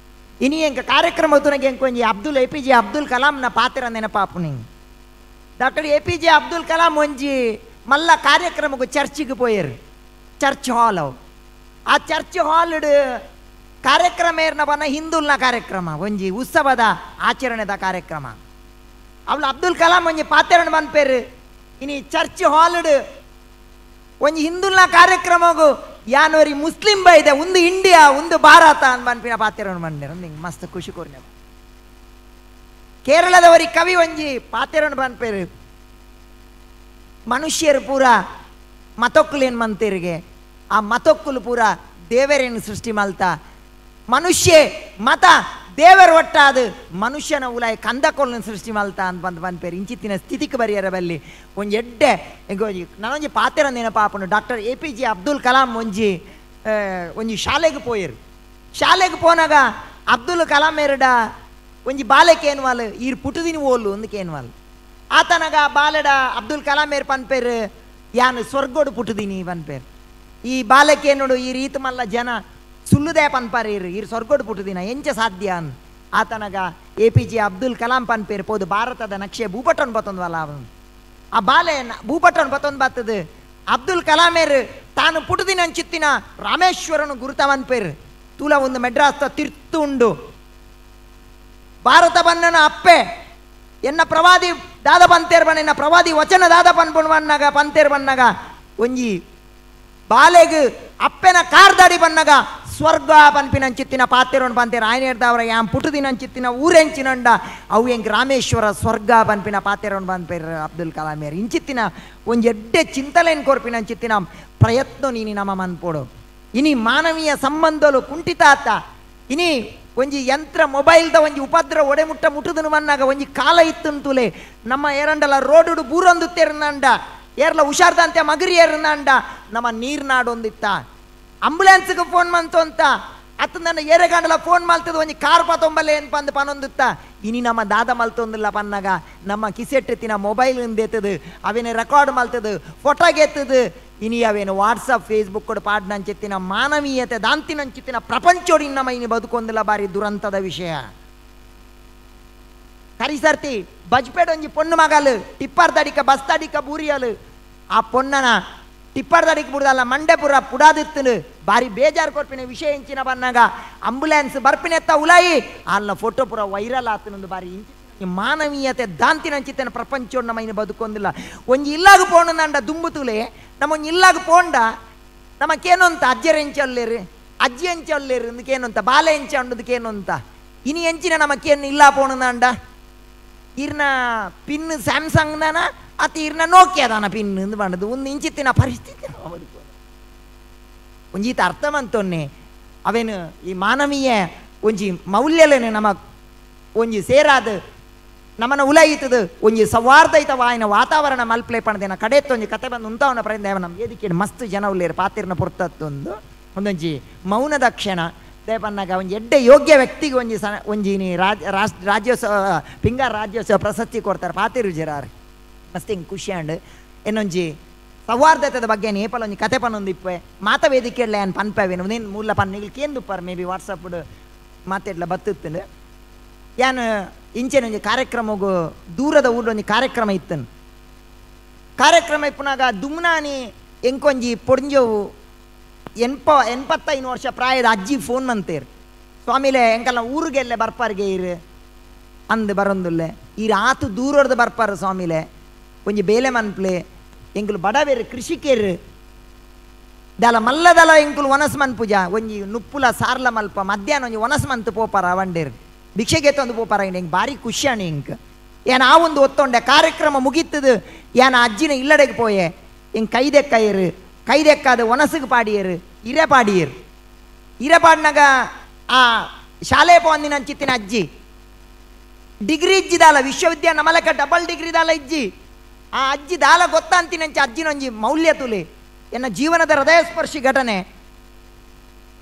Speaker 7: ಇನಿ ಎಂಕ ಕಾರ್ಯಕ್ರಮದೊನಗೆ ಎಂಕೊಂಜಿ APJ ಅಬ್ದುಲ್ ಕಲಾಂನ ಪಾತ್ರ ನೆನಪಾಪು ನಿಂಗೆ. ಡಾಕ್ಟರ್ APJ ಅಬ್ದುಲ್ ಕಲಾಂ ಒಂಜಿ ಮಲ್ಲ ಕಾರ್ಯಕ್ರಮಕ್ಕೂ ಚರ್ಚಿಗೆ ಪೋಯರು ಚರ್ಚ್ ಹಾಲ್ ಅವು ಆ ಚರ್ಚ್ ಹಾಲ್ ಕಾರ್ಯಕ್ರಮ ಏರ್ನ ಬನ್ನ ಹಿಂದೂಲ್ನ ಕಾರ್ಯಕ್ರಮ ಒಂಜಿ ಉತ್ಸವದ ಆಚರಣೆದ ಕಾರ್ಯಕ್ರಮ ಅವಳು ಅಬ್ದುಲ್ ಕಲಾಂ ಒಂಜಿ ಪಾತೆರಣ ಬಂದ್ಪೇರು ಇನಿ ಚರ್ಚ್ ಹಾಲ್ ಒಂಜಿ ಹಿಂದೂಲ್ನ ಕಾರ್ಯಕ್ರಮಗೂ ಯಾನೋರಿ ಮುಸ್ಲಿಂ ಬೈದೆ ಒಂದು ಇಂಡಿಯಾ ಒಂದು ಭಾರತ ಅನ್ ಬನ್ಪಿನ ಪಾತೆರಣ ಬಂದಿರ ಹಿಂಗೆ ಮಸ್ತ್ ಖುಷಿ ಕೋರ್ನ. ಕೇರಳದವರಿ ಕವಿ ಒಂಜಿ ಪಾತೆರಣ ಬಂದ್ಪೇರು ಮನುಷ್ಯರು ಪೂರ ಮತೊಕ್ಕುಲೇನು ಮಂತೇರಿಗೆ ಆ ಮತೊಕ್ಕುಲು ಪೂರ ದೇವರೇನು ಸೃಷ್ಟಿ ಮಲ್ತಾ ಮನುಷ್ಯ ಮತ ದೇವರ ಒಟ್ಟಾದ ಮನುಷ್ಯನ ಉಲಾಯ ಕಂದಕೊಲ್ಲನ್ನು ಸೃಷ್ಟಿ ಮಲ್ತಾ ಅಂತ ಬಂದ್ಪೇರು ಇಂಚಿತ್ತಿನ ಸ್ಥಿತಿಗೆ ಬರಿಯರ ಬಲ್ಲಿ ಒಂಜಿ ಎಡ್ಡೆ ನಾನೊಂಜಿ ಪಾತೆರ ನೆನಪಾಪನು ಡಾಕ್ಟರ್ APJ ಅಬ್ದುಲ್ ಕಲಾಂ ಒಂಜಿ ಶಾಲೆಗೆ ಪೋಯರು. ಶಾಲೆಗೆ ಪೋನಾಗ ಅಬ್ದುಲ್ ಕಲಾಂ ಎರಡ ಒಂಜಿ ಬಾಲೆಗೆ ಏನ್ವಾಲ್ ಈರ್ ಪುಟದಿನ ಓಲು ಒಂದಕ್ಕೆ ಏನ್ವಾಲ್ ಆತನಾಗ ಬಾಲೆಡ ಅಬ್ದುಲ್ ಕಲಾಂ ಏರ್ ಪನ್ಪೇರು ಯಾನು ಸ್ವರ್ಗೋಡು ಪುಟದಿನಿ ಪನ್ಪೇರು ಈ ಬಾಲೆಗೆ ನೋಡು ಈ ರೀತಿ ಮಲ್ಲ ಜನ ಸುಳ್ಳುದೇ ಪನ್ಪಾರಿ ಈರ್ ಸ್ವರ್ಗೋಡು ಪುಟದಿನ ಎಂಚ ಸಾಧ್ಯ ಅನ್ ಆತನಾಗ APJ ಅಬ್ದುಲ್ ಕಲಾಂ ಪನ್ಪೇರು ಪೋದು ಭಾರತದ ನಕ್ಷೆ ಭೂಪಟನ್ ಬತ್ತೊಂದ್ವಲ್ಲ ಅವನು ಆ ಬಾಲೆ ಭೂಪಟನ್ ಬತ್ತೊಂದು ಬತ್ತದು ಅಬ್ದುಲ್ ಕಲಾಮೇರು ತಾನು ಪುಟದಿನ ಅಂಚಿತ್ತಿನ ರಾಮೇಶ್ವರನು ಗುರುತವನ್ಪೇರು ತೂಲ ಒಂದು ಮೆಡ್ರಾಸ್ತ ತಿರ್ತು ಉಂಡು ಭಾರತ ಬನ್ನನ ಅಪ್ಪೆ ಎನ್ನ ಪ್ರವಾದಿ ದಾದ ಪಂತೇರ್ ಬಣ್ಣ ಎನ್ನ ಪ್ರವಾದಿ ವಚನ ದಾದ ಪನ್ಪುಣ್ ಬನ್ನಾಗ ಪಂತೇರ್ ಬನ್ನಾಗ ಒಂಜಿ ಬಾಲೆಗ್ ಅಪ್ಪೆನ ಕಾರ್ದಾಡಿ ಬನ್ನಾಗ ಸ್ವರ್ಗ ಪನ್ಪಿನಂಚಿತ್ತಿನ ಪಾತೆರೋನ್ ಪಂತೇರ್ ಆಯ್ನ ಹೇಳ್ದವ್ರ ಯಾಂ ಪುಟದಿನಂಚಿತ್ತಿನ ಊರೆಂಚಿನಂಡ ಅವು ಹೆಂಗ್ ರಾಮೇಶ್ವರ ಸ್ವರ್ಗ ಪನ್ಪಿನ ಪಾತೆರೋನ್ ಪನ್ಪೇರ್ ಅಬ್ದುಲ್ ಕಲಾಮೇರ್ ಇಂಚಿತ್ತಿನ ಒಂಜಿ ಎಡ್ಡೆ ಚಿಂತಲೆನ್ ಕೊರ್ಪಿನಂಚಿತ್ತಿನ ಪ್ರಯತ್ನ ನೀನಿ ನಮ್ಮ ಮನ್ಪೋಡು. ಇನಿ ಮಾನವೀಯ ಸಂಬಂಧಲು ಕುಂಠಿತಾತ ಇನಿ ಒಂಜಿ ಯಂತ್ರ ಮೊಬೈಲ್ದ ಒಂಜಿ ಉಪದ್ರ ಒಡೆಮುಟ್ಟ ಮುಟ್ಟುದನು ಮನ್ನಾಗ ಒಂಜಿ ಕಾಲ ಇತ್ತುಂತುಲೆ ನಮ್ಮ ಏರಂಡಲ ರೋಡು ಬೂರೊಂದು ತೆರ್ನಂಡ ಏರ್ಲ ಹುಷಾರ್ದಂತೆ ಮಗರಿ ಏರ್ನಂಡ ನಮ್ಮ ನೀರ್ನಾಡೊಂದಿತ್ತ ಆಂಬುಲೆನ್ಸ್ಗೆ ಫೋನ್ ಮಂತು ಅಂತ ಅತ್ತ ನನ್ನ ಏರೆಗಂಡಲ ಫೋನ್ ಮಲ್ತದ ಒಂಜಿ ಕಾರ್ ಪತೊಂಬಲೆ ಏನು ಪಂದು ಪನೊಂದುತ್ತ ಇನಿ ನಮ್ಮ ದಾದ ಮಲ್ತೊಂದಿಲ್ಲ ಪನ್ನಾಗ ನಮ್ಮ ಕಿಸೆಟ್ಟಿನ ಮೊಬೈಲ್ ಎತ್ತದು ಅವೇನು ರೆಕಾರ್ಡ್ ಮಲ್ತದು ಫೋಟೋಗೆತ್ತದು ಇನಿ ಅವೇನು ವಾಟ್ಸಪ್ ಫೇಸ್ಬುಕ್ ಕೊಡು ಪಾಡ್ನಂಚಿತ್ತಿನ ಮಾನವೀಯತೆ ದಾಂತಿನಂಚಿತ್ತಿನ ಪ್ರಪಂಚೋಡಿ ನಮ್ಮ ಇನಿ ಬದುಕೊಂದಿಲ್ಲ ಬಾರಿ ದುರಂತದ ವಿಷಯ. ಕರಿಸರ್ತಿ ಬಜ್ಪೇಡ್ ಒಂಜಿ ಪೊಣ್ಣು ಮಗಲು ಟಿಪ್ಪರ್ ದಡಿಕ ಬಸ್ ದಡಿಕ ಬೂರಿಯಲು ಆ ಪೊಣ್ಣನ ಟಿಪ್ಪರ್ ದಡಿಕ ಬುಡದಲ್ಲ ಮಂಡೆಪುರ ಪುಡಾದಿತ್ತು ಬಾರಿ ಬೇಜಾರು ಕೊರ್ಪಿನ ವಿಷಯ ಇಂಚಿನ ಬನ್ನಾಗ ಅಂಬುಲೆನ್ಸ್ ಬರ್ಪಿನೆತ್ತ ಉಲಾಯಿ ಅಲ್ಲ ಫೋಟೋ ಪುರ ವೈರಲ್ ಆತನೊಂದು ಬಾರಿ ಮಾನವೀಯತೆ ದಾಂತಿನಂಚಿತ್ತೇನೆ ಪ್ರಪಂಚ ನಮ್ಮ ಇನ್ನು ಬದುಕೊಂದಿಲ್ಲ ಒಂಜಿ ಇಲ್ಲಾಗ ಪೋಣ ನಂಡ ದುಂಬುತುಲೆ ನಮ್ಮ ಒಂಜಿ ಇಲ್ಲಾಗ ಪೋಂಡ ನಮಕ್ಕೇನು ಅಂತ ಅಜ್ಜರ ಎಂಚಲ್ಲೇರು ಅಜ್ಜಿ ಎಂಚಲ್ಲೇರು ಅಂದಕ್ಕೇನು ಅಂತ ಬಾಲೆ ಎಂಚ ಅಂಡದಕ್ಕೇನು ಅಂತ ಇನಿ ಎಂಚಿನ ನಮಕ್ಕೇನು ಇಲ್ಲ ಪೋಣ ನಂಡ ಇರ್ನ ಪಿನ್ ಸ್ಯಾಮ್ಸಂಗ್ನ ಅತ ಇರ್ನ ನೋಕಿಯಾದಾನ ಪಿನ್ ಎಂದು ಮಾಡದು ಒಂದು ಇಂಚಿತ್ತಿನ ಪರಿಸ್ಥಿತಿ ಒಂಜೀತ ಅರ್ಥವಂತೊನ್ನೆ ಅವೇನು ಈ ಮಾನವೀಯ ಒಂಜಿ ಮೌಲ್ಯಲೇನೆ ನಮ ಒಂಜಿ ಸೇರಾದ ನಮ್ಮನ್ನ ಉಲಾಯಿತದು ಒಂಜಿ ಸೌಹಾರ್ದಯುತವಾಯಿನ ವಾತಾವರಣ ಮಲ್ಪಲೆ ಪಣದೇನ ಕಡೆತ್ತು ಒಂಜಿ ಕತೆ ಬಂದು ಉಂತವನ ಪ್ರಯತ್ನ ನಮ್ಮ ವೇದಿಕೆ ಮಸ್ತ್ ಜನ ಉಳ್ಳೇರು ಪಾತಿರ್ನ ಪುರ್ತತ್ತೊಂದು ಒಂದೊಂಜಿ ಮೌನದ ಕ್ಷಣ ದೇಪನ್ನಾಗ ಒಂಜಿ ಎಡ್ಡೆ ಯೋಗ್ಯ ವ್ಯಕ್ತಿಗೆ ಒಂಜಿ ಒಂಜಿ ರಾಜ್ಯೋತ್ಸವ ಪಿಂಗಾರ ರಾಜ್ಯೋತ್ಸವ ಪ್ರಶಸ್ತಿ ಕೊಡ್ತಾರೆ ಪಾತಿರು ಜಿರಾರು ಮಸ್ತ್ ಹಿಂಗೆ ಖುಷಿ ಅಂಡ್ ಇನ್ನೊಂಜಿ ಸೌಹಾರ್ದತೆದ ಬಗ್ಗೆ ನೇಪಾಳ ಒಂಜಿ ಕತೆ ಪನ್ನೊಂದಿಪ್ಪೆ ಮಾತ ವೇದಿಕೆಡ್ಲ ಏನು ಪನ್ಪವೇನು ನೀನು ಮೂಲ ಪನ್ನಿಗಳು ಕೇಂದುಪ್ಪಾರ ಮೇ ಬಿ ವಾಟ್ಸಪ್ ಮಾತಾಡ್ಲ ಬತ್ತುತ್ತಂಡು ಏನು ಇಂಚೆನ ಒಂಜಿ ಕಾರ್ಯಕ್ರಮಗೂ ದೂರದ ಊರೊಂಜಿ ಕಾರ್ಯಕ್ರಮ ಇತ್ತನು ಕಾರ್ಯಕ್ರಮ ಇಪ್ಪನಾಗ ದುಮ್ನಾನಿ ಎಂಕೊಂಜಿ ಪೊಡ್ಂಜವು 85 ವರ್ಷ ಪ್ರಾಯದ ಅಜ್ಜಿ ಫೋನ್ ಮಂತೇರು ಸ್ವಾಮಿಲೆ ಎಂಕಲ್ಲ ಊರಿಗೆಲ್ಲ ಬರ್ಪಾರ್ಗೆ ಇರು ಅಂದು ಬರೊಂದುಲ್ಲೆ ಇರು ಆತು ದೂರದ್ದು ಬರ್ಪಾರ ಸ್ವಾಮಿಲೆ ಒಂಜಿ ಬೇಲೆ ಮನ್ಪ್ಲೆ ಎಂಕುಲು ಬಡವೇರು ಕೃಷಿಕೇರು ದಲ ಮಲ್ಲದಲ ಎಂಕುಲು ಒನಸ್ ಮನ್ಪುಜ ಒಂಜಿ ನುಪ್ಪುಲ ಸಾರ್ಲ ಮಲ್ಪ ಮಧ್ಯಾಹ್ನ ಒಂಜಿ ಒನಸ್ ಮಂತ್ ಪೋಪಾರ ಅವಂಡೇರು ಭಿಕ್ಷೆಗೆ ತಂದು ಪೋಪಾರ ಹೆಂಗೆ ಭಾರಿ ಖುಷಿಯಾಣಿ ಇಂಕ್ ಏನ ಆ ಒಂದು ಒತ್ತೊಂಡೆ ಕಾರ್ಯಕ್ರಮ ಮುಗೀತದು ಏನ ಅಜ್ಜಿನ ಇಲ್ಲಡೆಗೆ ಪೋಯೆ ಹಿಂಗೆ ಕೈದೆಕ್ಕಾದ ಒನಸಿಗೆ ಪಾಡಿಯರು ಇರೆ ಪಾಡಿನಾಗ ಆ ಶಾಲೆ ಪೋಂದಿನ ಚಿತ್ತಿನ ಅಜ್ಜಿ ಡಿಗ್ರಿ ಇಜ್ಜಿದಾಲ ವಿಶ್ವವಿದ್ಯಾಲಯ ನಮಲಕ ಡಬಲ್ ಡಿಗ್ರಿ ದಾಲ ಇಜ್ಜಿ ಆ ಅಜ್ಜಿ ದಾಲ ಗೊತ್ತಂತಿನಂಚ ಅಜ್ಜಿನೊಂಜಿ ಮೌಲ್ಯ ತುಲಿ ಎನ್ನ ಜೀವನದ ಹೃದಯ ಸ್ಪರ್ಶಿ ಘಟನೆ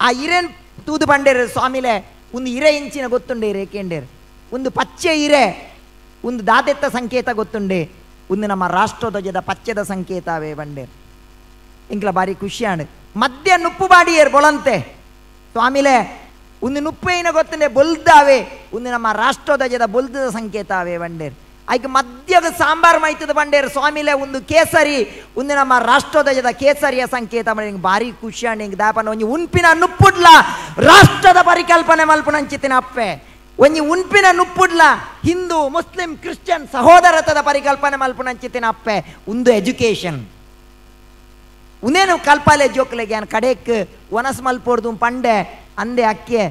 Speaker 7: ಆ ಇರೇನ್ ತೂದು ಬಂಡೇರು ಸ್ವಾಮಿಲೆ ಒಂದು ಇರೆ ಇಂಚಿನ ಗೊತ್ತುಂಡೇರು ಏಕೆಂಡೇರು ಒಂದು ಪಚ್ಚೆ ಇರೆ ಒಂದು ದಾದೆತ್ತ ಸಂಕೇತ ಗೊತ್ತುಂಡೆ ಒಂದು ನಮ್ಮ ರಾಷ್ಟ್ರಧ್ವಜದ ಪಚ್ಚೆದ ಸಂಕೇತವೇ ಬಂಡೇರು ಇಂಕ್ಲ ಬಾರಿ ಖುಷಿಯಾಣ ಮಧ್ಯ ನುಪ್ಪು ಬಾಡಿಯೇರು ಬೊಳಂತೆ ಸ್ವಾಮಿಲೆ ಒಂದು ನುಪ್ಪು ಏನ ಗೊತ್ತಂಡೆ ಬೊಲ್ದಾವೆ ಒಂದು ನಮ್ಮ ರಾಷ್ಟ್ರಧ್ವಜದ ಬೊಲ್ದದ ಸಂಕೇತವೇ ಬಂಡೇರು ಆಯ್ಕೆ ಮಧ್ಯದ ಸಾಂಬಾರು ಮೈತದ ಬಂಡೇರು ಸ್ವಾಮಿಲೆ ಒಂದು ಕೇಸರಿ ಒಂದು ನಮ್ಮ ರಾಷ್ಟ್ರಧ್ವಜದ ಕೇಸರಿಯ ಸಂಕೇತ ಮಾಡಿ ಹಿಂಗೆ ಭಾರಿ ಖುಷಿಯಾಣ ಹಿಂಗೆ ದಾಪನ ಒಂಜಿ ಉನ್ಪಿನ ನುಪ್ಪುಡ್ಲ ರಾಷ್ಟ್ರದ ಪರಿಕಲ್ಪನೆ ಮಲ್ಪನಂಚಿತಿನ ಅಪ್ಪೆ ಒಂಜಿ ಉನ್ಪಿನ ನುಪ್ಪುಡ್ಲ ಹಿಂದೂ ಮುಸ್ಲಿಂ ಕ್ರಿಶ್ಚಿಯನ್ ಸಹೋದರತ್ವದ ಪರಿಕಲ್ಪನೆ ಮಲ್ಪನಂಚಿತಿನ ಅಪ್ಪೆ ಒಂದು ಎಜುಕೇಶನ್ ಉನೇನು ಕಲ್ಪಾಲೆ ಜೋಕ್ಲೆಗೆ ಅನ್ ಕಡೆಕ್ ಒನಸ್ ಮಲ್ಪೋಡ್ದು ಪಂಡೆ ಅಂದೆ ಅಕ್ಕೆ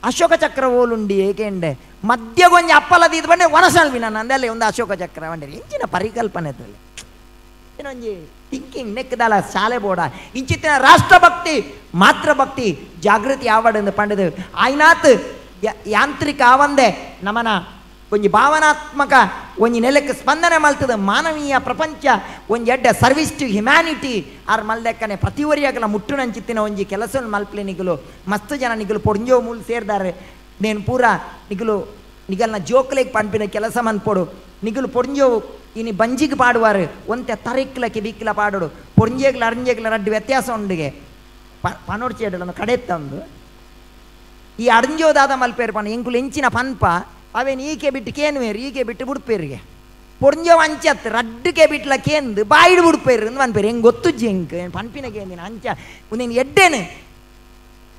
Speaker 7: ಅಶೋಕ ಚಕ್ರ ಓಲುಂಡಿ ಏಕೆಂಡೆ ಮಧ್ಯಗೊಂಜಿ ಅಪ್ಪಲದ ಇದು ಬಂಡೆ ಒನಸಲ್ವಿ ನಾನು ಅಂದೆಲ್ಲ ಒಂದು ಅಶೋಕ ಚಕ್ರ ಬಂಡೆ ಇಂಚಿನ ಪರಿಕಲ್ಪನೆ ಏನೊಂಜಿ ಥಿಂಕಿಂಗ್ ನೆಕ್ದಲ್ಲ ಶಾಲೆ ಬೋಡ ಇಂಚಿತ್ತಿನ ರಾಷ್ಟ್ರಭಕ್ತಿ ಮಾತೃಭಕ್ತಿ ಜಾಗೃತಿ ಆವಡಂದು ಪಂಡದು ಆಯ್ನಾತ್ ಯಾಂತ್ರಿಕ ಆವಂದೆ ನಮನ ಒಂಜಿ ಭಾವನಾತ್ಮಕ ಒಂಜಿ ನೆಲಕ್ಕೆ ಸ್ಪಂದನೆ ಮಲ್ತದ ಮಾನವೀಯ ಪ್ರಪಂಚ ಒಂಜಿ ಎಡ್ಡೆ ಸರ್ವಿಸ್ ಟು ಹ್ಯುಮ್ಯಾನಿಟಿ ಆರ್ ಮಲ್ದೆಕ್ಕನೆ ಪ್ರತಿವರಿಯಾಗಲ ಮುಟ್ಟುನಂಚಿತ್ತಿನ ಒಂಜಿ ಕೆಲಸವನ್ನು ಮಲ್ಪಲೆ ನಿಗಲು ಮಸ್ತ್ ಜನ ನಿಗಲು ಪೊಡ್ಂಜೋ ಮೂಲ ಸೇರ್ದಾರೆ ನೇನು ಪೂರ ನಿಗಲ್ನ ಜೋಕ್ಲೆಗೆ ಪಂಪಿನ ಕೆಲಸ ಮನ್ಪೊಡು ನಿಗಲು ಪೊಡ್ಂಜೋ ಇನಿ ಬಂಜಿಗೆ ಪಾಡುವಾರು ಒಂತೆ ತರಿಕ್ಲಕ್ಕೆ ಬಿಕ್ಲ ಪಾಡೋಡು ಪೊಡ್ಂಜೇಗ್ಲ ಅರಂಜೇಗ್ಲ ರಡ್ಡು ವ್ಯತ್ಯಾಸ ಉಂಡಿಗೆ ಪನೋಡ್ ಚೇಡಲನ್ನು ಕಡೆತ್ತಂದು ಈ ಅಡಂಜೋದಾದ ಮಲ್ಪೇರು ಪಣ ಎಂಕುಲು ಎಂಚಿನ ಪನ್ಪ ಅವೇನು ಈಕೆ ಬಿಟ್ಟು ಕೇನುವೇರು ಈಕೆ ಬಿಟ್ಟು ಬಿಡ್ಪೇರಿಗೆ ಪೊಡ್ಂಜೋ ಅಂಚತ್ ರಡ್ಡುಕೆ ಬಿಟ್ಲ ಕೇಂದು ಬಾಯಿಡು ಬಿಡ್ಪೇರು ಅಂದು ಪನ್ಪೇರು ಹೆಂಗೆ ಗೊತ್ತುಜ್ಜಿ ಹೆಂಗೆ ಪನ್ಪಿನ ಕೇಂದಿನ ಅಂಚ ನೀನು ಎಡ್ಡೇನು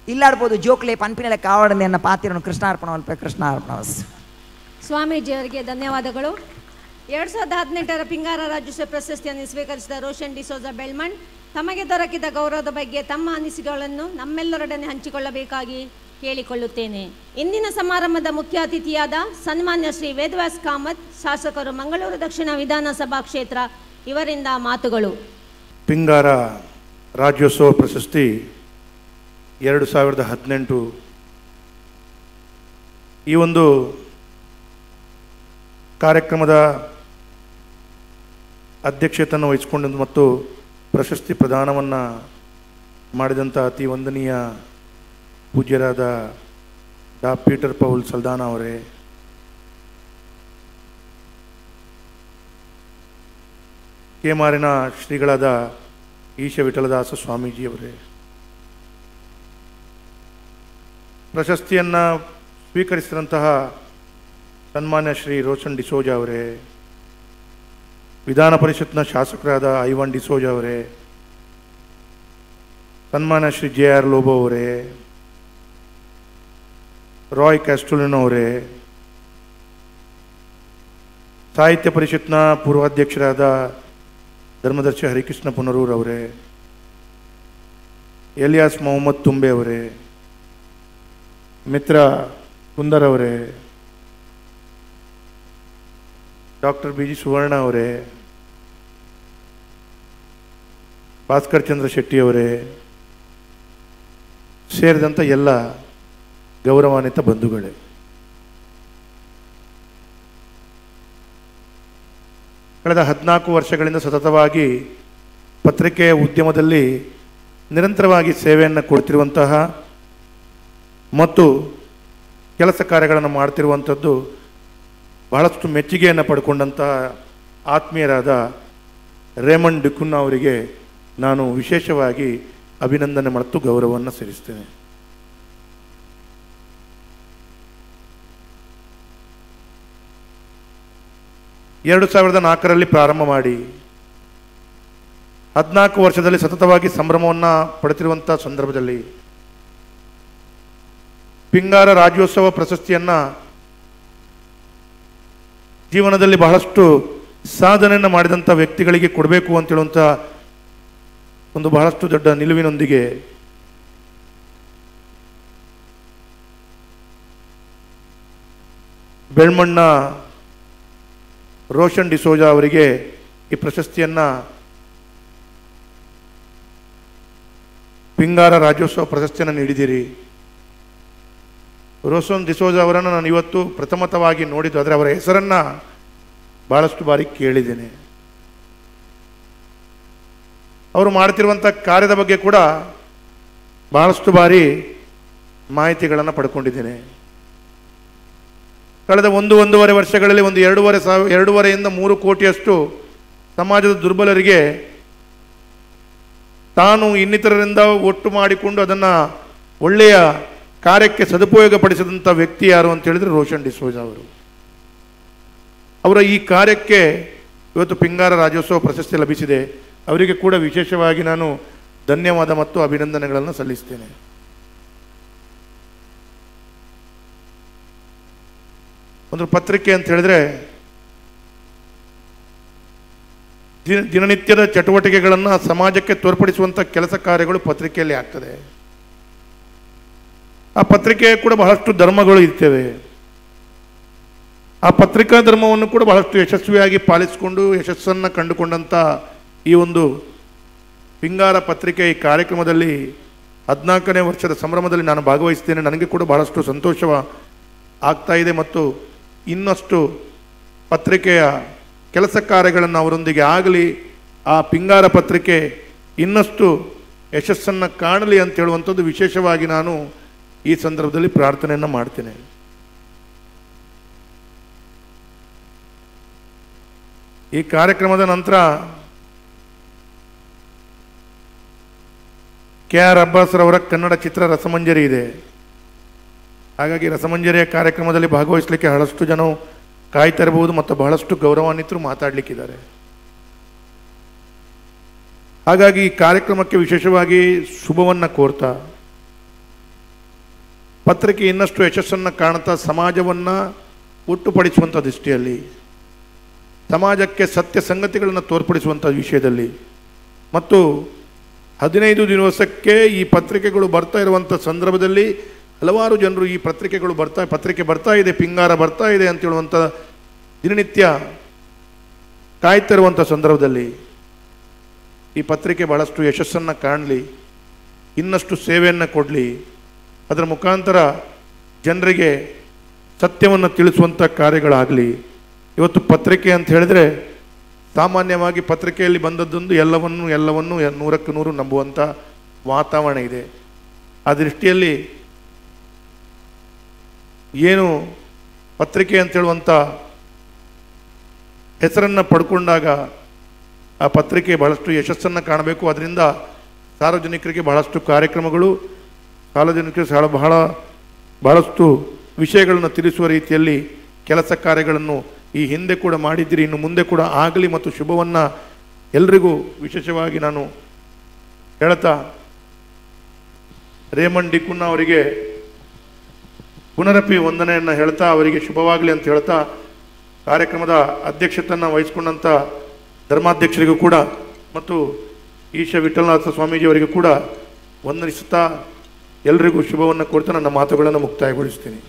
Speaker 7: ಇಲ್ಲಾಡ್ಬೋದು ಜೋಕ್ಲೆ ಪನ್ಪಿನಲ್ಲ ಕಾವಡಂದೆ ಅನ್ನ ಪಾತಿರನು ಕೃಷ್ಣಾರ್ಪಣ ಅಲ್ಪ ಕೃಷ್ಣಾರ್ಪಣ.
Speaker 1: ಸ್ವಾಮೀಜಿಯವರಿಗೆ ಧನ್ಯವಾದಗಳು. 2018ರ ಪಿಂಗಾರ ರಾಜ್ಯೋತ್ಸವ ಪ್ರಶಸ್ತಿಯನ್ನು ಸ್ವೀಕರಿಸಿದ ರೋಷನ್ ಡಿಸೋಜಾ ಬೆಳ್ಮಂಡ್ ತಮಗೆ ದೊರಕಿದ ಗೌರವದ ಬಗ್ಗೆ ತಮ್ಮ ಅನಿಸಿಕೆಗಳನ್ನು ನಮ್ಮೆಲ್ಲರೊಡನೆ ಹಂಚಿಕೊಳ್ಳಬೇಕಾಗಿ ಕೇಳಿಕೊಳ್ಳುತ್ತೇನೆ. ಇಂದಿನ ಸಮಾರಂಭದ ಮುಖ್ಯ ಅತಿಥಿಯಾದ ಸನ್ಮಾನ್ಯ ಶ್ರೀ ವೇದವ್ಯಾಸ್ ಕಾಮತ್ ಶಾಸಕರು ಮಂಗಳೂರು ದಕ್ಷಿಣ ವಿಧಾನಸಭಾ ಕ್ಷೇತ್ರ ಇವರಿಂದ ಮಾತುಗಳು.
Speaker 8: ಪಿಂಗಾರ ರಾಜ್ಯೋತ್ಸವ ಪ್ರಶಸ್ತಿ 2018 ಈ ಒಂದು ಕಾರ್ಯಕ್ರಮದ ಅಧ್ಯಕ್ಷತೆಯನ್ನು ವಹಿಸಿಕೊಂಡು ಮತ್ತು ಪ್ರಶಸ್ತಿ ಪ್ರದಾನವನ್ನು ಮಾಡಿದಂಥ ಅತಿ ವಂದನೀಯ ಪೂಜ್ಯರಾದ ಡಾ ಪೀಟರ್ ಪೌಲ್ ಸಲ್ದಾನ ಅವರೇ, ಕೇಮಾರಿನ ಶ್ರೀಗಳಾದ ಈಶ ವಿಠಲದಾಸ ಸ್ವಾಮೀಜಿಯವರೇ, ಪ್ರಶಸ್ತಿಯನ್ನು ಸ್ವೀಕರಿಸಿದಂತಹ ಸನ್ಮಾನ್ಯ ಶ್ರೀ ರೋಷನ್ ಡಿಸೋಜ ಅವರೇ, ವಿಧಾನ ಪರಿಷತ್ನ ಶಾಸಕರಾದ ಐವಾನ್ ಡಿಸೋಜ ಅವರೇ, ಸನ್ಮಾನ್ಯ ಶ್ರೀ JR ಲೋಬೋ ಅವರೇ, ರಾಯ್ ಕ್ಯಾಸ್ಟೋಲಿನೋ ಅವರೇ, ಸಾಹಿತ್ಯ ಪರಿಷತ್ನ ಪೂರ್ವಾಧ್ಯಕ್ಷರಾದ ಧರ್ಮದರ್ಶಿ ಹರಿಕೃಷ್ಣ ಪುನರೂರ್ ಅವರೇ, ಎಲಿಯಾಸ್ ಮೊಹಮ್ಮದ್ ತುಂಬೆ ಅವರೇ, ಮಿತ್ರ ಕುಂದರ್ ಅವರೇ, ಡಾಕ್ಟರ್ BG ಸುವರ್ಣ ಅವರೇ, ಭಾಸ್ಕರ್ ಚಂದ್ರ ಶೆಟ್ಟಿ ಅವರೇ ಸೇರಿದಂಥ ಎಲ್ಲ ಗೌರವಾನ್ವಿತ ಬಂಧುಗಳೇ, ಕಳೆದ 14 ವರ್ಷಗಳಿಂದ ಸತತವಾಗಿ ಪತ್ರಿಕೆಯ ಉದ್ಯಮದಲ್ಲಿ ನಿರಂತರವಾಗಿ ಸೇವೆಯನ್ನು ಕೊಡ್ತಿರುವಂತಹ ಮತ್ತು ಕೆಲಸ ಕಾರ್ಯಗಳನ್ನು ಮಾಡ್ತಿರುವಂಥದ್ದು ಬಹಳಷ್ಟು ಮೆಚ್ಚುಗೆಯನ್ನು ಪಡ್ಕೊಂಡಂತಹ ಆತ್ಮೀಯರಾದ ರೇಮಂಡ್ ಡಿಕುನ್ನ ಅವರಿಗೆ ನಾನು ವಿಶೇಷವಾಗಿ ಅಭಿನಂದನೆ ಮತ್ತು ಗೌರವವನ್ನು ಸಲ್ಲಿಸ್ತೇನೆ. ಎರಡು 2004ರಲ್ಲಿ ಪ್ರಾರಂಭ ಮಾಡಿ 14 ವರ್ಷದಲ್ಲಿ ಸತತವಾಗಿ ಸಂಭ್ರಮವನ್ನು ಪಡೆತಿರುವಂಥ ಸಂದರ್ಭದಲ್ಲಿ ಪಿಂಗಾರ ರಾಜ್ಯೋತ್ಸವ ಪ್ರಶಸ್ತಿಯನ್ನು ಜೀವನದಲ್ಲಿ ಬಹಳಷ್ಟು ಸಾಧನೆಯನ್ನು ಮಾಡಿದಂಥ ವ್ಯಕ್ತಿಗಳಿಗೆ ಕೊಡಬೇಕು ಅಂತೇಳುವಂಥ ಒಂದು ಬಹಳಷ್ಟು ದೊಡ್ಡ ನಿಲುವಿನೊಂದಿಗೆ ಬೆಳ್ಮಣ್ಣ ರೋಷನ್ ಡಿಸೋಜ ಅವರಿಗೆ ಈ ಪ್ರಶಸ್ತಿಯನ್ನು ಪಿಂಗಾರ ರಾಜ್ಯೋತ್ಸವ ಪ್ರಶಸ್ತಿಯನ್ನು ನೀಡಿದ್ದೀರಿ. ರೋಷನ್ ಡಿಸೋಜ ಅವರನ್ನು ನಾನು ಇವತ್ತು ಪ್ರಥಮತವಾಗಿ ನೋಡಿದ್ದು, ಆದರೆ ಅವರ ಹೆಸರನ್ನು ಬಹಳಷ್ಟು ಬಾರಿ ಕೇಳಿದ್ದೇನೆ. ಅವರು ಮಾಡ್ತಿರುವಂಥ ಕಾರ್ಯದ ಬಗ್ಗೆ ಕೂಡ ಬಹಳಷ್ಟು ಬಾರಿ ಮಾಹಿತಿಗಳನ್ನು ಪಡ್ಕೊಂಡಿದ್ದೇನೆ. ಕಳೆದ 1-1.5 ವರ್ಷಗಳಲ್ಲಿ ಒಂದು 2.5ರಿಂದ 3 ಕೋಟಿಯಷ್ಟು ಸಮಾಜದ ದುರ್ಬಲರಿಗೆ ತಾನು ಇನ್ನಿತರರಿಂದ ಒಟ್ಟು ಮಾಡಿಕೊಂಡು ಅದನ್ನು ಒಳ್ಳೆಯ ಕಾರ್ಯಕ್ಕೆ ಸದುಪಯೋಗಪಡಿಸಿದಂಥ ವ್ಯಕ್ತಿ ಯಾರು ಅಂತ ಹೇಳಿದರೆ ರೋಷನ್ ಡಿಸೋಜ ಅವರು. ಅವರ ಈ ಕಾರ್ಯಕ್ಕೆ ಇವತ್ತು ಪಿಂಗಾರ ರಾಜ್ಯೋತ್ಸವ ಪ್ರಶಸ್ತಿ ಲಭಿಸಿದೆ. ಅವರಿಗೆ ಕೂಡ ವಿಶೇಷವಾಗಿ ನಾನು ಧನ್ಯವಾದ ಮತ್ತು ಅಭಿನಂದನೆಗಳನ್ನು ಸಲ್ಲಿಸ್ತೇನೆ. ಒಂದು ಪತ್ರಿಕೆ ಅಂತ ಹೇಳಿದ್ರೆ ದಿನನಿತ್ಯದ ಚಟುವಟಿಕೆಗಳನ್ನು ಸಮಾಜಕ್ಕೆ ತೋರ್ಪಡಿಸುವಂಥ ಕೆಲಸ ಕಾರ್ಯಗಳು ಪತ್ರಿಕೆಯಲ್ಲಿ ಆಗ್ತದೆ. ಆ ಪತ್ರಿಕೆ ಕೂಡ ಬಹಳಷ್ಟು ಧರ್ಮಗಳು ಇರ್ತವೆ. ಆ ಪತ್ರಿಕಾ ಧರ್ಮವನ್ನು ಕೂಡ ಬಹಳಷ್ಟು ಯಶಸ್ವಿಯಾಗಿ ಪಾಲಿಸಿಕೊಂಡು ಯಶಸ್ಸನ್ನು ಕಂಡುಕೊಂಡಂಥ ಈ ಒಂದು ಪಿಂಗಾರ ಪತ್ರಿಕೆ ಈ ಕಾರ್ಯಕ್ರಮದಲ್ಲಿ 14ನೇ ವರ್ಷದ ಸಂಭ್ರಮದಲ್ಲಿ ನಾನು ಭಾಗವಹಿಸ್ತೇನೆ. ನನಗೆ ಕೂಡ ಬಹಳಷ್ಟು ಸಂತೋಷ ಆಗ್ತಾ ಇದೆ ಮತ್ತು ಇನ್ನಷ್ಟು ಪತ್ರಿಕೆಯ ಕೆಲಸ ಕಾರ್ಯಗಳನ್ನು ಅವರೊಂದಿಗೆ ಆಗಲಿ, ಆ ಪಿಂಗಾರ ಪತ್ರಿಕೆ ಇನ್ನಷ್ಟು ಯಶಸ್ಸನ್ನು ಕಾಣಲಿ ಅಂತ ಹೇಳುವಂಥದ್ದು ವಿಶೇಷವಾಗಿ ನಾನು ಈ ಸಂದರ್ಭದಲ್ಲಿ ಪ್ರಾರ್ಥನೆಯನ್ನು ಮಾಡ್ತೇನೆ. ಈ ಕಾರ್ಯಕ್ರಮದ ನಂತರ KR ಅಬ್ಬಾಸ್ರವರ ಕನ್ನಡ ಚಿತ್ರ ರಸಮಂಜರಿ ಇದೆ. ಹಾಗಾಗಿ ರಸಮಂಜರಿಯ ಕಾರ್ಯಕ್ರಮದಲ್ಲಿ ಭಾಗವಹಿಸಲಿಕ್ಕೆ ಬಹಳಷ್ಟು ಜನ ಕಾಯ್ತಾ ಇರಬಹುದು ಮತ್ತು ಬಹಳಷ್ಟು ಗೌರವಾನ್ವಿತರು ಮಾತಾಡಲಿಕ್ಕಿದ್ದಾರೆ. ಹಾಗಾಗಿ ಈ ಕಾರ್ಯಕ್ರಮಕ್ಕೆ ವಿಶೇಷವಾಗಿ ಶುಭವನ್ನು ಕೋರ್ತಾ ಪತ್ರಿಕೆ ಇನ್ನಷ್ಟು ಯಶಸ್ಸನ್ನು ಕಾಣುತ್ತಾ ಸಮಾಜವನ್ನು ಒಟ್ಟುಪಡಿಸುವಂಥ ದೃಷ್ಟಿಯಲ್ಲಿ, ಸಮಾಜಕ್ಕೆ ಸತ್ಯ ಸಂಗತಿಗಳನ್ನು ತೋರ್ಪಡಿಸುವಂಥ ವಿಷಯದಲ್ಲಿ ಮತ್ತು 15 ದಿವಸಕ್ಕೆ ಈ ಪತ್ರಿಕೆಗಳು ಬರ್ತಾ ಇರುವಂಥ ಸಂದರ್ಭದಲ್ಲಿ ಹಲವಾರು ಜನರು ಈ ಪತ್ರಿಕೆ ಬರ್ತಾ ಇದೆ, ಪಿಂಗಾರ ಬರ್ತಾ ಇದೆ ಅಂತ ಹೇಳುವಂಥ ದಿನನಿತ್ಯ ಕಾಯ್ತಾ ಇರುವಂಥ ಸಂದರ್ಭದಲ್ಲಿ ಈ ಪತ್ರಿಕೆ ಬಹಳಷ್ಟು ಯಶಸ್ಸನ್ನು ಕಾಣಲಿ, ಇನ್ನಷ್ಟು ಸೇವೆಯನ್ನು ಕೊಡಲಿ, ಅದರ ಮುಖಾಂತರ ಜನರಿಗೆ ಸತ್ಯವನ್ನು ತಿಳಿಸುವಂಥ ಕಾರ್ಯಗಳಾಗಲಿ. ಇವತ್ತು ಪತ್ರಿಕೆ ಅಂತ ಹೇಳಿದ್ರೆ ಸಾಮಾನ್ಯವಾಗಿ ಪತ್ರಿಕೆಯಲ್ಲಿ ಬಂದದ್ದೊಂದು ಎಲ್ಲವನ್ನು 100ಕ್ಕೆ 100 ನಂಬುವಂಥ ವಾತಾವರಣ ಇದೆ. ಆ ದೃಷ್ಟಿಯಲ್ಲಿ ಏನು ಪತ್ರಿಕೆ ಅಂತ ಹೇಳುವಂಥ ಹೆಸರನ್ನು ಪಡ್ಕೊಂಡಾಗ ಆ ಪತ್ರಿಕೆ ಬಹಳಷ್ಟು ಯಶಸ್ಸನ್ನು ಕಾಣಬೇಕು. ಅದರಿಂದ ಸಾರ್ವಜನಿಕರಿಗೆ ಬಹಳಷ್ಟು ಕಾರ್ಯಕ್ರಮಗಳು, ಸಾರ್ವಜನಿಕರಿಗೆ ಬಹಳಷ್ಟು ವಿಷಯಗಳನ್ನು ತಿಳಿಸುವ ರೀತಿಯಲ್ಲಿ ಕೆಲಸ ಕಾರ್ಯಗಳನ್ನು ಈ ಹಿಂದೆ ಕೂಡ ಮಾಡಿದ್ದೀರಿ, ಇನ್ನು ಮುಂದೆ ಕೂಡ ಆಗಲಿ ಮತ್ತು ಶುಭವನ್ನು ಎಲ್ರಿಗೂ ವಿಶೇಷವಾಗಿ ನಾನು ಹೇಳ್ತಾ ರೇಮಂಡ್ ಡಿಕುನ್ನ ಅವರಿಗೆ ಪುನರಪಿ ವಂದನೆಯನ್ನು ಹೇಳ್ತಾ ಅವರಿಗೆ ಶುಭವಾಗಲಿ ಅಂತ ಹೇಳ್ತಾ ಕಾರ್ಯಕ್ರಮದ ಅಧ್ಯಕ್ಷತೆಯನ್ನು ವಹಿಸಿಕೊಂಡಂಥ ಧರ್ಮಾಧ್ಯಕ್ಷರಿಗೂ ಕೂಡ ಮತ್ತು ಈಶ ವಿಠಲನಾಥ ಸ್ವಾಮೀಜಿಯವರಿಗೂ ಕೂಡ ವಂದನಿಸುತ್ತಾ ಎಲ್ರಿಗೂ ಶುಭವನ್ನು ಕೊಡ್ತಾ ನನ್ನ ಮಾತುಗಳನ್ನು ಮುಕ್ತಾಯಗೊಳಿಸ್ತೀನಿ.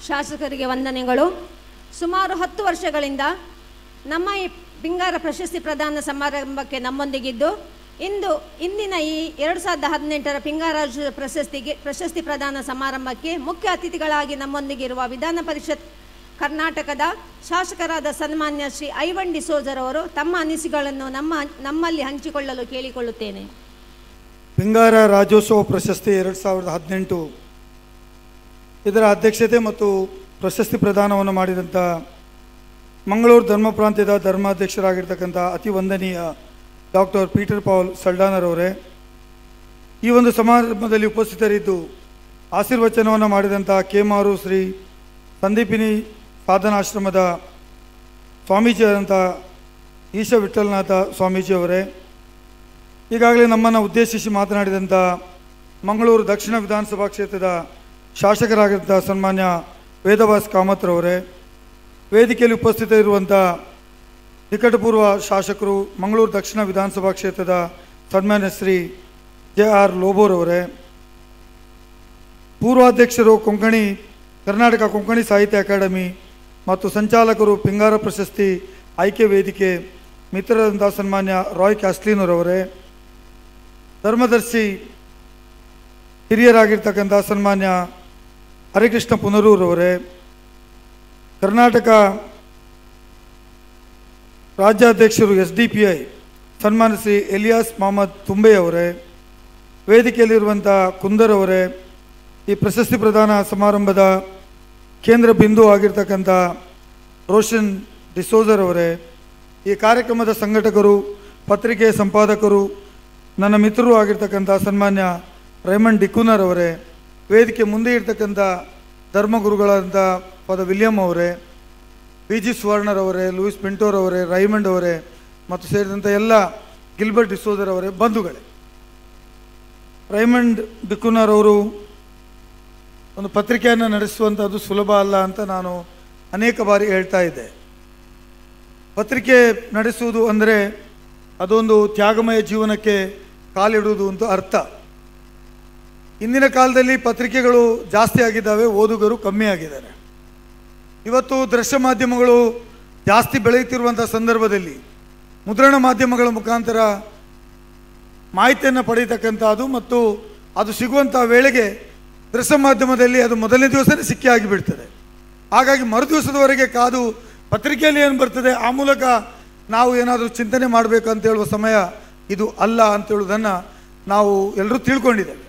Speaker 1: ಶಾಸಕರಿಗೆ ವಂದನೆಗಳು. ಸುಮಾರು 10 ವರ್ಷಗಳಿಂದ ನಮ್ಮ ಈ ಪಿಂಗಾರ ಪ್ರಶಸ್ತಿ ಪ್ರದಾನ ಸಮಾರಂಭಕ್ಕೆ ನಮ್ಮೊಂದಿಗಿದ್ದು ಇಂದಿನ ಈ 2018ರ ಪಿಂಗಾರ ಪ್ರಶಸ್ತಿ ಪ್ರದಾನ ಸಮಾರಂಭಕ್ಕೆ ಮುಖ್ಯ ಅತಿಥಿಗಳಾಗಿ ನಮ್ಮೊಂದಿಗಿರುವ ವಿಧಾನ ಪರಿಷತ್ ಕರ್ನಾಟಕದ ಶಾಸಕರಾದ ಸನ್ಮಾನ್ಯ ಶ್ರೀ ಐವನ್ ಡಿಸೋಜರವರು ತಮ್ಮ ಅನಿಸಿಕೆಗಳನ್ನು ನಮ್ಮಲ್ಲಿ ಹಂಚಿಕೊಳ್ಳಲು ಕೇಳಿಕೊಳ್ಳುತ್ತೇನೆ.
Speaker 9: ಪಿಂಗಾರ ರಾಜ್ಯೋತ್ಸವ ಪ್ರಶಸ್ತಿ 2018 ಇದರ ಅಧ್ಯಕ್ಷತೆ ಮತ್ತು ಪ್ರಶಸ್ತಿ ಪ್ರದಾನವನ್ನು ಮಾಡಿದಂಥ ಮಂಗಳೂರು ಧರ್ಮ ಪ್ರಾಂತ್ಯದ ಧರ್ಮಾಧ್ಯಕ್ಷರಾಗಿರ್ತಕ್ಕಂಥ ಅತಿ ವಂದನೀಯ ಡಾಕ್ಟರ್ ಪೀಟರ್ ಪಾಲ್ ಸಲ್ಡಾನರವರೇ, ಈ ಒಂದು ಸಮಾರಂಭದಲ್ಲಿ ಉಪಸ್ಥಿತರಿದ್ದು ಆಶೀರ್ವಚನವನ್ನು ಮಾಡಿದಂಥ ಕೇಮಾರು ಶ್ರೀ ಸಂದೀಪಿನಿ ಸಾಧನಾಶ್ರಮದ ಸ್ವಾಮೀಜಿಯಾದಂಥ ಈಶ ವಿಠಲನಾಥ ಸ್ವಾಮೀಜಿಯವರೇ, ಈಗಾಗಲೇ ನಮ್ಮನ್ನು ಉದ್ದೇಶಿಸಿ ಮಾತನಾಡಿದಂಥ ಮಂಗಳೂರು ದಕ್ಷಿಣ ವಿಧಾನಸಭಾ ಕ್ಷೇತ್ರದ ಶಾಸಕರಾಗಿದ್ದ ಸನ್ಮಾನ್ಯ ವೇದವಾಸ್ ಕಾಮತ್ರವರೇ, ವೇದಿಕೆಯಲ್ಲಿ ಉಪಸ್ಥಿತರಿರುವಂಥ ನಿಕಟಪೂರ್ವ ಶಾಸಕರು ಮಂಗಳೂರು ದಕ್ಷಿಣ ವಿಧಾನಸಭಾ ಕ್ಷೇತ್ರದ ಸನ್ಮಾನ್ಯ ಶ್ರೀ JR ಲೋಬೋರವರೇ, ಪೂರ್ವಾಧ್ಯಕ್ಷರು ಕರ್ನಾಟಕ ಕೊಂಕಣಿ ಸಾಹಿತ್ಯ ಅಕಾಡೆಮಿ ಮತ್ತು ಸಂಚಾಲಕರು ಪಿಂಗಾರ ಪ್ರಶಸ್ತಿ ಆಯ್ಕೆ ವೇದಿಕೆ ಮಿತ್ರರಾದಂಥ ಸನ್ಮಾನ್ಯ ರಾಯ್ ಕ್ಯಾಸ್ಲಿನರವರೇ, ಧರ್ಮದರ್ಶಿ ಹಿರಿಯರಾಗಿರ್ತಕ್ಕಂಥ ಸನ್ಮಾನ್ಯ ಹರಿಕೃಷ್ಣ ಪುನರೂರವರೇ, ಕರ್ನಾಟಕ ರಾಜ್ಯಾಧ್ಯಕ್ಷರು SDPI ಸನ್ಮಾನ್ಯ ಶ್ರೀ ಎಲಿಯಾಸ್ ಮೊಹಮ್ಮದ್ ತುಂಬೆ ಅವರೇ, ವೇದಿಕೆಯಲ್ಲಿರುವಂಥ ಕುಂದರ್ ಅವರೇ, ಈ ಪ್ರಶಸ್ತಿ ಪ್ರದಾನ ಸಮಾರಂಭದ ಕೇಂದ್ರ ಬಿಂದು ಆಗಿರ್ತಕ್ಕಂಥ ರೋಷನ್ ಡಿಸೋಜರ್ ಅವರೇ, ಈ ಕಾರ್ಯಕ್ರಮದ ಸಂಘಟಕರು, ಪತ್ರಿಕೆ ಸಂಪಾದಕರು, ನನ್ನ ಮಿತ್ರರು ಆಗಿರ್ತಕ್ಕಂಥ ಸನ್ಮಾನ್ಯ ರೇಮಂಡ್ ಡಿಕುನರ್ ಅವರೇ, ವೇದಿಕೆ ಮುಂದೆ ಇರ್ತಕ್ಕಂಥ ಧರ್ಮಗುರುಗಳಾದಂಥ ಫಾದ ವಿಲಿಯಂ ಅವರೇ, BG ಸುವರ್ಣರವರೇ, ಲೂಯಿಸ್ ಪಿಂಟೋರ್ ಅವರೇ, ರೈಮಂಡ್ ಅವರೇ ಮತ್ತು ಸೇರಿದಂಥ ಎಲ್ಲ ಗಿಲ್ಬರ್ಟ್ ಡಿಸೋಜರ್ ಅವರೇ, ಬಂಧುಗಳೇ, ರೈಮಂಡ್ ಡಿಕುನರ್ ಅವರು ಒಂದು ಪತ್ರಿಕೆಯನ್ನು ನಡೆಸುವಂಥದ್ದು ಸುಲಭ ಅಲ್ಲ ಅಂತ ನಾನು ಅನೇಕ ಬಾರಿ ಹೇಳ್ತಾ ಇದ್ದೆ. ಪತ್ರಿಕೆ ನಡೆಸುವುದು ಅಂದರೆ ಅದೊಂದು ತ್ಯಾಗಮಯ ಜೀವನಕ್ಕೆ ಕಾಲಿಡುವುದು ಅಂತ ಅರ್ಥ. ಇಂದಿನ ಕಾಲದಲ್ಲಿ ಪತ್ರಿಕೆಗಳು ಜಾಸ್ತಿ ಆಗಿದ್ದಾವೆ, ಓದುಗರು ಕಮ್ಮಿ ಆಗಿದ್ದಾರೆ. ಇವತ್ತು ದೃಶ್ಯ ಮಾಧ್ಯಮಗಳು ಜಾಸ್ತಿ ಬೆಳೆಯುತ್ತಿರುವಂಥ ಸಂದರ್ಭದಲ್ಲಿ ಮುದ್ರಣ ಮಾಧ್ಯಮಗಳ ಮುಖಾಂತರ ಮಾಹಿತಿಯನ್ನು ಪಡೆಯತಕ್ಕಂಥದ್ದು ಮತ್ತು ಅದು ಸಿಗುವಂಥ ವೇಳೆಗೆ ದೃಶ್ಯ ಮಾಧ್ಯಮದಲ್ಲಿ ಅದು ಮೊದಲನೇ ದಿವಸನೇ ಸಿಕ್ಕಿ ಆಗಿಬಿಡ್ತದೆ. ಹಾಗಾಗಿ ಮರುದಿವಸದವರೆಗೆ ಕಾದು ಪತ್ರಿಕೆಯಲ್ಲಿ ಏನು ಬರ್ತದೆ ಆ ಮೂಲಕ ನಾವು ಏನಾದರೂ ಚಿಂತನೆ ಮಾಡಬೇಕು ಅಂತ ಹೇಳುವ ಸಮಯ ಇದು ಅಲ್ಲ ಅಂತ ಹೇಳುವುದನ್ನು ನಾವು ಎಲ್ಲರೂ ತಿಳ್ಕೊಂಡಿದ್ದೇವೆ.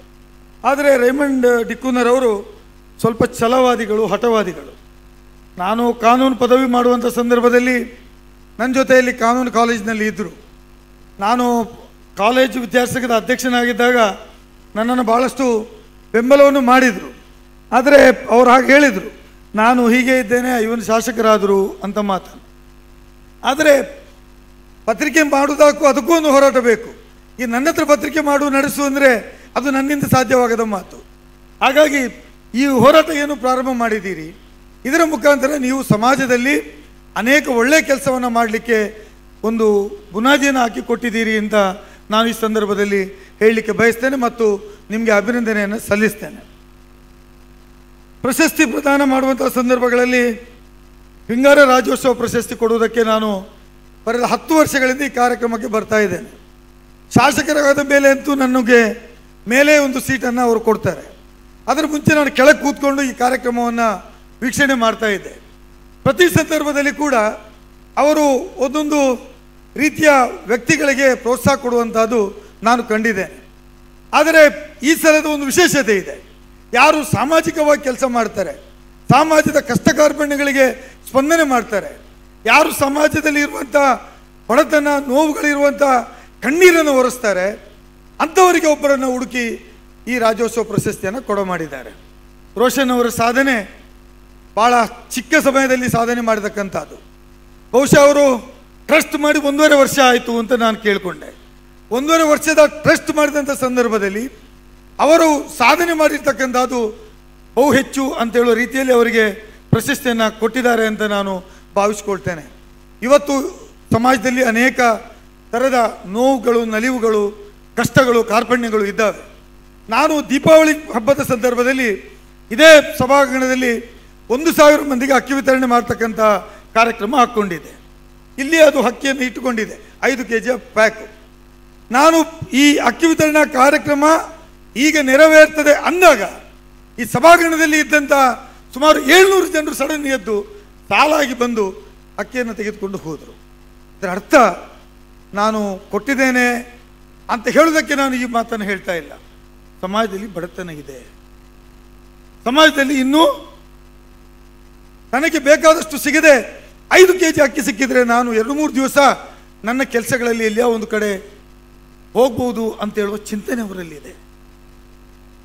Speaker 9: ಆದರೆ ರೇಮಂಡ್ ಡಿಕುನರ್ ಅವರು ಸ್ವಲ್ಪ ಛಲವಾದಿಗಳು, ಹಠವಾದಿಗಳು. ನಾನು ಕಾನೂನು ಪದವಿ ಮಾಡುವಂಥ ಸಂದರ್ಭದಲ್ಲಿ ನನ್ನ ಜೊತೆಯಲ್ಲಿ ಕಾನೂನು ಕಾಲೇಜಿನಲ್ಲಿ ಇದ್ದರು. ನಾನು ಕಾಲೇಜು ವಿದ್ಯಾರ್ಥಿಗಳ ಅಧ್ಯಕ್ಷನಾಗಿದ್ದಾಗ ನನ್ನನ್ನು ಭಾಳಷ್ಟು ಬೆಂಬಲವನ್ನು ಮಾಡಿದರು. ಆದರೆ ಅವರು ಹಾಗೆ ಹೇಳಿದರು, ನಾನು ಹೀಗೆ ಇದ್ದೇನೆ, ಇವನು ಶಾಸಕರಾದರು ಅಂತ ಮಾತನ್ನು. ಆದರೆ ಪತ್ರಿಕೆ ಮಾಡುವುದಕ್ಕೂ ಅದಕ್ಕೂ ಒಂದು ಹೋರಾಟ ಬೇಕು. ಈ ನನ್ನ ಹತ್ರ ಪತ್ರಿಕೆ ನಡೆಸು ಅಂದರೆ ಅದು ನನ್ನಿಂದ ಸಾಧ್ಯವಾಗದ ಮಾತು. ಹಾಗಾಗಿ ಈ ಹೋರಾಟ ಏನು ಪ್ರಾರಂಭ ಮಾಡಿದ್ದೀರಿ, ಇದರ ಮುಖಾಂತರ ನೀವು ಸಮಾಜದಲ್ಲಿ ಅನೇಕ ಒಳ್ಳೆಯ ಕೆಲಸವನ್ನು ಮಾಡಲಿಕ್ಕೆ ಒಂದು ಬುನಾದಿಯನ್ನು ಹಾಕಿ ಕೊಟ್ಟಿದ್ದೀರಿ ಅಂತ ನಾನು ಈ ಸಂದರ್ಭದಲ್ಲಿ ಹೇಳಲಿಕ್ಕೆ ಬಯಸ್ತೇನೆ ಮತ್ತು ನಿಮಗೆ ಅಭಿನಂದನೆಯನ್ನು ಸಲ್ಲಿಸ್ತೇನೆ. ಪ್ರಶಸ್ತಿ ಪ್ರದಾನ ಮಾಡುವಂಥ ಸಂದರ್ಭಗಳಲ್ಲಿ ಪಿಂಗಾರ ರಾಜ್ಯೋತ್ಸವ ಪ್ರಶಸ್ತಿ ಕೊಡುವುದಕ್ಕೆ ನಾನು ಬರೆದ 10 ವರ್ಷಗಳಿಂದ ಈ ಕಾರ್ಯಕ್ರಮಕ್ಕೆ ಬರ್ತಾ ಇದ್ದೇನೆ. ಶಾಸಕರಾದ ಮೇಲೆ ಅಂತೂ ನನಗೆ ಮೇಲೆ ಒಂದು ಸೀಟನ್ನು ಅವರು ಕೊಡ್ತಾರೆ. ಅದರ ಮುಂಚೆ ನಾನು ಕೆಳಗೆ ಕೂತ್ಕೊಂಡು ಈ ಕಾರ್ಯಕ್ರಮವನ್ನು ವೀಕ್ಷಣೆ ಮಾಡ್ತಾ ಇದ್ದೆ. ಪ್ರತಿ ಸಂದರ್ಭದಲ್ಲಿ ಕೂಡ ಅವರು ಒಂದೊಂದು ರೀತಿಯ ವ್ಯಕ್ತಿಗಳಿಗೆ ಪ್ರೋತ್ಸಾಹ ಕೊಡುವಂಥದ್ದು ನಾನು ಕಂಡಿದ್ದೇನೆ. ಆದರೆ ಈ ಸಲದ ಒಂದು ವಿಶೇಷತೆ ಇದೆ. ಯಾರು ಸಾಮಾಜಿಕವಾಗಿ ಕೆಲಸ ಮಾಡ್ತಾರೆ, ಸಮಾಜದ ಕಷ್ಟ ಕಾರ್ಪಣ್ಯಗಳಿಗೆ ಸ್ಪಂದನೆ ಮಾಡ್ತಾರೆ, ಯಾರು ಸಮಾಜದಲ್ಲಿ ಇರುವಂಥ ಬಡತನ ನೋವುಗಳಿರುವಂಥ ಕಣ್ಣೀರನ್ನು ಒರೆಸ್ತಾರೆ, ಅಂಥವರಿಗೆ ಒಬ್ಬರನ್ನು ಹುಡುಕಿ ಈ ರಾಜ್ಯೋತ್ಸವ ಪ್ರಶಸ್ತಿಯನ್ನು ಕೊಡಮಾಡಿದ್ದಾರೆ. ರೋಷನ್ ಅವರ ಸಾಧನೆ ಭಾಳ ಚಿಕ್ಕ ಸಮಯದಲ್ಲಿ ಸಾಧನೆ ಮಾಡಿರ್ತಕ್ಕಂಥದ್ದು. ಬಹುಶಃ ಅವರು ಟ್ರಸ್ಟ್ ಮಾಡಿ 1.5 ವರ್ಷ ಆಯಿತು ಅಂತ ನಾನು ಕೇಳಿಕೊಂಡೆ. 1.5 ವರ್ಷದ ಟ್ರಸ್ಟ್ ಮಾಡಿದಂಥ ಸಂದರ್ಭದಲ್ಲಿ ಅವರು ಸಾಧನೆ ಮಾಡಿರ್ತಕ್ಕಂಥದ್ದು ಬಹು ಹೆಚ್ಚು ಅಂತ ಹೇಳುವ ರೀತಿಯಲ್ಲಿ ಅವರಿಗೆ ಪ್ರಶಸ್ತಿಯನ್ನು ಕೊಟ್ಟಿದ್ದಾರೆ ಅಂತ ನಾನು ಭಾವಿಸ್ಕೊಳ್ತೇನೆ. ಇವತ್ತು ಸಮಾಜದಲ್ಲಿ ಅನೇಕ ಥರದ ನೋವುಗಳು, ನಲಿವುಗಳು, ಕಷ್ಟಗಳು, ಕಾರ್ಪಣ್ಯಗಳು ಇದ್ದಾವೆ. ನಾನು ದೀಪಾವಳಿ ಹಬ್ಬದ ಸಂದರ್ಭದಲ್ಲಿ ಇದೇ ಸಭಾಂಗಣದಲ್ಲಿ 1,000 ಮಂದಿಗೆ ಅಕ್ಕಿ ವಿತರಣೆ ಮಾಡ್ತಕ್ಕಂಥ ಕಾರ್ಯಕ್ರಮ ಹಾಕ್ಕೊಂಡಿದ್ದೆ. ಇಲ್ಲಿ ಅದು ಅಕ್ಕಿಯನ್ನು ಇಟ್ಟುಕೊಂಡಿದೆ, 5 kg ಪ್ಯಾಕ್. ನಾನು ಈ ಅಕ್ಕಿ ವಿತರಣಾ ಕಾರ್ಯಕ್ರಮ ಈಗ ನೆರವೇರ್ತದೆ ಅಂದಾಗ ಈ ಸಭಾಂಗಣದಲ್ಲಿ ಇದ್ದಂಥ ಸುಮಾರು 700 ಜನರು ಸಡನ್ ಎದ್ದು ಸಾಲಾಗಿ ಬಂದು ಅಕ್ಕಿಯನ್ನು ತೆಗೆದುಕೊಂಡು ಹೋದರು. ಇದರ ಅರ್ಥ ನಾನು ಕೊಟ್ಟಿದ್ದೇನೆ ಅಂತ ಹೇಳೋದಕ್ಕೆ ನಾನು ಈ ಮಾತನ್ನು ಹೇಳ್ತಾ ಇಲ್ಲ. ಸಮಾಜದಲ್ಲಿ ಬಡತನ ಇದೆ, ಸಮಾಜದಲ್ಲಿ ಇನ್ನೂ ನನಗೆ ಬೇಕಾದಷ್ಟು ಸಿಗದೆ 5 kg ಅಕ್ಕಿ ಸಿಕ್ಕಿದ್ರೆ ನಾನು 2-3 ದಿವಸ ನನ್ನ ಕೆಲಸಗಳಲ್ಲಿ ಎಲ್ಲಿಯೋ ಒಂದು ಕಡೆ ಹೋಗ್ಬೋದು ಅಂತ ಹೇಳುವ ಚಿಂತನೆ ಅವರಲ್ಲಿದೆ.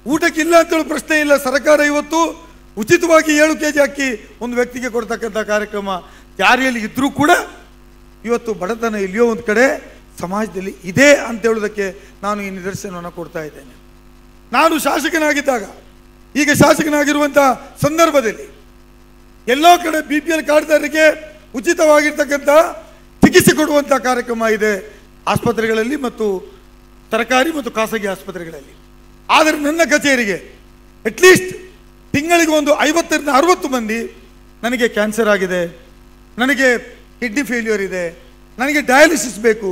Speaker 9: ಊಟಕ್ಕಿಲ್ಲ ಅಂತ ಹೇಳೋ ಪ್ರಶ್ನೆ ಇಲ್ಲ. ಸರ್ಕಾರ ಇವತ್ತು ಉಚಿತವಾಗಿ 7 kg ಅಕ್ಕಿ ಒಂದು ವ್ಯಕ್ತಿಗೆ ಕೊಡ್ತಕ್ಕಂಥ ಕಾರ್ಯಕ್ರಮ ಜಾರಿಯಲ್ಲಿ ಇದ್ರೂ ಕೂಡ ಇವತ್ತು ಬಡತನ ಎಲ್ಲಿಯೋ ಒಂದು ಕಡೆ ಸಮಾಜದಲ್ಲಿ ಇದೆ ಅಂತ ಹೇಳೋದಕ್ಕೆ ನಾನು ಈ ನಿದರ್ಶನವನ್ನು ಕೊಡ್ತಾ ಇದ್ದೇನೆ. ನಾನು ಶಾಸಕನಾಗಿದ್ದಾಗ, ಈಗ ಶಾಸಕನಾಗಿರುವಂಥ ಸಂದರ್ಭದಲ್ಲಿ ಎಲ್ಲೋ ಕಡೆ BPL ಕಾರ್ಡ್ದಾರರಿಗೆ ಉಚಿತವಾಗಿರ್ತಕ್ಕಂಥ ಚಿಕಿತ್ಸೆ ಕೊಡುವಂಥ ಕಾರ್ಯಕ್ರಮ ಇದೆ ಆಸ್ಪತ್ರೆಗಳಲ್ಲಿ ಮತ್ತು ಸರ್ಕಾರಿ ಮತ್ತು ಖಾಸಗಿ ಆಸ್ಪತ್ರೆಗಳಲ್ಲಿ. ಆದರೆ ನನ್ನ ಕಚೇರಿಗೆ ಅಟ್ಲೀಸ್ಟ್ ತಿಂಗಳಿಗೆ ಒಂದು 50-60 ಮಂದಿ ನನಗೆ ಕ್ಯಾನ್ಸರ್ ಆಗಿದೆ, ನನಗೆ ಕಿಡ್ನಿ ಫೇಲ್ಯೂರ್ ಇದೆ, ನನಗೆ ಡಯಾಲಿಸಿಸ್ ಬೇಕು,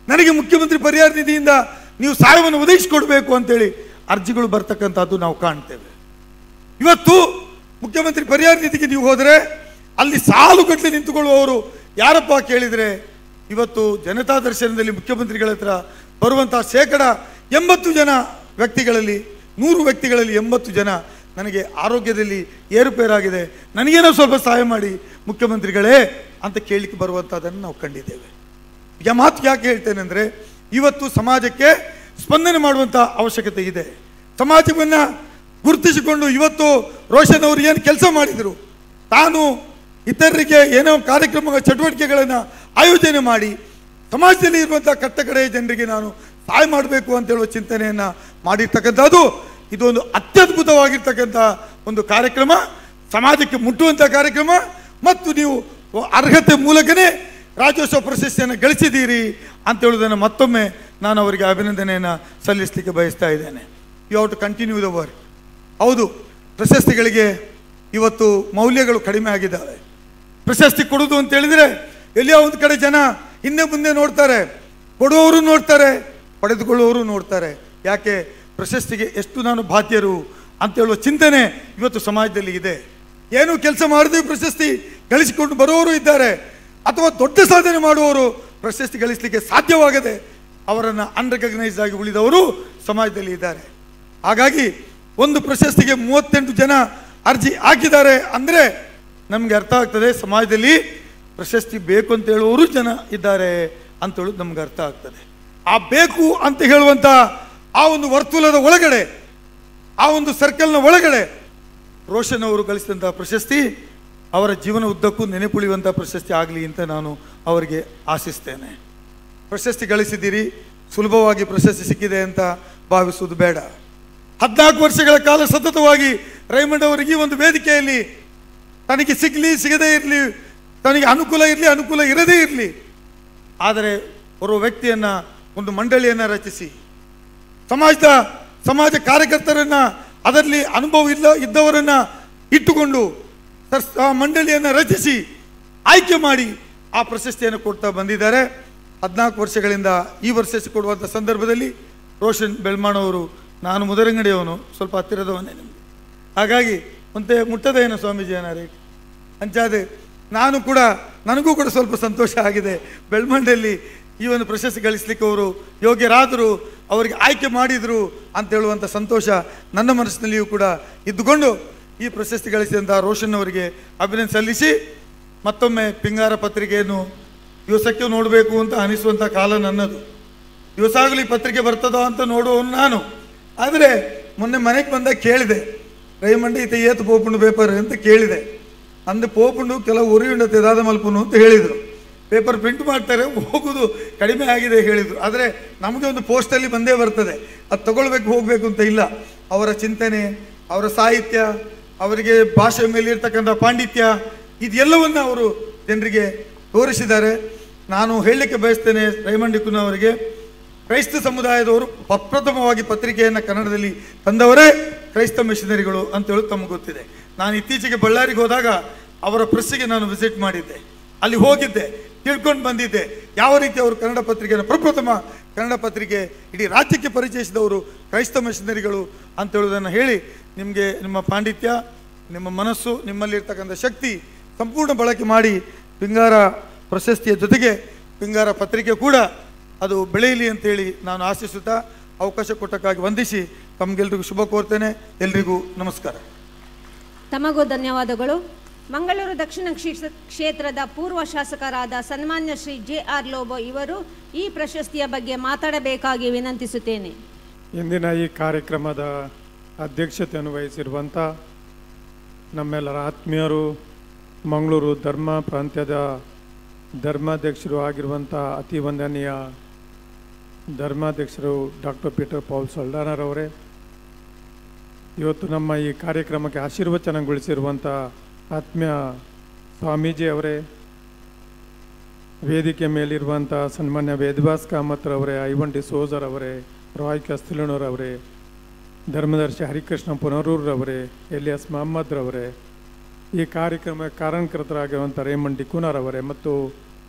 Speaker 9: ನನಗೆ ಮುಖ್ಯಮಂತ್ರಿ ಪರಿಹಾರ ನಿಧಿಯಿಂದ ನೀವು ಸಹಾಯವನ್ನು ಒದಗಿಸಿಕೊಡ್ಬೇಕು ಅಂತೇಳಿ ಅರ್ಜಿಗಳು ಬರ್ತಕ್ಕಂಥದ್ದು ನಾವು ಕಾಣ್ತೇವೆ. ಇವತ್ತು ಮುಖ್ಯಮಂತ್ರಿ ಪರಿಹಾರ ನಿಧಿಗೆ ನೀವು ಹೋದರೆ ಅಲ್ಲಿ ಸಾಲುಗಟ್ಟಲೆ ನಿಂತುಕೊಳ್ಳುವವರು ಯಾರಪ್ಪ ಕೇಳಿದರೆ ಇವತ್ತು ಜನತಾ ದರ್ಶನದಲ್ಲಿ ಮುಖ್ಯಮಂತ್ರಿಗಳ ಹತ್ರ ಬರುವಂಥ 80 ಜನ ವ್ಯಕ್ತಿಗಳಲ್ಲಿ 100 ವ್ಯಕ್ತಿಗಳಲ್ಲಿ 80 ಜನ ನನಗೆ ಆರೋಗ್ಯದಲ್ಲಿ ಏರುಪೇರಾಗಿದೆ, ನನಗೇನೋ ಸ್ವಲ್ಪ ಸಹಾಯ ಮಾಡಿ ಮುಖ್ಯಮಂತ್ರಿಗಳೇ ಅಂತ ಕೇಳಲಿಕ್ಕೆ ಬರುವಂಥದ್ದನ್ನು ನಾವು ಕಂಡಿದ್ದೇವೆ. ಈಗ ಮಾತು ಯಾಕೆ ಹೇಳ್ತೇನೆ ಅಂದರೆ ಇವತ್ತು ಸಮಾಜಕ್ಕೆ ಸ್ಪಂದನೆ ಮಾಡುವಂಥ ಅವಶ್ಯಕತೆ ಇದೆ. ಸಮಾಜವನ್ನು ಗುರುತಿಸಿಕೊಂಡು ಇವತ್ತು ರೋಷನ್ ಅವರು ಏನು ಕೆಲಸ ಮಾಡಿದರು, ತಾನು ಇತರರಿಗೆ ಏನೋ ಕಾರ್ಯಕ್ರಮ ಚಟುವಟಿಕೆಗಳನ್ನು ಆಯೋಜನೆ ಮಾಡಿ ಸಮಾಜದಲ್ಲಿ ಇರುವಂಥ ಕಟ್ಟಕಡೆಯ ಜನರಿಗೆ ನಾನು ಸಹಾಯ ಮಾಡಬೇಕು ಅಂತ ಹೇಳುವ ಚಿಂತನೆಯನ್ನು ಮಾಡಿರ್ತಕ್ಕಂಥದ್ದು ಇದೊಂದು ಅತ್ಯದ್ಭುತವಾಗಿರ್ತಕ್ಕಂಥ ಒಂದು ಕಾರ್ಯಕ್ರಮ, ಸಮಾಜಕ್ಕೆ ಮುಟ್ಟುವಂಥ ಕಾರ್ಯಕ್ರಮ. ಮತ್ತು ನೀವು ಅರ್ಹತೆ ಮೂಲಕನೇ ರಾಜ್ಯೋತ್ಸವ ಪ್ರಶಸ್ತಿಯನ್ನು ಗಳಿಸಿದ್ದೀರಿ ಅಂತ ಹೇಳೋದನ್ನು ಮತ್ತೊಮ್ಮೆ ನಾನು ಅವರಿಗೆ ಅಭಿನಂದನೆಯನ್ನು ಸಲ್ಲಿಸಲಿಕ್ಕೆ ಬಯಸ್ತಾ ಇದ್ದೇನೆ. You have to continue the work. ಹೌದು, ಪ್ರಶಸ್ತಿಗಳಿಗೆ ಇವತ್ತು ಮೌಲ್ಯಗಳು ಕಡಿಮೆ ಆಗಿದ್ದಾವೆ. ಪ್ರಶಸ್ತಿ ಕೊಡೋದು ಅಂತ ಹೇಳಿದರೆ ಎಲ್ಲಿಯೋ ಒಂದು ಕಡೆ ಜನ ಹಿಂದೆ ಮುಂದೆ ನೋಡ್ತಾರೆ, ಕೊಡುವವರು ನೋಡ್ತಾರೆ, ಪಡೆದುಕೊಳ್ಳುವವರು ನೋಡ್ತಾರೆ. ಯಾಕೆ ಪ್ರಶಸ್ತಿಗೆ ಎಷ್ಟು ನಾನು ಬಾಧ್ಯರು ಅಂತ ಹೇಳುವ ಚಿಂತನೆ ಇವತ್ತು ಸಮಾಜದಲ್ಲಿ ಇದೆ. ಏನು ಕೆಲಸ ಮಾಡಿದ್ವಿ ಪ್ರಶಸ್ತಿ ಗಳಿಸಿಕೊಂಡು ಬರುವವರು ಇದ್ದಾರೆ, ಅಥವಾ ದೊಡ್ಡ ಸಾಧನೆ ಮಾಡುವವರು ಪ್ರಶಸ್ತಿ ಗಳಿಸಲಿಕ್ಕೆ ಸಾಧ್ಯವಾಗದೆ ಅವರನ್ನು ಅನ್ರೆಕಗ್ನೈಸ್ಡ್ ಆಗಿ ಉಳಿದವರು ಸಮಾಜದಲ್ಲಿ ಇದ್ದಾರೆ. ಹಾಗಾಗಿ ಒಂದು ಪ್ರಶಸ್ತಿಗೆ 38 ಜನ ಅರ್ಜಿ ಹಾಕಿದ್ದಾರೆ ಅಂದರೆ ನಮಗೆ ಅರ್ಥ ಆಗ್ತದೆ ಸಮಾಜದಲ್ಲಿ ಪ್ರಶಸ್ತಿ ಬೇಕು ಅಂತ ಹೇಳುವವರು ಜನ ಇದ್ದಾರೆ ಅಂತ ಹೇಳೋದು ನಮ್ಗೆ ಅರ್ಥ ಆಗ್ತದೆ. ಆ ಬೇಕು ಅಂತ ಹೇಳುವಂಥ ಆ ಒಂದು ವರ್ತುಲದ ಒಳಗಡೆ, ಆ ಒಂದು ಸರ್ಕಲ್ನ ಒಳಗಡೆ ರೋಷನ್ ಅವರು ಗಳಿಸಿದಂಥ ಪ್ರಶಸ್ತಿ ಅವರ ಜೀವನ ಉದ್ದಕ್ಕೂ ನೆನಪುಳಿಯುವಂಥ ಪ್ರಶಸ್ತಿ ಆಗಲಿ ಅಂತ ನಾನು ಅವರಿಗೆ ಆಶಿಸ್ತೇನೆ. ಪ್ರಶಸ್ತಿ ಗಳಿಸಿದ್ದೀರಿ, ಸುಲಭವಾಗಿ ಪ್ರಶಸ್ತಿ ಸಿಕ್ಕಿದೆ ಅಂತ ಭಾವಿಸುವುದು ಬೇಡ. 14 ವರ್ಷಗಳ ಕಾಲ ಸತತವಾಗಿ ರೈಮಂಡ್ ಅವರಿಗೆ ಈ ಒಂದು ವೇದಿಕೆಯಲ್ಲಿ ತನಗೆ ಸಿಗಲಿ ಸಿಗದೇ ಇರಲಿ, ತನಗೆ ಅನುಕೂಲ ಇರಲಿ ಅನುಕೂಲ ಇರದೇ ಇರಲಿ, ಆದರೆ ಓರ್ವ ವ್ಯಕ್ತಿಯನ್ನು, ಒಂದು ಮಂಡಳಿಯನ್ನು ರಚಿಸಿ ಸಮಾಜ ಕಾರ್ಯಕರ್ತರನ್ನು, ಅದರಲ್ಲಿ ಅನುಭವ ಇದ್ದವರನ್ನು ಇಟ್ಟುಕೊಂಡು ಆ ಮಂಡಳಿಯನ್ನು ರಚಿಸಿ ಆಯ್ಕೆ ಮಾಡಿ ಆ ಪ್ರಶಸ್ತಿಯನ್ನು ಕೊಡ್ತಾ ಬಂದಿದ್ದಾರೆ. 14 ವರ್ಷಗಳಿಂದ ಈ ವರ್ಷ ಕೊಡುವಂಥ ಸಂದರ್ಭದಲ್ಲಿ ರೋಷನ್ ಬೆಳ್ಮಾಣವರು, ನಾನು ಮುದರಂಗಡಿಯವನು, ಸ್ವಲ್ಪ ಹತ್ತಿರದವನ್ನೇ ನಿಮಗೆ, ಹಾಗಾಗಿ ಮತ್ತೆ ಮುಟ್ಟದೇನೋ ಸ್ವಾಮೀಜಿ ಏನಾರೇ ಅಂಚಾದೆ ನನಗೂ ಕೂಡ ಸ್ವಲ್ಪ ಸಂತೋಷ ಆಗಿದೆ. ಬೆಳ್ಮಂಡಲ್ಲಿ ಈ ಒಂದು ಪ್ರಶಸ್ತಿ ಗಳಿಸಲಿಕ್ಕೆ ಅವರು ಯೋಗ್ಯರಾದರು, ಅವರಿಗೆ ಆಯ್ಕೆ ಮಾಡಿದರು ಅಂತ ಹೇಳುವಂಥ ಸಂತೋಷ ನನ್ನ ಮನಸ್ಸಿನಲ್ಲಿಯೂ ಕೂಡ ಇದ್ದುಕೊಂಡು ಈ ಪ್ರಶಸ್ತಿ ಗಳಿಸಿದಂಥ ರೋಷನ್ ಅವರಿಗೆ ಅಭಿನಂದನೆ ಸಲ್ಲಿಸಿ, ಮತ್ತೊಮ್ಮೆ ಪಿಂಗಾರ ಪತ್ರಿಕೆಯನ್ನು ದಿವಸಕ್ಕೆ ನೋಡಬೇಕು ಅಂತ ಅನಿಸುವಂಥ ಕಾಲ ನನ್ನದು. ದಿವಸ ಆಗಲಿ ಪತ್ರಿಕೆ ಬರ್ತದೋ ಅಂತ ನೋಡುವವನು ನಾನು. ಆದರೆ ಮೊನ್ನೆ ಮನೆಗೆ ಬಂದಾಗ ಕೇಳಿದೆ, ರೈಮಂಡಿ ಈತ ಏತು ಪೋಪುಂಡು ಪೇಪರ್ ಅಂತ ಕೇಳಿದೆ. ಅಂದು ಪೋಪುಂಡು ಕೆಲವು ಉರಿಯುಂಡ ತೆದಾದ ಮಲ್ಪುನು ಅಂತ ಹೇಳಿದರು. ಪೇಪರ್ ಪ್ರಿಂಟ್ ಮಾಡ್ತಾರೆ, ಹೋಗೋದು ಕಡಿಮೆ ಆಗಿದೆ ಹೇಳಿದರು. ಆದರೆ ನಮಗೆ ಒಂದು ಪೋಸ್ಟಲ್ಲಿ ಬಂದೇ ಬರ್ತದೆ, ಅದು ತಗೊಳ್ಬೇಕು ಹೋಗಬೇಕು ಅಂತ ಇಲ್ಲ. ಅವರ ಚಿಂತನೆ, ಅವರ ಸಾಹಿತ್ಯ, ಅವರಿಗೆ ಭಾಷೆ ಮೇಲೆ ಇರ್ತಕ್ಕಂಥ ಪಾಂಡಿತ್ಯ, ಇದೆಲ್ಲವನ್ನು ಅವರು ಜನರಿಗೆ ತೋರಿಸಿದ್ದಾರೆ. ನಾನು ಹೇಳಲಿಕ್ಕೆ ಬಯಸ್ತೇನೆ ರೈಮಂಡ್ ಕುನ್ನ ಅವರಿಗೆ, ಕ್ರೈಸ್ತ ಸಮುದಾಯದವರು ಪ್ರಪ್ರಥಮವಾಗಿ ಪತ್ರಿಕೆಯನ್ನು ಕನ್ನಡದಲ್ಲಿ ತಂದವರೇ ಕ್ರೈಸ್ತ ಮಿಷನರಿಗಳು ಅಂತೇಳಿ ತಮಗೆ ಗೊತ್ತಿದೆ. ನಾನು ಇತ್ತೀಚೆಗೆ ಬಳ್ಳಾರಿಗೆ ಹೋದಾಗ ಅವರ ಪ್ರೆಸ್ಸಿಗೆ ನಾನು ವಿಸಿಟ್ ಮಾಡಿದ್ದೆ, ಅಲ್ಲಿ ಹೋಗಿದ್ದೆ, ತಿಳ್ಕೊಂಡು ಬಂದಿದ್ದೆ ಯಾವ ರೀತಿ ಅವರು ಕನ್ನಡ ಪತ್ರಿಕೆಯನ್ನು ಪ್ರಪ್ರಥಮ ಕನ್ನಡ ಪತ್ರಿಕೆ ಇಡೀ ರಾಜ್ಯಕ್ಕೆ ಪರಿಚಯಿಸಿದವರು ಕ್ರೈಸ್ತ ಮಿಷನರಿಗಳು ಅಂತೇಳೋದನ್ನು ಹೇಳಿ, ನಿಮಗೆ ನಿಮ್ಮ ಪಾಂಡಿತ್ಯ, ನಿಮ್ಮ ಮನಸ್ಸು, ನಿಮ್ಮಲ್ಲಿರ್ತಕ್ಕಂಥ ಶಕ್ತಿ ಸಂಪೂರ್ಣ ಬಳಕೆ ಮಾಡಿ ಪಿಂಗಾರ ಪ್ರಶಸ್ತಿಯ ಜೊತೆಗೆ ಪಿಂಗಾರ ಪತ್ರಿಕೆ ಕೂಡ ಅದು ಬೆಳೆಯಲಿ ಅಂತೇಳಿ ನಾನು ಆಶಿಸುತ್ತಾ ಅವಕಾಶ ಕೊಟ್ಟಕ್ಕಾಗಿ ವಂದಿಸಿ ತಮಗೆಲ್ರಿಗೂ ಶುಭ ಕೋರ್ತೇನೆ. ಎಲ್ರಿಗೂ ನಮಸ್ಕಾರ.
Speaker 1: ತಮಗೂ ಧನ್ಯವಾದಗಳು. ಮಂಗಳೂರು ದಕ್ಷಿಣ ಕ್ಷೇತ್ರದ ಪೂರ್ವ ಶಾಸಕರಾದ ಸನ್ಮಾನ್ಯ ಶ್ರೀ JR ಲೋಬೋ ಇವರು ಈ ಪ್ರಶಸ್ತಿಯ ಬಗ್ಗೆ ಮಾತಾಡಬೇಕಾಗಿ ವಿನಂತಿಸುತ್ತೇನೆ.
Speaker 10: ಇಂದಿನ ಈ ಕಾರ್ಯಕ್ರಮದ ಅಧ್ಯಕ್ಷತೆಯನ್ನು ವಹಿಸಿರುವಂಥ ನಮ್ಮೆಲ್ಲರ ಆತ್ಮೀಯರು, ಮಂಗಳೂರು ಧರ್ಮ ಪ್ರಾಂತ್ಯದ ಧರ್ಮಾಧ್ಯಕ್ಷರು ಆಗಿರುವಂಥ ಅತಿ ವಂದನೀಯ ಧರ್ಮಾಧ್ಯಕ್ಷರು ಡಾಕ್ಟರ್ ಪೀಟರ್ ಪೌಲ್ ಸೊಲ್ಡಾನರವರೇ, ಇವತ್ತು ನಮ್ಮ ಈ ಕಾರ್ಯಕ್ರಮಕ್ಕೆ ಆಶೀರ್ವಚನಗೊಳಿಸಿರುವಂಥ ಆತ್ಮೀಯ ಸ್ವಾಮೀಜಿ ಅವರೇ, ವೇದಿಕೆ ಮೇಲಿರುವಂಥ ಸನ್ಮಾನ್ಯ ವೇದವಾಸ್ ಕಾಮತ್ರವರೇ, ಐವನ್ ಡಿಸೋಜರ್ ಅವರೇ, ರಾಯ್ ಕಸ್ತಿಲನವರೇ, ಧರ್ಮದರ್ಶಿ ಹರಿಕೃಷ್ಣ ಪುನರೂರ್ರವರೇ, ಎಲಿಯಾಸ್ ಮಹಮ್ಮದ್ರವರೇ, ಈ ಕಾರ್ಯಕ್ರಮ ಕಾರಣಕರ್ತರಾಗಿರುವಂಥ ರೇಮಂಡ್ ಡಿಕುನರವರೇ ಮತ್ತು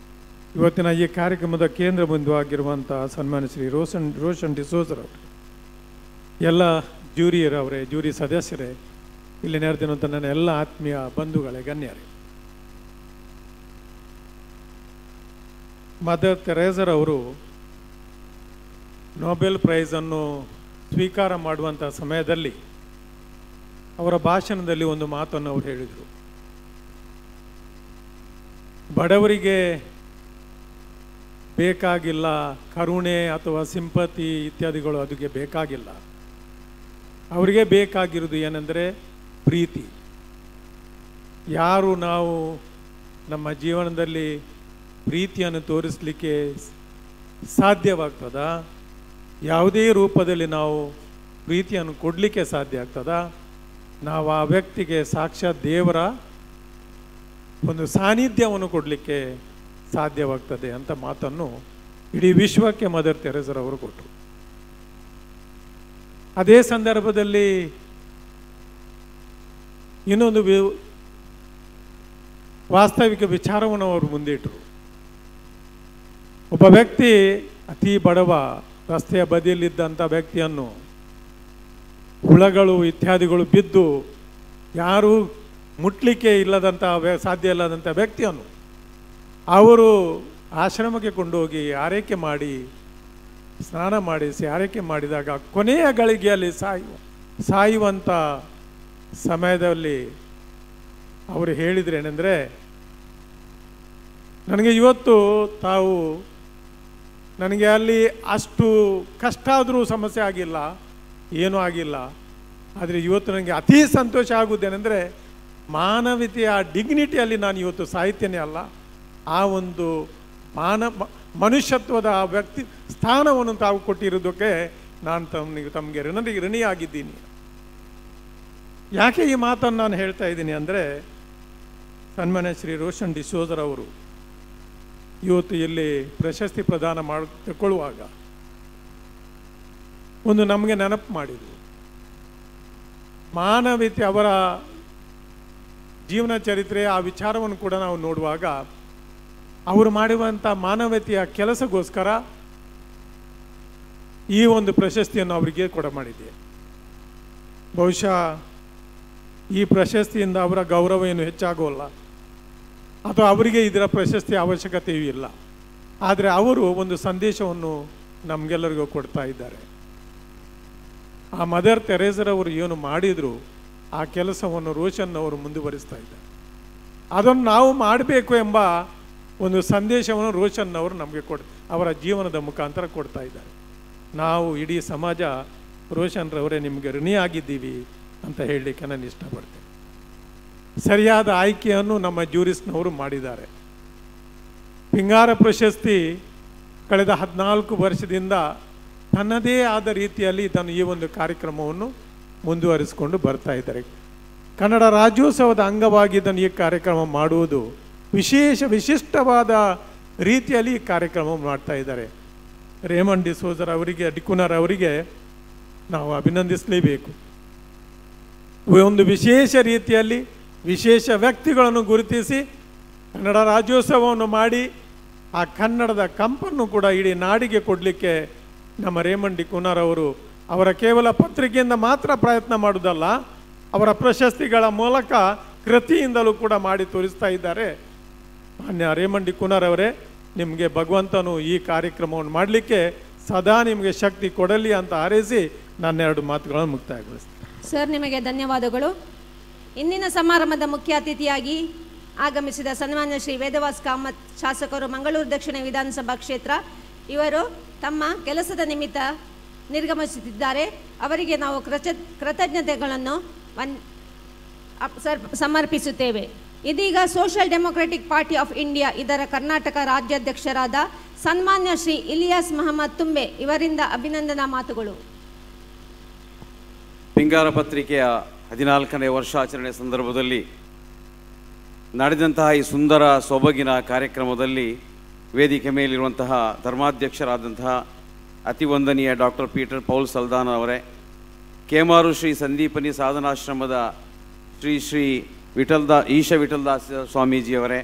Speaker 10: ಇವತ್ತಿನ ಈ ಕಾರ್ಯಕ್ರಮದ ಕೇಂದ್ರ ಬಿಂದು ಆಗಿರುವಂಥ ಸನ್ಮಾನ್ಯ ಶ್ರೀ ರೋಷನ್ ಡಿಸೋಜರ್ ಅವರೇ, ಎಲ್ಲ ಜ್ಯೂರಿಯರವರೇ, ಜ್ಯೂರಿ ಸದಸ್ಯರೇ, ಇಲ್ಲಿ ನೆರೆದಿರುವಂಥ ನನ್ನ ಎಲ್ಲ ಆತ್ಮೀಯ ಬಂಧುಗಳೇ, ಗಣ್ಯರೇ, ಮದರ್ ತೆರೇಸರ್ ಅವರು ನೊಬೆಲ್ ಪ್ರೈಸನ್ನು ಸ್ವೀಕಾರ ಮಾಡುವಂಥ ಸಮಯದಲ್ಲಿ ಅವರ ಭಾಷಣದಲ್ಲಿ ಒಂದು ಮಾತನ್ನು ಅವರು ಹೇಳಿದರು. ಬಡವರಿಗೆ ಬೇಕಾಗಿಲ್ಲ ಕರುಣೆ ಅಥವಾ ಸಿಂಪತಿ ಇತ್ಯಾದಿಗಳು, ಅದಕ್ಕೆ ಬೇಕಾಗಿಲ್ಲ. ಅವರಿಗೆ ಬೇಕಾಗಿರೋದು ಏನೆಂದರೆ ಪ್ರೀತಿ. ಯಾರು ನಾವು ನಮ್ಮ ಜೀವನದಲ್ಲಿ ಪ್ರೀತಿಯನ್ನು ತೋರಿಸಲಿಕ್ಕೆ ಸಾಧ್ಯವಾಗ್ತದ, ಯಾವುದೇ ರೂಪದಲ್ಲಿ ನಾವು ಪ್ರೀತಿಯನ್ನು ಕೊಡಲಿಕ್ಕೆ ಸಾಧ್ಯ ಆಗ್ತದ, ನಾವು ಆ ವ್ಯಕ್ತಿಗೆ ಸಾಕ್ಷಾತ್ ದೇವರ ಒಂದು ಸಾನ್ನಿಧ್ಯವನ್ನು ಕೊಡಲಿಕ್ಕೆ ಸಾಧ್ಯವಾಗ್ತದೆ ಅಂತ ಮಾತನ್ನು ಇಡೀ ವಿಶ್ವಕ್ಕೆ ಮದರ್ ತೆರೇಸರ್ ಅವರು ಕೊಟ್ಟರು. ಅದೇ ಸಂದರ್ಭದಲ್ಲಿ ಇನ್ನೊಂದು ವಾಸ್ತವಿಕ ವಿಚಾರವನ್ನು ಅವರು ಮುಂದಿಟ್ಟರು. ಒಬ್ಬ ವ್ಯಕ್ತಿ ಅತಿ ಬಡವ, ರಸ್ತೆಯ ಬದಿಯಲ್ಲಿದ್ದಂಥ ವ್ಯಕ್ತಿಯನ್ನು ಹುಳಗಳು ಇತ್ಯಾದಿಗಳು ಬಿದ್ದು ಯಾರೂ ಮುಟ್ಲಿಕ್ಕೆ ಇಲ್ಲದಂಥ ಸಾಧ್ಯ ಇಲ್ಲದಂಥ ವ್ಯಕ್ತಿಯನ್ನು ಅವರು ಆಶ್ರಮಕ್ಕೆ ಕೊಂಡೋಗಿ ಆರೈಕೆ ಮಾಡಿ ಸ್ನಾನ ಮಾಡಿಸಿ ಆರೈಕೆ ಮಾಡಿದಾಗ ಕೊನೆಯ ಗಳಿಗೆಯಲ್ಲಿ ಸಾಯುವಂಥ ಸಮಯದಲ್ಲಿ ಅವರು ಹೇಳಿದ್ರೇನೆಂದರೆ, ನನಗೆ ಇವತ್ತು ತಾವು ನನಗೆ ಅಲ್ಲಿ ಅಷ್ಟು ಕಷ್ಟ ಆದರೂ ಸಮಸ್ಯೆ ಆಗಿಲ್ಲ, ಏನೂ ಆಗಿಲ್ಲ, ಆದರೆ ಇವತ್ತು ನನಗೆ ಅತಿ ಸಂತೋಷ ಆಗುವುದೇನೆಂದರೆ ಮಾನವೀಯತೆಯ ಡಿಗ್ನಿಟಿಯಲ್ಲಿ ನಾನು ಇವತ್ತು ಸಾಹಿತ್ಯನೇ ಅಲ್ಲ, ಆ ಒಂದು ಮನುಷ್ಯತ್ವದ ವ್ಯಕ್ತಿ ಸ್ಥಾನವನ್ನು ತಾವು ಕೊಟ್ಟಿರೋದಕ್ಕೆ ನಾನು ತಮಗೆ ಋಣಿಯಾಗಿದ್ದೀನಿ. ಯಾಕೆ ಈ ಮಾತನ್ನು ನಾನು ಹೇಳ್ತಾ ಇದ್ದೀನಿ ಅಂದರೆ, ಸನ್ಮಾನ್ಯ ಶ್ರೀ ರೋಷನ್ ಡಿಸೋಜರ್ ಅವರು ಇವತ್ತು ಇಲ್ಲಿ ಪ್ರಶಸ್ತಿ ಪ್ರದಾನ ತಗೊಳ್ಳುವಾಗ ಒಂದು ನಮಗೆ ನೆನಪು ಮಾಡಿದರು. ಮಾನವೀಯತೆ ಅವರ ಜೀವನ ಚರಿತ್ರೆ, ಆ ವಿಚಾರವನ್ನು ಕೂಡ ನಾವು ನೋಡುವಾಗ ಅವರು ಮಾಡುವಂಥ ಮಾನವೀಯತೆಯ ಕೆಲಸಗೋಸ್ಕರ ಈ ಒಂದು ಪ್ರಶಸ್ತಿಯನ್ನು ಅವರಿಗೆ ಕೊಡ ಮಾಡಿದೆ. ಬಹುಶಃ ಈ ಪ್ರಶಸ್ತಿಯಿಂದ ಅವರ ಗೌರವ ಏನು ಹೆಚ್ಚಾಗೋಲ್ಲ ಅಥವಾ ಅವರಿಗೆ ಇದರ ಪ್ರಶಸ್ತಿ ಅವಶ್ಯಕತೆಯೂ ಇಲ್ಲ. ಆದರೆ ಅವರು ಒಂದು ಸಂದೇಶವನ್ನು ನಮಗೆಲ್ಲರಿಗೂ ಕೊಡ್ತಾ ಇದ್ದಾರೆ. ಆ ಮದರ್ ತೆರೇಸರ್ ಅವರು ಏನು ಮಾಡಿದರು ಆ ಕೆಲಸವನ್ನು ರೋಷನ್ ಅವರು ಮುಂದುವರಿಸ್ತಾ ಇದ್ದಾರೆ. ಅದನ್ನು ನಾವು ಮಾಡಬೇಕು ಎಂಬ ಒಂದು ಸಂದೇಶವನ್ನು ರೋಷನ್ ಅವರು ನಮಗೆ ಅವರ ಜೀವನದ ಮುಖಾಂತರ ಕೊಡ್ತಾ ಇದ್ದಾರೆ. ನಾವು ಇಡೀ ಸಮಾಜ ರೋಷನ್ರವರೇ ನಿಮಗೆ ಋಣಿಯಾಗಿದ್ದೀವಿ ಅಂತ ಹೇಳಲಿಕ್ಕೆ ನಾನು ಇಷ್ಟಪಡ್ತೇನೆ. ಸರಿಯಾದ ಆಯ್ಕೆಯನ್ನು ನಮ್ಮ ಜ್ಯೂರಿಸ್ನವರು ಮಾಡಿದ್ದಾರೆ. ಪಿಂಗಾರ ಪ್ರಶಸ್ತಿ ಕಳೆದ 14 ವರ್ಷದಿಂದ ತನ್ನದೇ ಆದ ರೀತಿಯಲ್ಲಿ ಇದನ್ನು ಈ ಒಂದು ಕಾರ್ಯಕ್ರಮವನ್ನು ಮುಂದುವರಿಸಿಕೊಂಡು ಬರ್ತಾ ಇದ್ದಾರೆ. ಕನ್ನಡ ರಾಜ್ಯೋತ್ಸವದ ಅಂಗವಾಗಿ ಇದನ್ನು ಈ ಕಾರ್ಯಕ್ರಮ ಮಾಡುವುದು ವಿಶಿಷ್ಟವಾದ ರೀತಿಯಲ್ಲಿ ಈ ಕಾರ್ಯಕ್ರಮ ಮಾಡ್ತಾ ಇದ್ದಾರೆ. ರೇಮಂಡ್ ಡಿಸೋಜರ್ ಅವರಿಗೆ, ಡಿಕುನರ್ ಅವರಿಗೆ ನಾವು ಅಭಿನಂದಿಸಲೇಬೇಕು. ಒಂದು ವಿಶೇಷ ರೀತಿಯಲ್ಲಿ ವಿಶೇಷ ವ್ಯಕ್ತಿಗಳನ್ನು ಗುರುತಿಸಿ ಕನ್ನಡ ರಾಜ್ಯೋತ್ಸವವನ್ನು ಮಾಡಿ ಆ ಕನ್ನಡದ ಕಂಪನ್ನು ಕೂಡ ಇಡೀ ನಾಡಿಗೆ ಕೊಡಲಿಕ್ಕೆ ನಮ್ಮ ರೇಮಂಡ್ ಡಿಕುನರ್ ಅವರು ಅವರ ಕೇವಲ ಪತ್ರಿಕೆಯಿಂದ ಮಾತ್ರ ಪ್ರಯತ್ನ ಮಾಡುವುದಲ್ಲ, ಅವರ ಪ್ರಶಸ್ತಿಗಳ ಮೂಲಕ ಕೃತಿಯಿಂದಲೂ ಕೂಡ ಮಾಡಿ ತೋರಿಸ್ತಾ ಇದ್ದಾರೆ. ಮಾನ್ಯ ರೇಮಂಡ್ ಡಿಕುನರ್ ಅವರೇ, ನಿಮಗೆ ಭಗವಂತನು ಈ ಕಾರ್ಯಕ್ರಮವನ್ನು ಮಾಡಲಿಕ್ಕೆ ಸದಾ ನಿಮಗೆ ಶಕ್ತಿ ಕೊಡಲಿ ಅಂತ ಹಾರೈಸಿ ನನ್ನ 2 ಮಾತುಗಳನ್ನು ಮುಕ್ತಾಯಗೊಳಿಸ್ತೀನಿ.
Speaker 1: ಸರ್, ನಿಮಗೆ ಧನ್ಯವಾದಗಳು. ಇಂದಿನ ಸಮಾರಂಭದ ಮುಖ್ಯ ಅತಿಥಿಯಾಗಿ ಆಗಮಿಸಿದ ಸನ್ಮಾನ್ಯ ಶ್ರೀ ವೇದವಾಸ್ ಕಾಮತ್ ಶಾಸಕರು, ಮಂಗಳೂರು ದಕ್ಷಿಣ ವಿಧಾನಸಭಾ ಕ್ಷೇತ್ರ, ಇವರು ತಮ್ಮ ಕೆಲಸದ ನಿಮಿತ್ತ ನಿರ್ಗಮಿಸುತ್ತಿದ್ದಾರೆ. ಅವರಿಗೆ ನಾವು ಕೃತಜ್ಞತೆಗಳನ್ನು ಸಮರ್ಪಿಸುತ್ತೇವೆ. ಇದೀಗ social democratic party of India ಇದರ ಕರ್ನಾಟಕ ರಾಜ್ಯಾಧ್ಯಕ್ಷರಾದ ಸನ್ಮಾನ್ಯ ಶ್ರೀ ಇಲಿಯಾಸ್ ಮಹಮ್ಮದ್ ತುಂಬೆ ಇವರಿಂದ ಅಭಿನಂದನಾ ಮಾತುಗಳು.
Speaker 11: ಪಿಂಗಾರ ಪತ್ರಿಕೆಯ 14ನೇ ವರ್ಷಾಚರಣೆ ಸಂದರ್ಭದಲ್ಲಿ ನಡೆದಂತಹ ಈ ಸುಂದರ ಸೊಬಗಿನ ಕಾರ್ಯಕ್ರಮದಲ್ಲಿ ವೇದಿಕೆ ಮೇಲಿರುವಂತಹ ಧರ್ಮಾಧ್ಯಕ್ಷರಾದಂತಹ ಅತಿ ವಂದನೀಯ ಡಾಕ್ಟರ್ ಪೀಟರ್ ಪೌಲ್ ಸಲ್ದಾನ್ ಅವರೇ, ಕೇಮಾರು ಶ್ರೀ ಸಂದೀಪನಿ ಸಾಧನಾಶ್ರಮದ ಶ್ರೀ ಈಶ ವಿಠಲದಾಸ್ ಸ್ವಾಮೀಜಿಯವರೇ,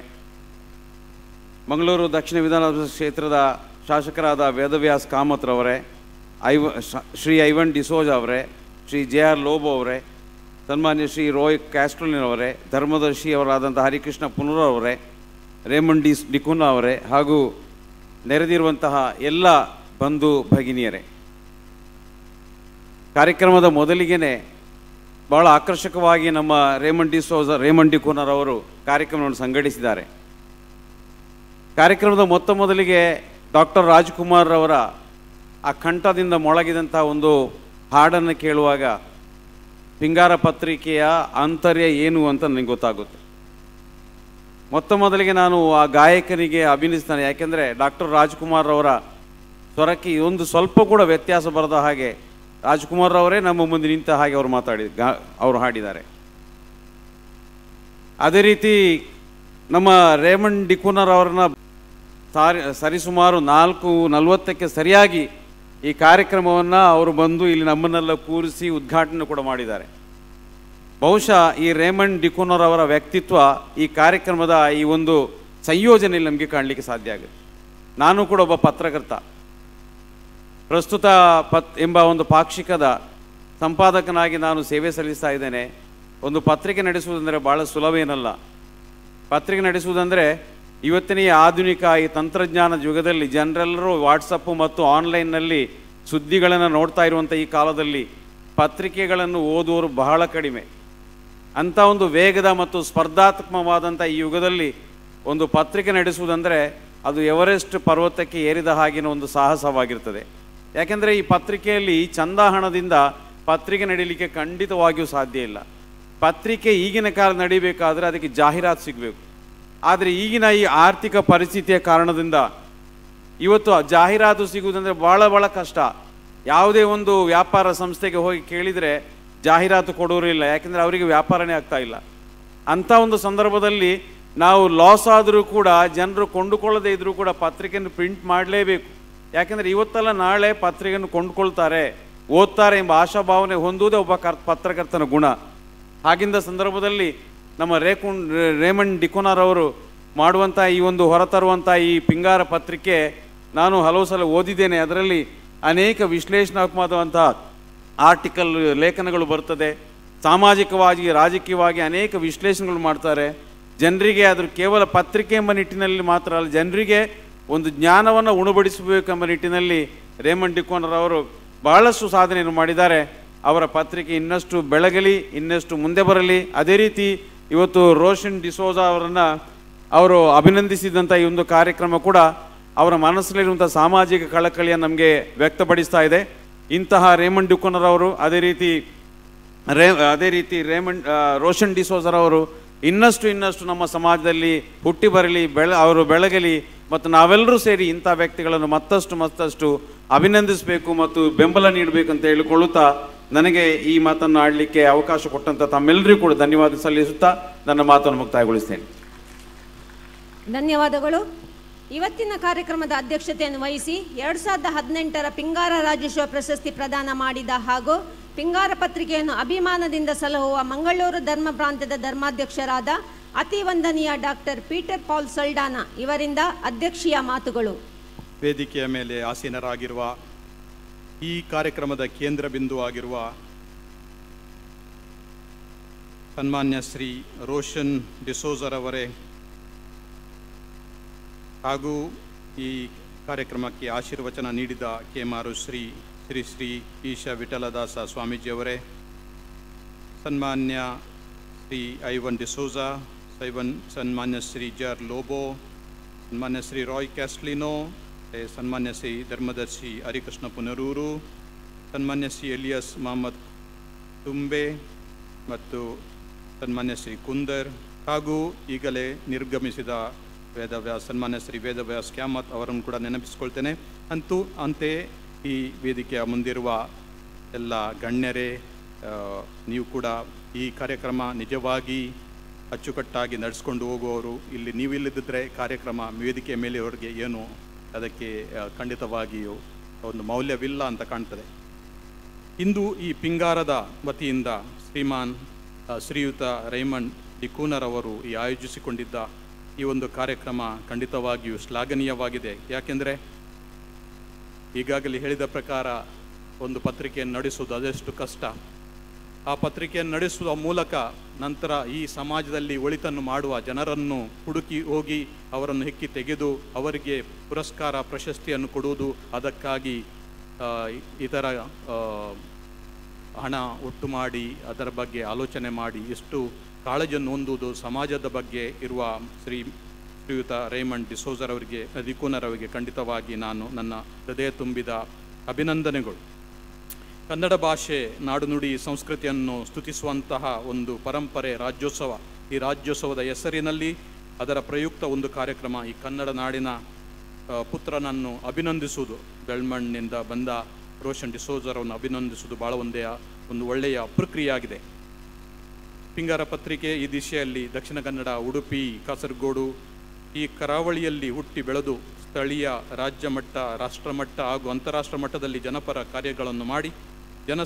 Speaker 11: ಮಂಗಳೂರು ದಕ್ಷಿಣ ವಿಧಾನಸಭಾ ಕ್ಷೇತ್ರದ ಶಾಸಕರಾದ ವೇದವ್ಯಾಸ್ ಕಾಮತ್ರವರೇ, ಶ್ರೀ ಐವನ್ ಡಿಸೋಜ ಅವರೇ, ಶ್ರೀ JR ಲೋಬೋ ಅವರೇ, ಸನ್ಮಾನ್ಯ ಶ್ರೀ ರೋಯ್ ಕ್ಯಾಸ್ಟ್ರೋಲಿನವರೇ, ಧರ್ಮದರ್ಶಿಯವರಾದಂಥ ಹರಿಕೃಷ್ಣ ಪುನರವರೇ, ರೇಮಂಡ್ ಡಿಕುನ ಅವರೇ ಹಾಗೂ ನೆರೆದಿರುವಂತಹ ಎಲ್ಲ ಬಂಧು ಭಗಿನಿಯರೇ, ಕಾರ್ಯಕ್ರಮದ ಮೊದಲಿಗೆ ಬಹಳ ಆಕರ್ಷಕವಾಗಿ ನಮ್ಮ ರೇಮಂಡ್ ಡಿಕುನರ್ ಅವರು ಕಾರ್ಯಕ್ರಮವನ್ನು ಸಂಘಟಿಸಿದ್ದಾರೆ. ಕಾರ್ಯಕ್ರಮದ ಮೊದಲಿಗೆ ಡಾಕ್ಟರ್ ರಾಜ್ಕುಮಾರ್ ಅವರ ಆ ಕಂಠದಿಂದ ಮೊಳಗಿದಂಥ ಒಂದು ಹಾಡನ್ನು ಕೇಳುವಾಗ ಪಿಂಗಾರ ಪತ್ರಿಕೆಯ ಆಂತರ್ಯ ಏನು ಅಂತ ನನಗೆ ಗೊತ್ತಾಗುತ್ತೆ. ಮೊದಲಿಗೆ ನಾನು ಆ ಗಾಯಕನಿಗೆ ಅಭಿನಯಿಸ್ತಾನೆ, ಯಾಕೆಂದರೆ ಡಾಕ್ಟರ್ ರಾಜ್ಕುಮಾರ್ ಅವರ ಸ್ವರಕ್ಕೆ ಒಂದು ಸ್ವಲ್ಪ ಕೂಡ ವ್ಯತ್ಯಾಸ ಬರದ ಹಾಗೆ ರಾಜ್ಕುಮಾರ್ ಅವರೇ ನಮ್ಮ ಮುಂದೆ ನಿಂತ ಹಾಗೆ ಅವರು ಹಾಡಿದ್ದಾರೆ. ಅದೇ ರೀತಿ ನಮ್ಮ ರೇಮಂಡ್ ಡಿಕುನರ್ ಅವರನ್ನ ಸರಿಸುಮಾರು 4:40ಕ್ಕೆ ಸರಿಯಾಗಿ ಈ ಕಾರ್ಯಕ್ರಮವನ್ನು ಅವರು ಬಂದು ಇಲ್ಲಿ ನಮ್ಮನ್ನೆಲ್ಲ ಕೂರಿಸಿ ಉದ್ಘಾಟನೆ ಕೂಡ ಮಾಡಿದ್ದಾರೆ. ಬಹುಶಃ ಈ ರೇಮಂಡ್ ಡಿಕುನರ್ ಅವರ ವ್ಯಕ್ತಿತ್ವ ಈ ಕಾರ್ಯಕ್ರಮದ ಈ ಒಂದು ಸಂಯೋಜನೆಯಲ್ಲಿ ನಮಗೆ ಕಾಣಲಿಕ್ಕೆ ಸಾಧ್ಯ ಆಗುತ್ತೆ. ನಾನು ಕೂಡ ಒಬ್ಬ ಪತ್ರಕರ್ತ, ಪ್ರಸ್ತುತ ಎಂಬ ಒಂದು ಪಾಕ್ಷಿಕದ ಸಂಪಾದಕನಾಗಿ ನಾನು ಸೇವೆ ಸಲ್ಲಿಸ್ತಾ ಇದ್ದೇನೆ. ಒಂದು ಪತ್ರಿಕೆ ನಡೆಸುವುದಂದರೆ ಭಾಳ ಸುಲಭವೇನಲ್ಲ. ಪತ್ರಿಕೆ ನಡೆಸುವುದಂದರೆ ಇವತ್ತಿನ ಈ ಆಧುನಿಕ ಈ ತಂತ್ರಜ್ಞಾನದ ಯುಗದಲ್ಲಿ ಜನರೆಲ್ಲರೂ ವಾಟ್ಸಪ್ಪು ಮತ್ತು ಆನ್ಲೈನ್ನಲ್ಲಿ ಸುದ್ದಿಗಳನ್ನು ನೋಡ್ತಾ ಇರುವಂಥ ಈ ಕಾಲದಲ್ಲಿ ಪತ್ರಿಕೆಗಳನ್ನು ಓದುವವರು ಬಹಳ ಕಡಿಮೆ. ಅಂಥ ಒಂದು ವೇಗದ ಮತ್ತು ಸ್ಪರ್ಧಾತ್ಮಕವಾದಂಥ ಈ ಯುಗದಲ್ಲಿ ಒಂದು ಪತ್ರಿಕೆ ನಡೆಸುವುದಂದರೆ ಅದು ಎವರೆಸ್ಟ್ ಪರ್ವತಕ್ಕೆ ಏರಿದ ಹಾಗಿನ ಒಂದು ಸಾಹಸವಾಗಿರ್ತದೆ. ಯಾಕೆಂದರೆ ಈ ಪತ್ರಿಕೆಯಲ್ಲಿ ಚಂದ ಹಣದಿಂದ ಪತ್ರಿಕೆ ನಡೀಲಿಕ್ಕೆ ಖಂಡಿತವಾಗಿಯೂ ಸಾಧ್ಯ ಇಲ್ಲ. ಪತ್ರಿಕೆ ಈಗಿನ ಕಾಲ ನಡೀಬೇಕಾದ್ರೆ ಅದಕ್ಕೆ ಜಾಹೀರಾತು ಸಿಗಬೇಕು. ಆದರೆ ಈಗಿನ ಈ ಆರ್ಥಿಕ ಪರಿಸ್ಥಿತಿಯ ಕಾರಣದಿಂದ ಇವತ್ತು ಜಾಹೀರಾತು ಸಿಗುವುದಂದರೆ ಭಾಳ ಕಷ್ಟ. ಯಾವುದೇ ಒಂದು ವ್ಯಾಪಾರ ಸಂಸ್ಥೆಗೆ ಹೋಗಿ ಕೇಳಿದರೆ ಜಾಹೀರಾತು ಕೊಡೋರು ಇಲ್ಲ, ಯಾಕೆಂದರೆ ಅವರಿಗೆ ವ್ಯಾಪಾರನೇ ಆಗ್ತಾ ಇಲ್ಲ. ಅಂಥ ಒಂದು ಸಂದರ್ಭದಲ್ಲಿ ನಾವು ಲಾಸ್ ಆದರೂ ಕೂಡ ಜನರು ಕೊಂಡುಕೊಳ್ಳದೇ ಇದ್ದರೂ ಕೂಡ ಪತ್ರಿಕೆಯನ್ನು ಪ್ರಿಂಟ್ ಮಾಡಲೇಬೇಕು. ಯಾಕೆಂದರೆ ಇವತ್ತಲ್ಲ ನಾಳೆ ಪತ್ರಿಕೆಯನ್ನು ಕೊಂಡುಕೊಳ್ತಾರೆ, ಓದ್ತಾರೆ ಎಂಬ ಆಶಾಭಾವನೆ ಹೊಂದುವುದೇ ಒಬ್ಬ ಪತ್ರಕರ್ತನ ಗುಣ. ಹಾಗಿಂದ ಸಂದರ್ಭದಲ್ಲಿ ನಮ್ಮ ರೇಮಂಡ್ ಡಿಕುನರ್ ಅವರು ಮಾಡುವಂಥ ಈ ಒಂದು ಹೊರತರುವಂಥ ಈ ಪಿಂಗಾರ ಪತ್ರಿಕೆ ನಾನು ಹಲವು ಸಲ ಓದಿದ್ದೇನೆ. ಅದರಲ್ಲಿ ಅನೇಕ ವಿಶ್ಲೇಷಣಾತ್ಮಕವಾದಂಥ ಆರ್ಟಿಕಲ್ ಲೇಖನಗಳು ಬರ್ತದೆ. ಸಾಮಾಜಿಕವಾಗಿ ರಾಜಕೀಯವಾಗಿ ಅನೇಕ ವಿಶ್ಲೇಷಣೆಗಳು ಮಾಡ್ತಾರೆ. ಜನರಿಗೆ ಅದ್ರ ಕೇವಲ ಪತ್ರಿಕೆ ಎಂಬ ನಿಟ್ಟಿನಲ್ಲಿ ಮಾತ್ರ ಅಲ್ಲ, ಜನರಿಗೆ ಒಂದು ಜ್ಞಾನವನ್ನು ಉಣಬಡಿಸಬೇಕೆಂಬ ನಿಟ್ಟಿನಲ್ಲಿ ರೇಮಂಡ್ ಡಿಕುನರ್ ಅವರು ಬಹಳಷ್ಟು ಸಾಧನೆಯನ್ನು ಮಾಡಿದ್ದಾರೆ. ಅವರ ಪತ್ರಿಕೆ ಇನ್ನಷ್ಟು ಬೆಳಗಲಿ, ಇನ್ನಷ್ಟು ಮುಂದೆ ಬರಲಿ. ಅದೇ ರೀತಿ ಇವತ್ತು ರೋಷನ್ ಡಿಸೋಜಾ ಅವರು ಅಭಿನಂದಿಸಿದಂಥ ಈ ಒಂದು ಕಾರ್ಯಕ್ರಮ ಕೂಡ ಅವರ ಮನಸ್ಸಲ್ಲಿರುವಂಥ ಸಾಮಾಜಿಕ ಕಳಕಳಿಯನ್ನು ನಮಗೆ ವ್ಯಕ್ತಪಡಿಸ್ತಾ ಇದೆ. ಇಂತಹ ರೇಮಂಡ್ ಡಿಕುನರ್ ಅವರು ಅದೇ ರೀತಿ ರೋಷನ್ ಡಿಸೋಜರ್ ಅವರು ಇನ್ನಷ್ಟು ನಮ್ಮ ಸಮಾಜದಲ್ಲಿ ಹುಟ್ಟಿ ಬರಲಿ, ಅವರು ಬೆಳಗಲಿ ಮತ್ತು ನಾವೆಲ್ಲರೂ ಸೇರಿ ಇಂಥ ವ್ಯಕ್ತಿಗಳನ್ನು ಮತ್ತಷ್ಟು ಅಭಿನಂದಿಸಬೇಕು ಮತ್ತು ಬೆಂಬಲ ನೀಡಬೇಕು ಅಂತ ಹೇಳಿಕೊಳ್ಳುತ್ತಾ ನನಗೆ ಈ ಮಾತನ್ನು ಆಡಲಿಕ್ಕೆ ಅವಕಾಶ ಕೊಟ್ಟಂತ ತಮ್ಮೆಲ್ಲರಿಗೂ ಕೂಡ ಧನ್ಯವಾದ ಸಲ್ಲಿಸುತ್ತಾ ನನ್ನ ಮಾತನ್ನು ಮುಕ್ತಾಯಗೊಳಿಸ್ತೇನೆ.
Speaker 1: ಧನ್ಯವಾದಗಳು. ಇವತ್ತಿನ ಕಾರ್ಯಕ್ರಮದ ಅಧ್ಯಕ್ಷತೆಯನ್ನು ವಹಿಸಿ 2018ರ ಪಿಂಗಾರ ರಾಜ್ಯೋತ್ಸವ ಪ್ರಶಸ್ತಿ ಪ್ರದಾನ ಮಾಡಿದ ಹಾಗೂ ಪಿಂಗಾರ ಪತ್ರಿಕೆಯನ್ನು ಅಭಿಮಾನದಿಂದ ಸಲಹುವ ಮಂಗಳೂರು ಧರ್ಮ ಪ್ರಾಂತ್ಯದ ಧರ್ಮಾಧ್ಯಕ್ಷರಾದ ಅತಿ ವಂದನೀಯ ಡಾಕ್ಟರ್ ಪೀಟರ್ ಪಾಲ್ ಸಲ್ಡಾನ ಇವರಿಂದ ಅಧ್ಯಕ್ಷೀಯ ಮಾತುಗಳು.
Speaker 12: ವೇದಿಕೆಯ ಮೇಲೆ ಆಸೀನರಾಗಿರುವ ಈ ಕಾರ್ಯಕ್ರಮದ ಕೇಂದ್ರ ಬಿಂದು ಆಗಿರುವ ಸನ್ಮಾನ್ಯ ಶ್ರೀ ರೋಷನ್ ಡಿಸೋಜರವರೇ ಹಾಗೂ ಈ ಕಾರ್ಯಕ್ರಮಕ್ಕೆ ಆಶೀರ್ವಚನ ನೀಡಿದ ಕೇಮಾರು ಶ್ರೀ ಈಶ ವಿಠಲದಾಸ ಸ್ವಾಮೀಜಿಯವರೇ, ಸನ್ಮಾನ್ಯ ಶ್ರೀ ಐವನ್ ಡಿಸೋಜಾ, ಸನ್ಮಾನ್ಯ ಶ್ರೀ ಜರ್ ಲೋಬೋ, ಸನ್ಮಾನ್ಯ ಶ್ರೀ ರಾಯ್ ಕ್ಯಾಸ್ಟ್ಲಿನೋ, ಸನ್ಮಾನ್ಯ ಶ್ರೀ ಧರ್ಮದರ್ಶಿ ಹರಿಕೃಷ್ಣ ಪುನರೂರು, ಸನ್ಮಾನ್ಯ ಶ್ರೀ ಎಲಿಯಸ್ ಮೊಹಮ್ಮದ್ ತುಂಬೆ ಮತ್ತು ಸನ್ಮಾನ್ಯ ಶ್ರೀ ಕುಂದರ್ ಹಾಗೂ ಈಗಲೇ ನಿರ್ಗಮಿಸಿದ ಸನ್ಮಾನ್ಯ ಶ್ರೀ ವೇದವ್ಯಾಸ್ ಕ್ಯಾಮತ್ ಅವರನ್ನು ಕೂಡ ನೆನಪಿಸ್ಕೊಳ್ತೇನೆ. ಅಂತೆಯೇ ಈ ವೇದಿಕೆಯ ಮುಂದಿರುವ ಎಲ್ಲ ಗಣ್ಯರೇ, ನೀವು ಕೂಡ ಈ ಕಾರ್ಯಕ್ರಮ ನಿಜವಾಗಿ ಅಚ್ಚುಕಟ್ಟಾಗಿ ನಡೆಸ್ಕೊಂಡು ಹೋಗುವವರು. ನೀವಿಲ್ಲದಿದ್ದರೆ ಕಾರ್ಯಕ್ರಮ ವೇದಿಕೆಯ ಮೇಲೆಯವರಿಗೆ ಏನು ಅದಕ್ಕೆ ಖಂಡಿತವಾಗಿಯೂ ಒಂದು ಮೌಲ್ಯವಿಲ್ಲ ಅಂತ ಕಾಣ್ತದೆ. ಇಂದು ಈ ಪಿಂಗಾರದ ವತಿಯಿಂದ ಶ್ರೀಯುತ ರೈಮಂಡ್ ಡಿಕೂನರ್ ಅವರು ಆಯೋಜಿಸಿಕೊಂಡಿದ್ದ ಈ ಒಂದು ಕಾರ್ಯಕ್ರಮ ಖಂಡಿತವಾಗಿಯೂ ಶ್ಲಾಘನೀಯವಾಗಿದೆ. ಯಾಕೆಂದರೆ ಈಗಾಗಲೇ ಹೇಳಿದ ಪ್ರಕಾರ ಒಂದು ಪತ್ರಿಕೆಯನ್ನು ನಡೆಸುವುದು ಅದೆಷ್ಟು ಕಷ್ಟ. ಆ ಪತ್ರಿಕೆಯನ್ನು ನಡೆಸುವ ಮೂಲಕ ನಂತರ ಈ ಸಮಾಜದಲ್ಲಿ ಒಳಿತನ್ನು ಮಾಡುವ ಜನರನ್ನು ಹುಡುಕಿ ಹೋಗಿ ಅವರನ್ನು ಹೆಕ್ಕಿ ತೆಗೆದು ಅವರಿಗೆ ಪುರಸ್ಕಾರ ಪ್ರಶಸ್ತಿಯನ್ನು ಕೊಡುವುದು, ಅದಕ್ಕಾಗಿ ಇತರ ಹಣ ಒಟ್ಟು ಮಾಡಿ ಅದರ ಬಗ್ಗೆ ಆಲೋಚನೆ ಮಾಡಿ ಎಷ್ಟು ಕಾಳಜಿಯನ್ನು ಹೊಂದುವುದು ಸಮಾಜದ ಬಗ್ಗೆ ಇರುವ ಶ್ರೀಯುತ ರೈಮಂಡ್ ಡಿಕೂನರ್ ಅವರಿಗೆ ಖಂಡಿತವಾಗಿ ನಾನು ನನ್ನ ಹೃದಯ ತುಂಬಿದ ಅಭಿನಂದನೆಗಳು. ಕನ್ನಡ ಭಾಷೆ, ನಾಡು ನುಡಿ, ಸಂಸ್ಕೃತಿಯನ್ನು ಸ್ತುತಿಸುವಂತಹ ಒಂದು ಪರಂಪರೆ ರಾಜ್ಯೋತ್ಸವ. ಈ ರಾಜ್ಯೋತ್ಸವದ ಹೆಸರಿನಲ್ಲಿ ಅದರ ಪ್ರಯುಕ್ತ ಒಂದು ಕಾರ್ಯಕ್ರಮ, ಈ ಕನ್ನಡ ನಾಡಿನ ಪುತ್ರನನ್ನು ಅಭಿನಂದಿಸುವುದು, ಬೆಳ್ಮಣ್ಣಿಂದ ಬಂದ ರೋಷನ್ ಡಿಸೋಜರವನ್ನು ಅಭಿನಂದಿಸುವುದು ಭಾಳ ಒಂದು ಒಳ್ಳೆಯ ಪ್ರಕ್ರಿಯೆಯಾಗಿದೆ. ಪಿಂಗಾರ ಪತ್ರಿಕೆ ಈ ದಿಶೆಯಲ್ಲಿ ದಕ್ಷಿಣ ಕನ್ನಡ, ಉಡುಪಿ, ಕಾಸರಗೋಡು, ಈ ಕರಾವಳಿಯಲ್ಲಿ ಹುಟ್ಟಿ ಬೆಳೆದು ಸ್ಥಳೀಯ ರಾಜ್ಯ ಮಟ್ಟ, ರಾಷ್ಟ್ರಮಟ್ಟ ಹಾಗೂ ಅಂತಾರಾಷ್ಟ್ರ ಮಟ್ಟದಲ್ಲಿ ಜನಪರ ಕಾರ್ಯಗಳನ್ನು ಮಾಡಿ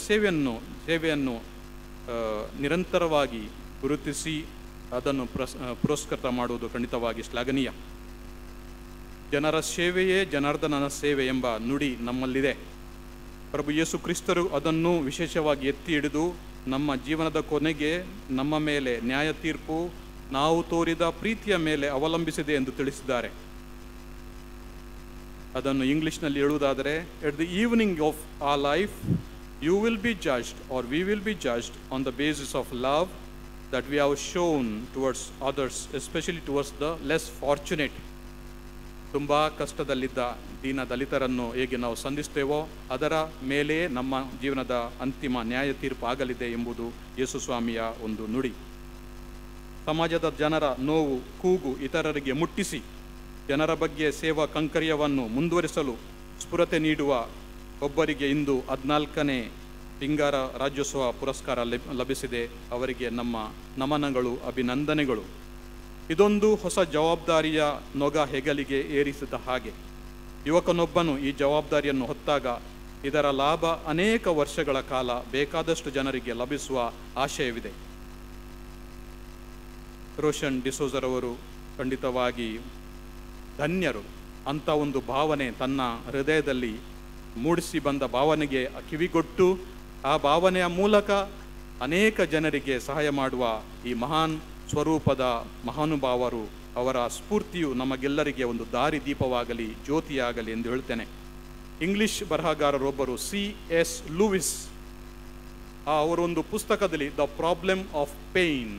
Speaker 12: ಸೇವೆಯನ್ನು ನಿರಂತರವಾಗಿ ಗುರುತಿಸಿ ಅದನ್ನು ಪುರಸ್ಕೃತ ಮಾಡುವುದು ಖಂಡಿತವಾಗಿ ಶ್ಲಾಘನೀಯ. ಜನರ ಸೇವೆಯೇ ಜನಾರ್ದನನ ಸೇವೆ ಎಂಬ ನುಡಿ ನಮ್ಮಲ್ಲಿದೆ. ಪ್ರಭು ಯೇಸು ಕ್ರಿಸ್ತರು ಅದನ್ನು ವಿಶೇಷವಾಗಿ ಎತ್ತಿ ಹಿಡಿದು ನಮ್ಮ ಜೀವನದ ಕೊನೆಗೆ ನಮ್ಮ ಮೇಲೆ ನ್ಯಾಯ ತೀರ್ಪು ನಾವು ತೋರಿದ ಪ್ರೀತಿಯ ಮೇಲೆ ಅವಲಂಬಿಸಿದೆ ಎಂದು ತಿಳಿಸಿದ್ದಾರೆ. ಅದನ್ನು ಇಂಗ್ಲಿಷ್ನಲ್ಲಿ ಹೇಳುವುದಾದರೆ, at the evening of our life you will be judged or we will be judged on the basis of love that we have shown towards others, especially towards the less fortunate. ತುಂಬ ಕಷ್ಟದಲ್ಲಿದ್ದ ದೀನ ದಲಿತರನ್ನು ಹೇಗೆ ನಾವು ಸಂಧಿಸ್ತೇವೋ ಅದರ ಮೇಲೆ ನಮ್ಮ ಜೀವನದ ಅಂತಿಮ ನ್ಯಾಯ ತೀರ್ಪು ಆಗಲಿದೆ ಎಂಬುದು ಯೇಸು ಸ್ವಾಮಿಯ ಒಂದು ನುಡಿ. ಸಮಾಜದ ಜನರ ನೋವು ಕೂಗು ಇತರರಿಗೆ ಮುಟ್ಟಿಸಿ ಜನರ ಬಗ್ಗೆ ಸೇವಾ ಕೈಂಕರ್ಯವನ್ನು ಮುಂದುವರಿಸಲು ಸ್ಫುರತೆ ನೀಡುವ ಒಬ್ಬರಿಗೆ ಇಂದು 14ನೇ ಪಿಂಗಾರ ರಾಜ್ಯೋತ್ಸವ ಪುರಸ್ಕಾರ ಲಭಿಸಿದೆ. ಅವರಿಗೆ ನಮ್ಮ ನಮನಗಳು, ಅಭಿನಂದನೆಗಳು. ಇದೊಂದು ಹೊಸ ಜವಾಬ್ದಾರಿಯ ನೊಗ ಹೆಗಲಿಗೆ ಏರಿಸಿದ ಹಾಗೆ. ಯುವಕನೊಬ್ಬನು ಈ ಜವಾಬ್ದಾರಿಯನ್ನು ಹೊತ್ತಾಗ ಇದರ ಲಾಭ ಅನೇಕ ವರ್ಷಗಳ ಕಾಲ ಬೇಕಾದಷ್ಟು ಜನರಿಗೆ ಲಭಿಸುವ ಆಶಯವಿದೆ. ರೋಷನ್ ಡಿಸೋಜರವರು ಖಂಡಿತವಾಗಿ ಧನ್ಯರು. ಅಂಥ ಒಂದು ಭಾವನೆ ತನ್ನ ಹೃದಯದಲ್ಲಿ ಮೂಡಿಸಿ ಬಂದ ಭಾವನೆಗೆ ಕಿವಿಗೊಟ್ಟು ಆ ಭಾವನೆಯ ಮೂಲಕ ಅನೇಕ ಜನರಿಗೆ ಸಹಾಯ ಮಾಡುವ ಈ ಮಹಾನ್ ಸ್ವರೂಪದ ಮಹಾನುಭಾವರು, ಅವರ ಸ್ಫೂರ್ತಿಯು ನಮಗೆಲ್ಲರಿಗೆ ಒಂದು ದಾರಿದೀಪವಾಗಲಿ, ಜ್ಯೋತಿಯಾಗಲಿ ಎಂದು ಹೇಳ್ತೇನೆ. English ಬರಹಗಾರರೊಬ್ಬರು C.S. ಲೂಯಿಸ್ ಅವರೊಂದು ಪುಸ್ತಕದಲ್ಲಿ ದ ಪ್ರಾಬ್ಲಮ್ ಆಫ್ ಪೇಯ್ನ್,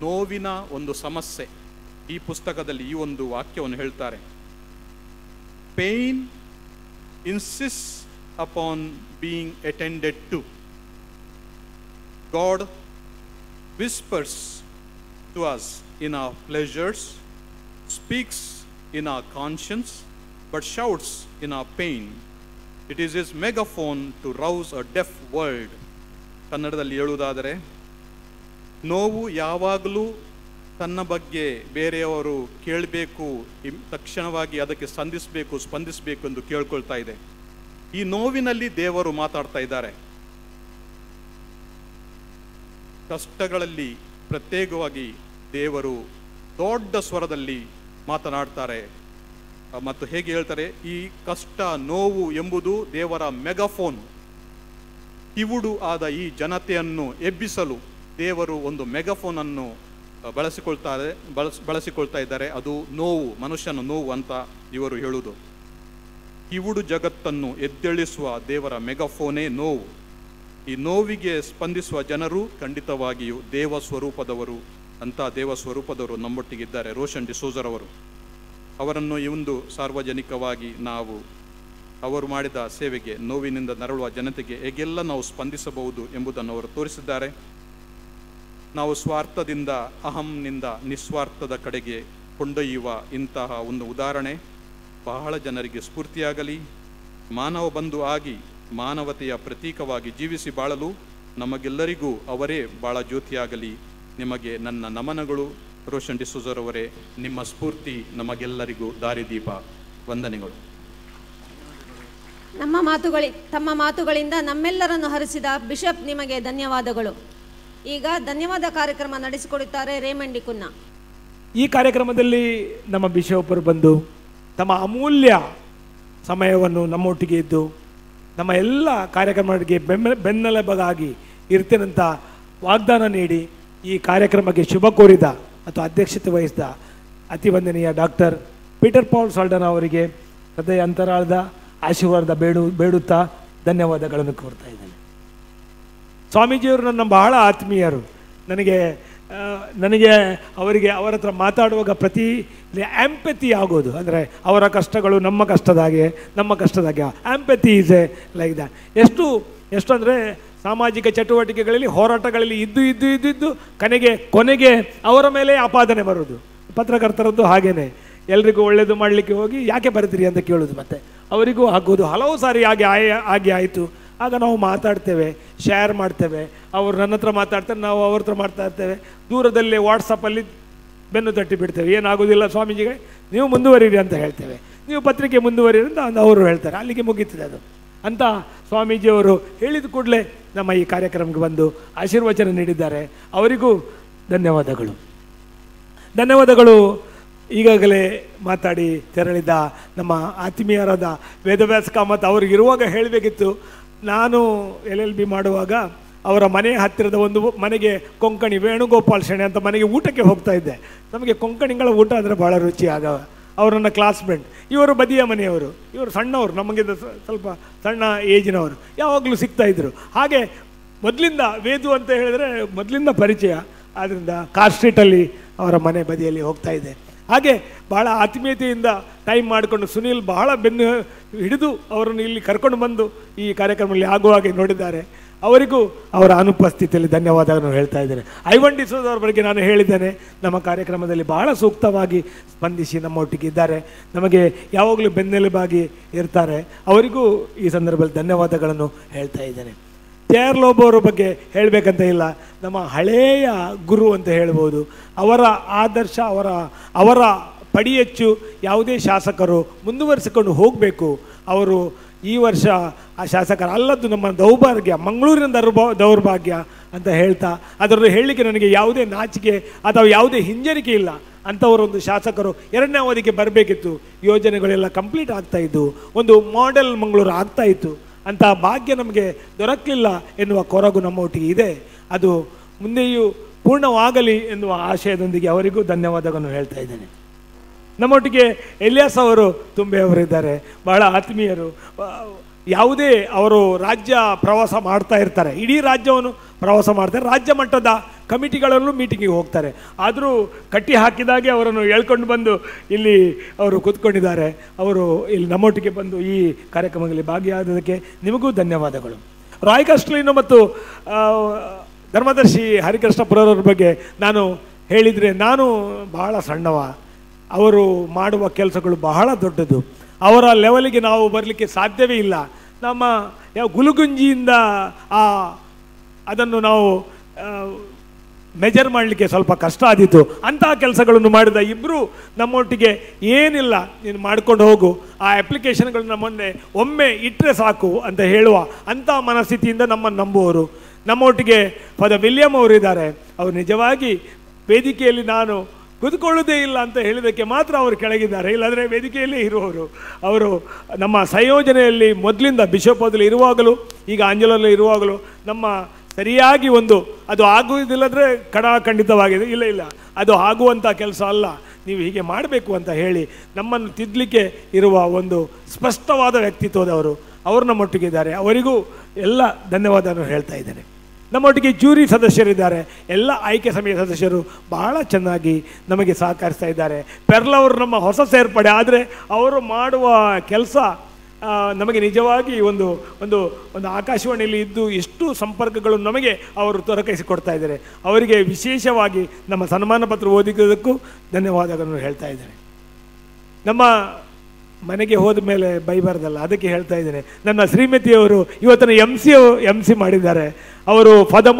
Speaker 12: ನೋವಿನ ಒಂದು ಸಮಸ್ಯೆ, ಈ ಪುಸ್ತಕದಲ್ಲಿ ಈ ಒಂದು ವಾಕ್ಯವನ್ನು ಹೇಳ್ತಾರೆ. Pain insist upon being attended to. God whispers to us in our pleasures, speaks in our conscience, but shouts in our pain. It is his megaphone to rouse a deaf world. ಕನ್ನಡದಲ್ಲಿ ಹೇಳುವುದಾದರೆ, ನೋವು ಯಾವಾಗಲೂ ತನ್ನ ಬಗ್ಗೆ ಬೇರೆಯವರು ಕೇಳಬೇಕು, ತಕ್ಷಣವಾಗಿ ಅದಕ್ಕೆ ಸ್ಪಂದಿಸಬೇಕು ಎಂದು ಕೇಳ್ಕೊಳ್ತಾ ಇದೆ. ಈ ನೋವಿನಲ್ಲಿ ದೇವರು ಮಾತಾಡ್ತಾ ಇದ್ದಾರೆ. ಕಷ್ಟಗಳಲ್ಲಿ ಪ್ರತ್ಯೇಕವಾಗಿ ದೇವರು ದೊಡ್ಡ ಸ್ವರದಲ್ಲಿ ಮಾತನಾಡ್ತಾರೆ. ಮತ್ತು ಹೇಗೆ ಹೇಳ್ತಾರೆ, ಈ ಕಷ್ಟ ನೋವು ಎಂಬುದು ದೇವರ ಮೆಗಾಫೋನ್. ಕಿವುಡು ಆದ ಈ ಜನತೆಯನ್ನು ಎಬ್ಬಿಸಲು ದೇವರು ಒಂದು ಮೆಗಾಫೋನ್ ಅನ್ನು ಬಳಸಿಕೊಳ್ತಾ ಇದ್ದಾರೆ. ಅದು ನೋವು, ಮನುಷ್ಯನ ನೋವು ಅಂತ ಇವರು ಹೇಳುವುದು. ಕಿವುಡು ಜಗತ್ತನ್ನು ಎದ್ದೇಳಿಸುವ ದೇವರ ಮೆಗಾಫೋನೇ ನೋವು. ಈ ನೋವಿಗೆ ಸ್ಪಂದಿಸುವ ಜನರು ಖಂಡಿತವಾಗಿಯೂ ದೇವ ಸ್ವರೂಪದವರು. ಅಂತ ದೇವ ಸ್ವರೂಪದವರು ನಮ್ಮೊಟ್ಟಿಗಿದ್ದಾರೆ. ರೋಷನ್ ಡಿಸೋಜರ್ ಅವರು, ಅವರನ್ನು ಒಂದು ಸಾರ್ವಜನಿಕವಾಗಿ ನಾವು ಅವರು ಮಾಡಿದ ಸೇವೆಗೆ, ನೋವಿನಿಂದ ನರಳುವ ಜನತೆಗೆ ಹೇಗೆಲ್ಲ ನಾವು ಸ್ಪಂದಿಸಬಹುದು ಎಂಬುದನ್ನು ಅವರು ತೋರಿಸಿದ್ದಾರೆ. ನಾವು ಸ್ವಾರ್ಥದಿಂದ, ಅಹಂನಿಂದ ನಿಸ್ವಾರ್ಥದ ಕಡೆಗೆ ಕೊಂಡೊಯ್ಯುವ ಇಂತಹ ಒಂದು ಉದಾಹರಣೆ ಬಹಳ ಜನರಿಗೆ ಸ್ಫೂರ್ತಿಯಾಗಲಿ. ಮಾನವ ಬಂಧು ಆಗಿ ಮಾನವತೆಯ ಪ್ರತೀಕವಾಗಿ ಜೀವಿಸಿ ಬಾಳಲು ನಮಗೆಲ್ಲರಿಗೂ ಅವರೇ ಬಾಳ ಜ್ಯೋತಿಯಾಗಲಿ. ನಿಮಗೆ ನನ್ನ ನಮನಗಳು. ರೋಷನ್ ಡಿಸೋಜರ್ ಅವರೇ, ನಿಮ್ಮ ಸ್ಫೂರ್ತಿ ನಮಗೆಲ್ಲರಿಗೂ ದಾರಿದೀಪ. ವಂದನೆಗಳು.
Speaker 1: ತಮ್ಮ ಮಾತುಗಳಿಂದ ನಮ್ಮೆಲ್ಲರನ್ನು ಹರಿಸಿದ ಬಿಷಪ್ ನಿಮಗೆ ಧನ್ಯವಾದಗಳು. ಈಗ ಧನ್ಯವಾದ ಕಾರ್ಯಕ್ರಮ ನಡೆಸಿಕೊಡುತ್ತಾರೆ ರೇಮಂಡ್ ಡಿಕುನ್ನ.
Speaker 3: ಈ ಕಾರ್ಯಕ್ರಮದಲ್ಲಿ ನಮ್ಮ ಬಿಷಪ್ಪರು ಬಂದು ತಮ್ಮ ಅಮೂಲ್ಯ ಸಮಯವನ್ನು ನಮ್ಮೊಟ್ಟಿಗೆ ಇದ್ದು ನಮ್ಮ ಎಲ್ಲ ಕಾರ್ಯಕ್ರಮಗಳಿಗೆ ಬೆನ್ನೆಲುಬಾಗಿ ಇರ್ತೇನಂತ ವಾಗ್ದಾನ ನೀಡಿ ಈ ಕಾರ್ಯಕ್ರಮಕ್ಕೆ ಶುಭ ಕೋರಿದ ಅಥವಾ ಅಧ್ಯಕ್ಷತೆ ವಹಿಸಿದ ಅತಿವಂದನೀಯ ಡಾಕ್ಟರ್ ಪೀಟರ್ ಪಾಲ್ ಸಾಲ್ಡನ್ ಅವರಿಗೆ ಹೃದಯ ಅಂತರಾಳದ ಆಶೀರ್ವಾದ ಬೇಡುತ್ತಾ ಧನ್ಯವಾದಗಳನ್ನು ಕೋರ್ತಾ ಇದ್ದೇನೆ. ಸ್ವಾಮೀಜಿಯವರು ನನ್ನ ಬಹಳ ಆತ್ಮೀಯರು. ನನಗೆ ಅವರಿಗೆ ಅವರ ಹತ್ರ ಮಾತಾಡುವಾಗ ಪ್ರತಿ ಆಂಪತಿ ಆಗೋದು, ಅಂದರೆ ಅವರ ಕಷ್ಟಗಳು ನಮ್ಮ ಕಷ್ಟದಾಗೆ, ನಮ್ಮ ಕಷ್ಟದಾಗೆ ಆಂಪತಿ ಈಸ್ ಎ ಲೈಕ್ ದ್ಯಾಟ್. ಎಷ್ಟು ಅಂದರೆ ಸಾಮಾಜಿಕ ಚಟುವಟಿಕೆಗಳಲ್ಲಿ, ಹೋರಾಟಗಳಲ್ಲಿ ಇದ್ದು ಕೊನೆಗೆ ಅವರ ಮೇಲೆ ಆಪಾದನೆ ಬರೋದು. ಪತ್ರಕರ್ತರದ್ದು ಹಾಗೇನೆ, ಎಲ್ರಿಗೂ ಒಳ್ಳೇದು ಮಾಡಲಿಕ್ಕೆ ಹೋಗಿ ಯಾಕೆ ಬರ್ತೀರಿ ಅಂತ ಕೇಳೋದು, ಮತ್ತೆ ಅವರಿಗೂ ಆಗೋದು. ಹಲವು ಸಾರಿ ಹಾಗೆ ಆಯಿತು. ಆಗ ನಾವು ಮಾತಾಡ್ತೇವೆ, ಶೇರ್ ಮಾಡ್ತೇವೆ. ಅವರು ನನ್ನ ಹತ್ರ ಮಾತಾಡ್ತಾರೆ, ನಾವು ಅವ್ರ ಹತ್ರ ಮಾಡ್ತಾ ಇರ್ತೇವೆ. ದೂರದಲ್ಲೇ ವಾಟ್ಸಪ್ಪಲ್ಲಿ ಬೆನ್ನು ತಟ್ಟಿ ಬಿಡ್ತೇವೆ. ಏನಾಗೋದಿಲ್ಲ ಸ್ವಾಮೀಜಿಗೆ, ನೀವು ಮುಂದುವರಿರಿ ಅಂತ ಹೇಳ್ತೇವೆ. ನೀವು ಪತ್ರಿಕೆ ಮುಂದುವರಿರಿ ಅಂತ ಅವರು ಹೇಳ್ತಾರೆ. ಅಲ್ಲಿಗೆ ಮುಗೀತದೆ ಅದು ಅಂತ. ಸ್ವಾಮೀಜಿಯವರು ಹೇಳಿದ ಕೂಡಲೇ ನಮ್ಮ ಈ ಕಾರ್ಯಕ್ರಮಕ್ಕೆ ಬಂದು ಆಶೀರ್ವಚನ ನೀಡಿದ್ದಾರೆ. ಅವರಿಗೂ ಧನ್ಯವಾದಗಳು. ಈಗಾಗಲೇ ಮಾತಾಡಿ ತೆರಳಿದ ನಮ್ಮ ಆತ್ಮೀಯರಾದ ವೇದವ್ಯಾಸ ಕಾಮತ್ ಅವ್ರಿಗಿರುವಾಗ ಹೇಳಬೇಕಿತ್ತು. ನಾನು LLB ಮಾಡುವಾಗ ಅವರ ಮನೆ ಹತ್ತಿರದ ಒಂದು ಮನೆಗೆ ಕೊಂಕಣಿ ವೇಣುಗೋಪಾಲ್ ಶೆಣೆ ಅಂತ ಮನೆಗೆ ಊಟಕ್ಕೆ ಹೋಗ್ತಾ ಇದ್ದೆ. ನಮಗೆ ಕೊಂಕಣಿಗಳ ಊಟ ಅಂದರೆ ಭಾಳ ರುಚಿ. ಆಗ ಅವರು ನನ್ನ ಕ್ಲಾಸ್ಮೇಟ್. ಇವರು ಬದಿಯ ಮನೆಯವರು, ಇವರು ಸಣ್ಣವರು, ನಮಗಿಂತ ಸ್ವಲ್ಪ ಸಣ್ಣ ಏಜಿನವರು. ಯಾವಾಗಲೂ ಸಿಗ್ತಾಯಿದ್ರು. ಹಾಗೆ ಮೊದಲಿಂದ ವೇದು ಅಂತ ಹೇಳಿದರೆ ಮೊದಲಿಂದ ಪರಿಚಯ. ಆದ್ದರಿಂದ ಕಾರ್ ಸ್ಟ್ರೀಟಲ್ಲಿ ಅವರ ಮನೆ ಬದಿಯಲ್ಲಿ ಹೋಗ್ತಾ ಇದೆ. ಹಾಗೆ ಭಾಳ ಆತ್ಮೀಯತೆಯಿಂದ ಟೈಮ್ ಮಾಡಿಕೊಂಡು ಸುನೀಲ್ ಬಹಳ ಬೆನ್ನು ಹಿಡಿದು ಅವರನ್ನು ಇಲ್ಲಿ ಕರ್ಕೊಂಡು ಬಂದು ಈ ಕಾರ್ಯಕ್ರಮದಲ್ಲಿ ಆಗುವಾಗೆ ನೋಡಿದ್ದಾರೆ. ಅವರಿಗೂ ಅವರ ಅನುಪಸ್ಥಿತಿಯಲ್ಲಿ ಧನ್ಯವಾದಗಳನ್ನು ಹೇಳ್ತಾ ಇದ್ದೇನೆ. ಐವನ್ ಡಿಸೋಜ್ ಅವರ ಬಗ್ಗೆ ನಾನು ಹೇಳಿದ್ದೇನೆ. ನಮ್ಮ ಕಾರ್ಯಕ್ರಮದಲ್ಲಿ ಬಹಳ ಸೂಕ್ತವಾಗಿ ಸ್ಪಂದಿಸಿ ನಮ್ಮೊಟ್ಟಿಗೆ ಇದ್ದಾರೆ. ನಮಗೆ ಯಾವಾಗಲೂ ಬೆನ್ನೆಲುಬಾಗಿ ಇರ್ತಾರೆ. ಅವರಿಗೂ ಈ ಸಂದರ್ಭದಲ್ಲಿ ಧನ್ಯವಾದಗಳನ್ನು ಹೇಳ್ತಾ ಇದ್ದೇನೆ. JR ಲೋಬೋ ಅವರ ಬಗ್ಗೆ ಹೇಳಬೇಕಂತ ಇಲ್ಲ. ನಮ್ಮ ಹಳೆಯ ಗುರು ಅಂತ ಹೇಳ್ಬೋದು. ಅವರ ಆದರ್ಶ, ಅವರ ಪಡಿಯಚ್ಚು ಯಾವುದೇ ಶಾಸಕರು ಮುಂದುವರಿಸಿಕೊಂಡು ಹೋಗಬೇಕು. ಅವರು ಈ ವರ್ಷ ಆ ಶಾಸಕರು ಅಲ್ಲದ್ದು ನಮ್ಮ ದೌರ್ಭಾಗ್ಯ, ಮಂಗಳೂರಿನ ದೌರ್ಭಾಗ್ಯ ಅಂತ ಹೇಳ್ತಾ, ಅದನ್ನು ಹೇಳಲಿಕ್ಕೆ ನನಗೆ ಯಾವುದೇ ನಾಚಿಕೆ ಅಥವಾ ಯಾವುದೇ ಹಿಂಜರಿಕೆ ಇಲ್ಲ. ಅಂಥವರೊಂದು ಶಾಸಕರು 2ನೇ ಅವಧಿಗೆ ಬರಬೇಕಿತ್ತು. ಯೋಜನೆಗಳೆಲ್ಲ ಕಂಪ್ಲೀಟ್ ಆಗ್ತಾಯಿದ್ದು, ಒಂದು ಮಾಡೆಲ್ ಮಂಗಳೂರು ಆಗ್ತಾಯಿತ್ತು. ಅಂಥ ಭಾಗ್ಯ ನಮಗೆ ದೊರಕಲಿಲ್ಲ ಎನ್ನುವ ಕೊರಗು ನಮ್ಮೊಟ್ಟಿಗೆ ಇದೆ. ಅದು ಮುಂದೆಯೂ ಪೂರ್ಣವಾಗಲಿ ಎನ್ನುವ ಆಶಯದೊಂದಿಗೆ ಅವರಿಗೂ ಧನ್ಯವಾದಗಳನ್ನು ಹೇಳ್ತಾ ಇದ್ದೇನೆ. ನಮ್ಮೊಟ್ಟಿಗೆ ಎಲಿಯಾಸ್ ಅವರು ತುಂಬೆ ಅವರಿದ್ದಾರೆ, ಬಹಳ ಆತ್ಮೀಯರು. ಯಾವುದೇ ಅವರು ರಾಜ್ಯ ಪ್ರವಾಸ ಮಾಡ್ತಾ ಇರ್ತಾರೆ, ಇಡೀ ರಾಜ್ಯವನ್ನು ಪ್ರವಾಸ ಮಾಡ್ತಾರೆ. ರಾಜ್ಯ ಮಟ್ಟದ ಕಮಿಟಿಗಳಲ್ಲೂ ಮೀಟಿಂಗಿಗೆ ಹೋಗ್ತಾರೆ. ಆದರೂ ಕಟ್ಟಿ ಹಾಕಿದಾಗೆ ಅವರನ್ನು ಹೇಳ್ಕೊಂಡು ಬಂದು ಇಲ್ಲಿ ಅವರು ಕೂತ್ಕೊಂಡಿದ್ದಾರೆ. ಅವರು ಇಲ್ಲಿ ನಮ್ಮೊಟ್ಟಿಗೆ ಬಂದು ಈ ಕಾರ್ಯಕ್ರಮದಲ್ಲಿ ಭಾಗಿಯಾದದಕ್ಕೆ ನಿಮಗೂ ಧನ್ಯವಾದಗಳು. ರಾಯ್ ಕಸ್ಟ್ಲಿನೋ ಮತ್ತು ಧರ್ಮದರ್ಶಿ ಹರಿಕೃಷ್ಣ ಪುರವರ ಬಗ್ಗೆ ನಾನು ಹೇಳಿದರೆ ನಾನು ಬಹಳ ಸಣ್ಣವ, ಅವರು ಮಾಡುವ ಕೆಲಸಗಳು ಬಹಳ ದೊಡ್ಡದು, ಅವರ ಲೆವೆಲಿಗೆ ನಾವು ಬರಲಿಕ್ಕೆ ಸಾಧ್ಯವೇ ಇಲ್ಲ. ನಮ್ಮ ಯಾವ ಗುಲುಗುಂಜಿಯಿಂದ ಅದನ್ನು ನಾವು ಮೆಜರ್ ಮಾಡಲಿಕ್ಕೆ ಸ್ವಲ್ಪ ಕಷ್ಟ ಆದೀತು. ಅಂತಹ ಕೆಲಸಗಳನ್ನು ಮಾಡಿದ ಇಬ್ಬರು ನಮ್ಮೊಟ್ಟಿಗೆ ಏನಿಲ್ಲ ನೀನು ಮಾಡ್ಕೊಂಡು ಹೋಗು, ಆ ಅಪ್ಲಿಕೇಶನ್ಗಳನ್ನ ಮೊನ್ನೆ ಒಮ್ಮೆ ಇಟ್ಟರೆ ಸಾಕು ಅಂತ ಹೇಳುವ ಅಂಥ ಮನಸ್ಥಿತಿಯಿಂದ ನಮ್ಮನ್ನು ನಂಬುವವರು. ನಮ್ಮೊಟ್ಟಿಗೆ ಫಾದರ್ ವಿಲಿಯಂ ಅವರು ಇದ್ದಾರೆ. ಅವರು ನಿಜವಾಗಿ ವೇದಿಕೆಯಲ್ಲಿ ನಾನು ಕುತ್ಕೊಳ್ಳೋದೇ ಇಲ್ಲ ಅಂತ ಹೇಳಿದ್ದಕ್ಕೆ ಮಾತ್ರ ಅವರು ಕೆಳಗಿದ್ದಾರೆ, ಇಲ್ಲಾಂದರೆ ವೇದಿಕೆಯಲ್ಲೇ ಇರುವವರು. ಅವರು ನಮ್ಮ ಸಂಯೋಜನೆಯಲ್ಲಿ ಮೊದಲಿಂದ ಬಿಷಪ್ ಮೊದಲು ಇರುವಾಗಲೂ ಈಗ ಆಂಜಲಲ್ಲಿ ಇರುವಾಗಲೂ ನಮ್ಮ ಸರಿಯಾಗಿ ಅದು ಆಗುವುದಿಲ್ಲದ್ರೆ ಖಂಡಿತವಾಗಿದೆ, ಇಲ್ಲ ಅದು ಆಗುವಂಥ ಕೆಲಸ ಅಲ್ಲ, ನೀವು ಹೀಗೆ ಮಾಡಬೇಕು ಅಂತ ಹೇಳಿ ನಮ್ಮನ್ನು ತಿದ್ದಲಿಕ್ಕೆ ಇರುವ ಒಂದು ಸ್ಪಷ್ಟವಾದ ವ್ಯಕ್ತಿತ್ವದವರು ಅವರು ನಮ್ಮೊಟ್ಟಿಗಿದ್ದಾರೆ. ಅವರಿಗೂ ಎಲ್ಲ ಧನ್ಯವಾದವನ್ನು ಹೇಳ್ತಾ ಇದ್ದೇನೆ. ನಮ್ಮೊಟ್ಟಿಗೆ ಜೂರಿ ಸದಸ್ಯರಿದ್ದಾರೆ, ಎಲ್ಲ ಆಯ್ಕೆ ಸಮಿತಿಯ ಸದಸ್ಯರು ಬಹಳ ಚೆನ್ನಾಗಿ ನಮಗೆ ಸಹಕರಿಸ್ತಾ ಇದ್ದಾರೆ. ಪೆರ್ಲವರು ನಮ್ಮ ಹೊಸ ಸೇರ್ಪಡೆ, ಆದರೆ ಅವರು ಮಾಡುವ ಕೆಲಸ ನಮಗೆ ನಿಜವಾಗಿ ಒಂದು ಒಂದು ಒಂದು ಆಕಾಶವಾಣಿಯಲ್ಲಿ ಇದ್ದು ಎಷ್ಟು ಸಂಪರ್ಕಗಳು ನಮಗೆ ಅವರು ದೊರಕಿಸಿಕೊಡ್ತಾ ಇದ್ದಾರೆ. ಅವರಿಗೆ ವಿಶೇಷವಾಗಿ ನಮ್ಮ ಸನ್ಮಾನ ಪತ್ರ ಓದಿದ್ದಕ್ಕೂ ಧನ್ಯವಾದಗಳನ್ನು ಹೇಳ್ತಾ ಇದ್ದೇನೆ. ನಮ್ಮ ಮನೆಗೆ ಹೋದ ಮೇಲೆ ಬೈಬಾರ್ದಲ್ಲ, ಅದಕ್ಕೆ ಹೇಳ್ತಾ ಇದ್ದೇನೆ. ನನ್ನ ಶ್ರೀಮತಿಯವರು ಇವತ್ತಿನ ಎಮ್ ಸಿ ಮಾಡಿದ್ದಾರೆ. ಅವರು ಫಾದರ್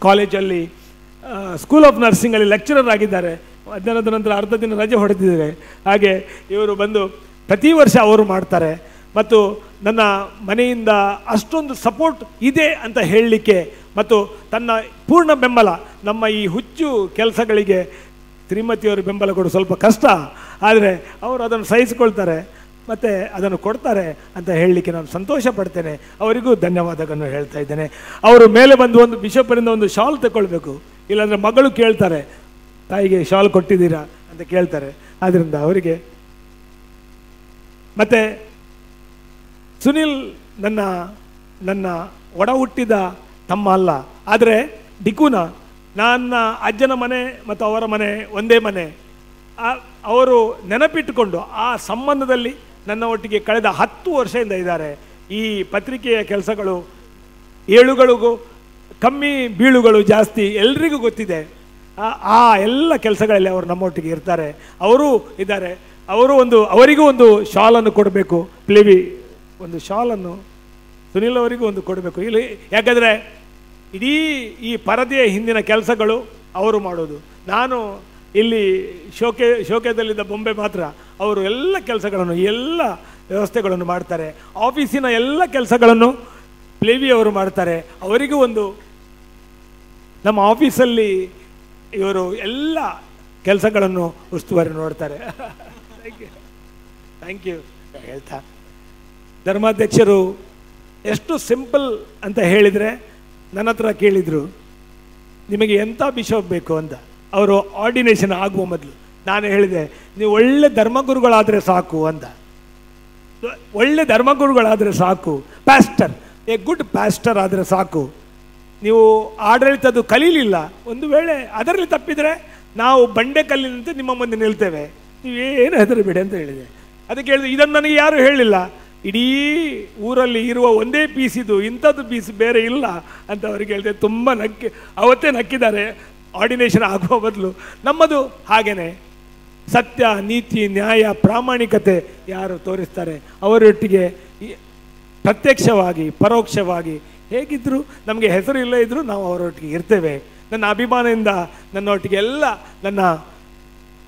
Speaker 3: ಕಾಲೇಜಲ್ಲಿ ಸ್ಕೂಲ್ ಆಫ್ ನರ್ಸಿಂಗಲ್ಲಿ ಲೆಕ್ಚರರ್ ಆಗಿದ್ದಾರೆ. ಮಧ್ಯಾಹ್ನದ ನಂತರ ಅರ್ಧ ದಿನ ರಜೆ ಹೊಡೆದಿದ್ದಾರೆ. ಹಾಗೆ ಇವರು ಬಂದು ಪ್ರತಿ ವರ್ಷ ಅವರು ಮಾಡ್ತಾರೆ. ಮತ್ತು ನನ್ನ ಮನೆಯಿಂದ ಅಷ್ಟೊಂದು ಸಪೋರ್ಟ್ ಇದೆ ಅಂತ ಹೇಳಲಿಕ್ಕೆ ಮತ್ತು ತನ್ನ ಪೂರ್ಣ ಬೆಂಬಲ, ನಮ್ಮ ಈ ಹುಚ್ಚು ಕೆಲಸಗಳಿಗೆ ಶ್ರೀಮತಿಯವರು ಬೆಂಬಲ ಕೊಡೋದು ಸ್ವಲ್ಪ ಕಷ್ಟ, ಆದರೆ ಅವರು ಅದನ್ನು ಸಹಿಸಿಕೊಳ್ತಾರೆ ಮತ್ತು ಅದನ್ನು ಕೊಡ್ತಾರೆ ಅಂತ ಹೇಳಲಿಕ್ಕೆ ನಾನು ಸಂತೋಷ ಪಡ್ತೇನೆ. ಅವರಿಗೂ ಧನ್ಯವಾದಗಳನ್ನು ಹೇಳ್ತಾ ಇದ್ದೇನೆ. ಅವರು ಮೇಲೆ ಬಂದು ಒಂದು ಬಿಷಪ್ಪರಿಂದ ಒಂದು ಶಾಲ್ ತಗೊಳ್ಬೇಕು, ಇಲ್ಲಾಂದರೆ ಮಗಳು ಕೇಳ್ತಾರೆ ತಾಯಿಗೆ ಶಾಲ್ ಕೊಟ್ಟಿದ್ದೀರಾ ಅಂತ ಕೇಳ್ತಾರೆ. ಆದ್ದರಿಂದ ಅವರಿಗೆ ಮತ್ತು ಸುನಿಲ್ ನನ್ನ ಒಡ ಹುಟ್ಟಿದ ತಮ್ಮ ಅಲ್ಲ, ಆದರೆ ಡಿಕುನ ನನ್ನ ಅಜ್ಜನ ಮನೆ ಮತ್ತು ಅವರ ಮನೆ ಒಂದೇ ಮನೆ. ಅವರು ನೆನಪಿಟ್ಟುಕೊಂಡು ಆ ಸಂಬಂಧದಲ್ಲಿ ನನ್ನ ಒಟ್ಟಿಗೆ ಕಳೆದ 10 ವರ್ಷದಿಂದ ಇದ್ದಾರೆ. ಈ ಪತ್ರಿಕೆಯ ಕೆಲಸಗಳು ಏಳುಗಳಿಗೂ ಕಮ್ಮಿ ಬೀಳುಗಳು ಜಾಸ್ತಿ ಎಲ್ರಿಗೂ ಗೊತ್ತಿದೆ. ಆ ಎಲ್ಲ ಕೆಲಸಗಳಲ್ಲಿ ಅವರು ನಮ್ಮೊಟ್ಟಿಗೆ ಇರ್ತಾರೆ. ಅವರೂ ಇದ್ದಾರೆ. ಅವರಿಗೂ ಒಂದು ಶಾಲನ್ನು ಕೊಡಬೇಕು, ಪ್ಲೇವಿ ಒಂದು ಶಾಲನ್ನು ಸುನಿಲ್ ಅವರಿಗೂ ಒಂದು ಕೊಡಬೇಕು. ಇಲ್ಲಿ ಯಾಕಂದರೆ ಇಡೀ ಈ ಪರದೆಯ ಹಿಂದಿನ ಕೆಲಸಗಳು ಅವರು ಮಾಡೋದು. ನಾನು ಇಲ್ಲಿ ಶೋಕೆದಲ್ಲಿದ್ದ ಬೊಂಬೆ ಮಾತ್ರ. ಅವರು ಎಲ್ಲ ಕೆಲಸಗಳನ್ನು ಎಲ್ಲ ವ್ಯವಸ್ಥೆಗಳನ್ನು ಮಾಡ್ತಾರೆ. ಆಫೀಸಿನ ಎಲ್ಲ ಕೆಲಸಗಳನ್ನು ಪ್ಲೇವಿ ಅವರು ಮಾಡ್ತಾರೆ. ಅವರಿಗೂ ಒಂದು ನಮ್ಮ ಆಫೀಸಲ್ಲಿ ಇವರು ಎಲ್ಲ ಕೆಲಸಗಳನ್ನು ಉಸ್ತುವಾರಿ ನೋಡ್ತಾರೆ. ಥ್ಯಾಂಕ್ ಯು ಹೇಳ್ತಾ ಧರ್ಮಾಧ್ಯಕ್ಷರು ಎಷ್ಟು ಸಿಂಪಲ್ ಅಂತ ಹೇಳಿದರೆ ನನ್ನ ಹತ್ರ ಕೇಳಿದರು ನಿಮಗೆ ಎಂಥ ಬಿಷಪ್ ಬೇಕು ಅಂತ. ಅವರು ಆರ್ಡಿನೇಷನ್ ಆಗುವ ಮೊದಲು ನಾನು ಹೇಳಿದೆ ನೀವು ಒಳ್ಳೆ ಧರ್ಮಗುರುಗಳಾದರೆ ಸಾಕು ಅಂತ. ಒಳ್ಳೆ ಧರ್ಮಗುರುಗಳಾದರೆ ಸಾಕು, ಪ್ಯಾಸ್ಟರ್ ಎ ಗುಡ್ ಪ್ಯಾಸ್ಟರ್ ಆದರೆ ಸಾಕು. ನೀವು ಆಡಳಿತದ್ದು ಕಲೀಲಿಲ್ಲ, ಒಂದು ವೇಳೆ ಅದರಲ್ಲಿ ತಪ್ಪಿದರೆ ನಾವು ಬಂಡೆಕಲ್ಲಿನಂತೆ ನಿಮ್ಮ ಮುಂದೆ ನಿಲ್ತೇವೆ, ನೀವೇನು ಹೆದರಬೇಡಿ ಅಂತ ಹೇಳಿದೆ. ಅದಕ್ಕೆ ಹೇಳಿದೆ ಇದನ್ನು ನನಗೆ ಯಾರು ಹೇಳಿಲ್ಲ, ಇಡೀ ಊರಲ್ಲಿ ಇರುವ ಒಂದೇ ಪೀಸ್ ಇದು, ಇಂಥದ್ದು ಪೀಸ್ ಬೇರೆ ಇಲ್ಲ ಅಂತ ಅವ್ರಿಗೆ ಹೇಳಿದೆ. ತುಂಬ ಅವತ್ತೇ ನಕ್ಕಿದ್ದಾರೆ. ಆರ್ಡಿನೇಷನ್ ಆಗುವ ಬದಲು ನಮ್ಮದು ಹಾಗೇನೆ ಸತ್ಯ, ನೀತಿ, ನ್ಯಾಯ, ಪ್ರಾಮಾಣಿಕತೆ ಯಾರು ತೋರಿಸ್ತಾರೆ ಅವರೊಟ್ಟಿಗೆ ಪ್ರತ್ಯಕ್ಷವಾಗಿ ಪರೋಕ್ಷವಾಗಿ ಹೇಗಿದ್ದರೂ ನಮಗೆ ಹೆಸರು ಇಲ್ಲ ಇದ್ದರೂ ನಾವು ಅವರೊಟ್ಟಿಗೆ ಇರ್ತೇವೆ. ನನ್ನ ಅಭಿಮಾನದಿಂದ ನನ್ನೊಟ್ಟಿಗೆ ಎಲ್ಲ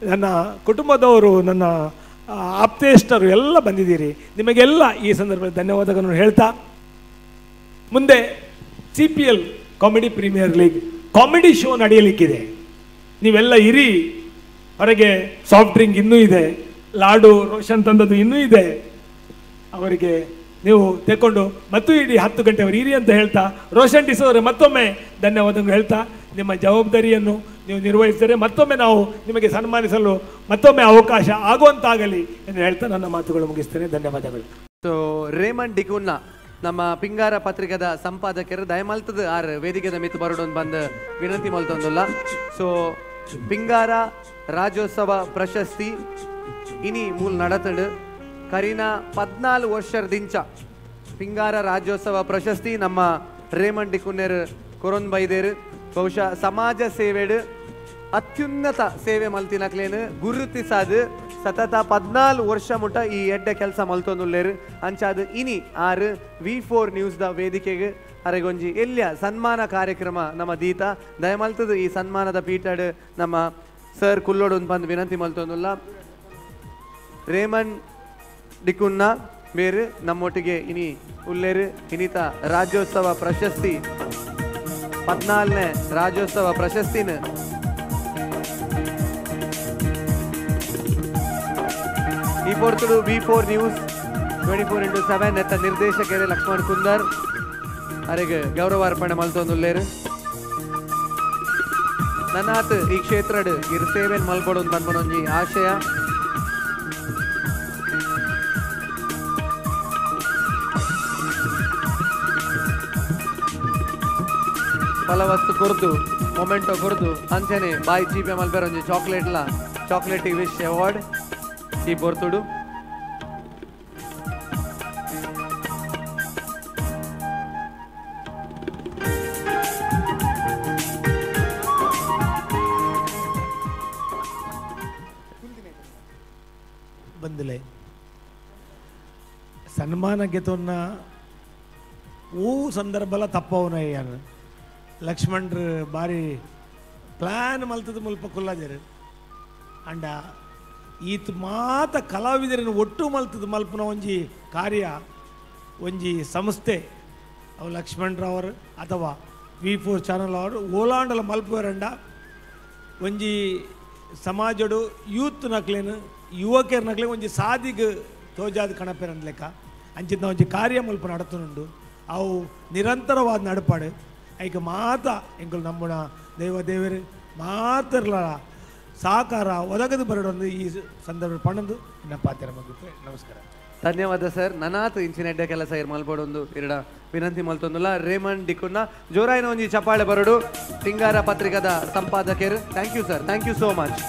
Speaker 3: ನನ್ನ ಕುಟುಂಬದವರು, ನನ್ನ ಆಪ್ತೇಷ್ಟರು ಎಲ್ಲ ಬಂದಿದ್ದೀರಿ. ನಿಮಗೆಲ್ಲ ಈ ಸಂದರ್ಭದಲ್ಲಿ ಧನ್ಯವಾದಗಳನ್ನು ಹೇಳ್ತಾ, ಮುಂದೆ CPL comedy premier league comedy show ನಡೆಯಲಿಕ್ಕಿದೆ. ನೀವೆಲ್ಲ ಇರಿ. ಹೊರಗೆ ಸಾಫ್ಟ್ ಡ್ರಿಂಕ್ ಇನ್ನೂ ಇದೆ, ಲಾಡು ರೋಷನ್ ತಂದದ್ದು ಇನ್ನೂ ಇದೆ. ಅವರಿಗೆ ನೀವು ತೆಕ್ಕೊಂಡು ಮತ್ತು ಇಡೀ 10 ಗಂಟೆವರು ಇರಿ ಅಂತ ಹೇಳ್ತಾ, ರೋಷನ್ ಡಿಸೋರೆ ಮತ್ತೊಮ್ಮೆ ಧನ್ಯವಾದಗಳು ಹೇಳ್ತಾ, ನಿಮ್ಮ ಜವಾಬ್ದಾರಿಯನ್ನು ನೀವು ನಿರ್ವಹಿಸಿದರೆ ಮತ್ತೊಮ್ಮೆ ನಾವು ನಿಮಗೆ ಸನ್ಮಾನಿಸಲು ಮತ್ತೊಮ್ಮೆ ಅವಕಾಶ ಆಗುವಂತಾಗಲಿ ಎಂದು ಹೇಳ್ತಾ ನನ್ನ ಮಾತುಗಳು ಮುಗಿಸ್ತೇನೆ. ಧನ್ಯವಾದಗಳು.
Speaker 13: ಸೊ ರೇಮಂಡ್ ಡಿಕುನ್ನ ನಮ್ಮ ಪಿಂಗಾರ ಪತ್ರಿಕೆದ ಸಂಪಾದಕರು ದಯಮಲ್ತದ ಆರ್ ವೇದಿಕೆದ ಮಿತ್ತು ಬರೋಡೊಂದು ಬಂದು ವಿನಂತಿ ಮಲ್ತೊಂದುಲ್ಲ. ಸೊ ಪಿಂಗಾರ ರಾಜ್ಯೋತ್ಸವ ಪ್ರಶಸ್ತಿ ಇನಿ ಮೂಲ್ ನಡತಡು ಕರೀನ 14 ವರ್ಷದಿಂದ ಪಿಂಗಾರ ರಾಜ್ಯೋತ್ಸವ ಪ್ರಶಸ್ತಿ ನಮ್ಮ ರೇಮಂಡ್ ಡಿಕುನ್ನೇರ್ ಕೊರೊಂದು ಬೈದೇರು. ಬಹುಶಃ ಸಮಾಜ ಸೇವೆಡು ಅತ್ಯುನ್ನತ ಸೇವೆ ಮಲ್ತಿನಕ್ಲೇನು ಗುರುತಿಸಾದು ಸತತ 14 ವರ್ಷ ಮುಟ ಈ ಎಡ್ಡೆ ಕೆಲಸ ಮಲ್ತೊಂದುಲ್ಲೇರು ಅಂಚಾದು ಇನಿ ಆರು V4 ನ್ಯೂಸ್ ದ ವೇದಿಕೆಗೆ ಅರೆಗೊಂಜಿ ಎಲ್ಲಿಯ ಸನ್ಮಾನ ಕಾರ್ಯಕ್ರಮ ನಮ್ಮ ದೀತ ದಯಮಲ್ತದು ಈ ಸನ್ಮಾನದ ಪೀಠಡ್ ನಮ್ಮ ಸರ್ ಕುಲ್ಲೋಡು ಬಂದು ವಿನಂತಿ ಮಲ್ತೊಂದುಲ್ಲ ರೇಮನ್ ಡಿಕುನ್ನ ಬೇರು ನಮ್ಮೊಟ್ಟಿಗೆ ಇನಿ ಉಲ್ಲೇರು ಇನಿತ ರಾಜ್ಯೋತ್ಸವ ಪ್ರಶಸ್ತಿ 14ನೇ ರಾಜ್ಯೋತ್ಸವ ಪ್ರಶಸ್ತಿನ ಈ ಪೊರ್ತುಡು V4 ನ್ಯೂಸ್ 24x7 ನೆತ್ತ ನಿರ್ದೇಶಕರೇ ಲಕ್ಷ್ಮಣ್ ಕುಂದರ್ ಅರೆಗೆ ಗೌರವಾರ್ಪಣೆ ಮಲ್ತೊಂದುಲ್ಲೇರು ನನ್ನಾತ್ ಈ ಕ್ಷೇತ್ರಡ್ ಇರ್ ಸೇವೆನ್ ಮಲ್ಕೊಡು ಬಂದ್ಬನೊಂಜಿ ಆಶಯ ಫಲವಸ್ತು ಕೊರ್ದು ಮೊಮೆಂಟೋ ಕೊರ್ದು ಅಂಚನೆ ಬಾಯಿ ಚೀಪೆ ಮಲ್ಪೆರೊಂಜಿ ಚಾಕ್ಲೇಟ್ ವಿಶ್ ಅವಾರ್ಡ್ ಈ ಬೊರ್ತುಡು
Speaker 3: ಬಂದಿಲೆ ಸನ್ಮಾನ ಗೆತೋನ್ನ ಓ ಸಂದರ್ಭಲ ತಪ್ಪವನಯ್ಯನು ಲಕ್ಷ್ಮಣ್ರು ಬಾರಿ ಪ್ಲಾನ್ ಮಲ್ತದ ಮುಲ್ಪ ಕುಲ್ಲಾಜರು ಅಂಡ ಈತ್ ಮಾತ ಕಲಾವಿದರನ್ನು ಒಟ್ಟು ಮಲ್ತದ ಮಲ್ಪನ ಒಂಜಿ ಕಾರ್ಯ ಒಂಜಿ ಸಂಸ್ಥೆ ಅವು ಲಕ್ಷ್ಮಣ್ರವರು ಅಥವಾ V4 ಚಾನಲ್ ಅವರು ಓಲಾಂಡಲ ಮಲ್ಪುವರಂಡ ಒಂಜಿ ಸಮಾಜಡು ಯೂತ್ ನಕ್ಲೇನು ಯುವಕರ ನಕ್ಲೆ ಒಂಜಿ ಸಾದಿಗೆ ತೋಜಾದ ಕಣಪೆರ ಲೆಕ್ಕ ಅಂಚಿನ ಒಂಜಿ ಕಾರ್ಯ ಮಲ್ಪ ನಡತುನುಂಡು ಅವು ನಿರಂತರವಾದ ನಡಪಾಡು ಐಕ ಮಾತ ಎಂಕುಲು ನಮ್ಮುನ ದೇವರು ಮಾತರ್ಲ ಸಹಕಾರ ಒದಗದು ಬರಡೊಂದು ಈ ಸಂದರ್ಭ ಪಣ್ಣದು ಇನ್ನ ಪಾತ್ರ ಮಗುತ್ತೆ ನಮಸ್ಕಾರ
Speaker 13: ಧನ್ಯವಾದ ಸರ್ ನನಾತ್ ಇಂಚಿನ ಎಡ್ಡೆ ಕೆಲಸ ಇರ್ ಮಲ್ಪಡೊಂದು ಎರಡ ವಿನಂತಿ ಮಲ್ತೊಂದುಲ್ಲ ರೇಮನ್ ಡಿಕುನ್ನ ಜೋರಾಯಿನ ಒಂಜಿ ಚಪ್ಪಾಳೆ ಬರಡು ಪಿಂಗಾರ ಪತ್ರಿಕದ ಸಂಪಾದಕರು thank you sir thank you so much